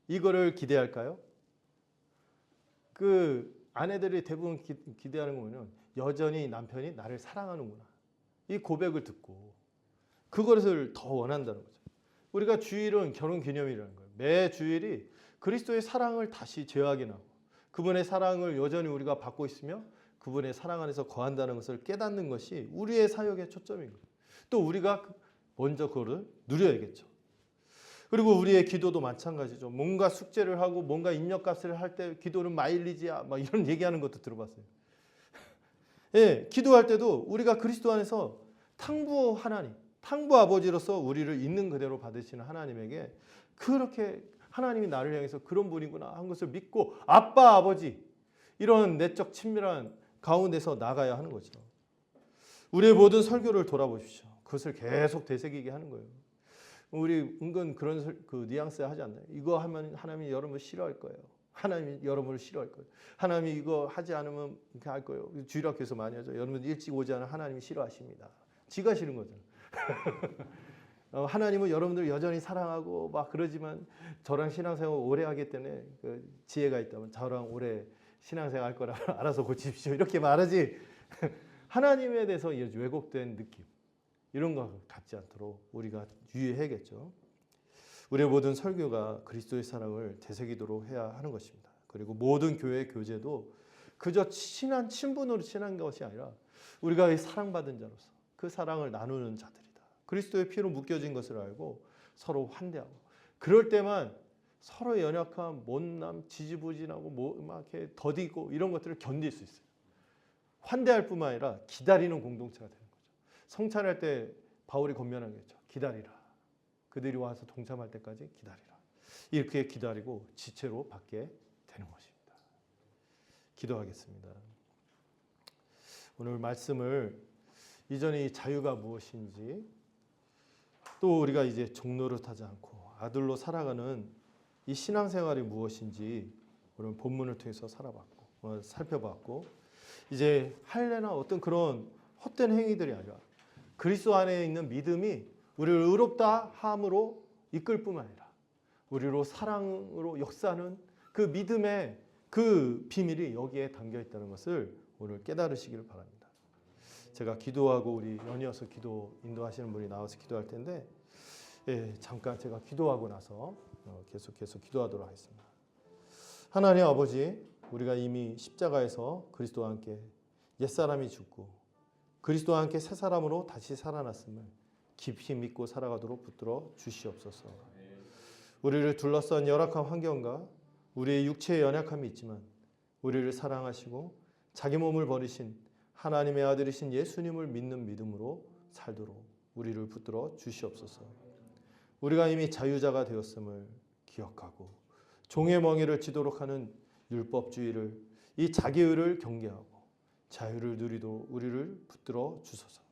이거를 기대할까요? 그 아내들이 대부분 기대하는 거는 여전히 남편이 나를 사랑하는구나. 이 고백을 듣고 그것을 더 원한다는 거죠. 우리가 주일은 결혼기념일이라는 거예요. 매 주일이 그리스도의 사랑을 다시 재확인하고 그분의 사랑을 여전히 우리가 받고 있으며 그분의 사랑 안에서 거한다는 것을 깨닫는 것이 우리의 사역의 초점인 거예요. 또 우리가 먼저 그거를 누려야겠죠. 그리고 우리의 기도도 마찬가지죠. 뭔가 숙제를 하고 뭔가 입력값을 할 때 기도는 마일리지야 막 이런 얘기하는 것도 들어봤어요. 예, 기도할 때도 우리가 그리스도 안에서 탕부 하나님, 탕부 아버지로서 우리를 있는 그대로 받으시는 하나님에게 그렇게 하나님이 나를 향해서 그런 분이구나 한 것을 믿고 아빠 아버지 이런 내적 친밀한 가운데서 나가야 하는 거죠. 우리의 모든 설교를 돌아보십시오. 그것을 계속 되새기게 하는 거예요. 우리 은근 그런 뉘앙스 하지 않나요? 이거 하면 하나님이 여러분을 싫어할 거예요. 하나님이 여러분을 싫어할 거예요. 하나님이 이거 하지 않으면 이렇게 할 거예요. 주일학교에서 많이 하죠. 여러분 일찍 오지 않으면 하나님이 싫어하십니다. 지가 싫은 거죠. 하나님은 여러분들 여전히 사랑하고 막 그러지만 저랑 신앙생활 오래 하기 때문에 그 지혜가 있다면 저랑 오래 신앙생활 할 거라 알아서 고치십시오. 이렇게 말하지. 하나님에 대해서 왜곡된 느낌 이런 거 갖지 않도록 우리가 유의해야겠죠. 우리의 모든 설교가 그리스도의 사랑을 되새기도록 해야 하는 것입니다. 그리고 모든 교회 교제도 그저 친한 친분으로 친한 것이 아니라 우리가 사랑받은 자로서 그 사랑을 나누는 자들이다. 그리스도의 피로 묶여진 것을 알고 서로 환대하고 그럴 때만 서로 연약함, 못남, 지지부진하고 막 이렇게 더디고 이런 것들을 견딜 수 있어요. 환대할 뿐만 아니라 기다리는 공동체가 되는 거죠. 성찬할 때 바울이 권면하겠죠. 기다리라. 그들이 와서 동참할 때까지 기다리라. 이렇게 기다리고 지체로 받게 되는 것입니다. 기도하겠습니다. 오늘 말씀을 이전에 이 자유가 무엇인지 또 우리가 이제 종노릇하지 않고 아들로 살아가는 이 신앙생활이 무엇인지 오늘 본문을 통해서 살펴봤고 이제 할례나 어떤 그런 헛된 행위들이 아니라 그리스도 안에 있는 믿음이 우리를 의롭다 함으로 이끌 뿐만 아니라 우리로 사랑으로 역사하는 그 믿음의 그 비밀이 여기에 담겨 있다는 것을 오늘 깨달으시기를 바랍니다. 제가 기도하고 우리 연이어서 기도 인도하시는 분이 나와서 기도할 텐데 잠깐 제가 기도하고 나서 계속해서 기도하도록 하겠습니다. 하나님 아버지, 우리가 이미 십자가에서 그리스도와 함께 옛사람이 죽고 그리스도와 함께 새 사람으로 다시 살아났음을 깊이 믿고 살아가도록 붙들어 주시옵소서. 우리를 둘러싼 열악한 환경과 우리의 육체의 연약함이 있지만 우리를 사랑하시고 자기 몸을 버리신 하나님의 아들이신 예수님을 믿는 믿음으로 살도록 우리를 붙들어 주시옵소서. 우리가 이미 자유자가 되었음을 기억하고 종의 멍에를 지도록 하는 율법주의를 이 자기의를 경계하고 자유를 누리도록 우리를 붙들어 주소서.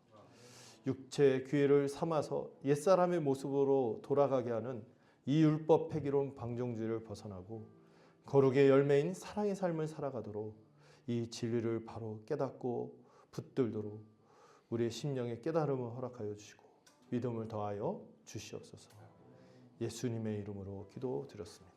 육체의 기회를 삼아서 옛사람의 모습으로 돌아가게 하는 이 율법 폐기론 방종주의를 벗어나고 거룩의 열매인 사랑의 삶을 살아가도록 이 진리를 바로 깨닫고 붙들도록 우리의 심령에 깨달음을 허락하여 주시고 믿음을 더하여 주시옵소서. 예수님의 이름으로 기도드렸습니다.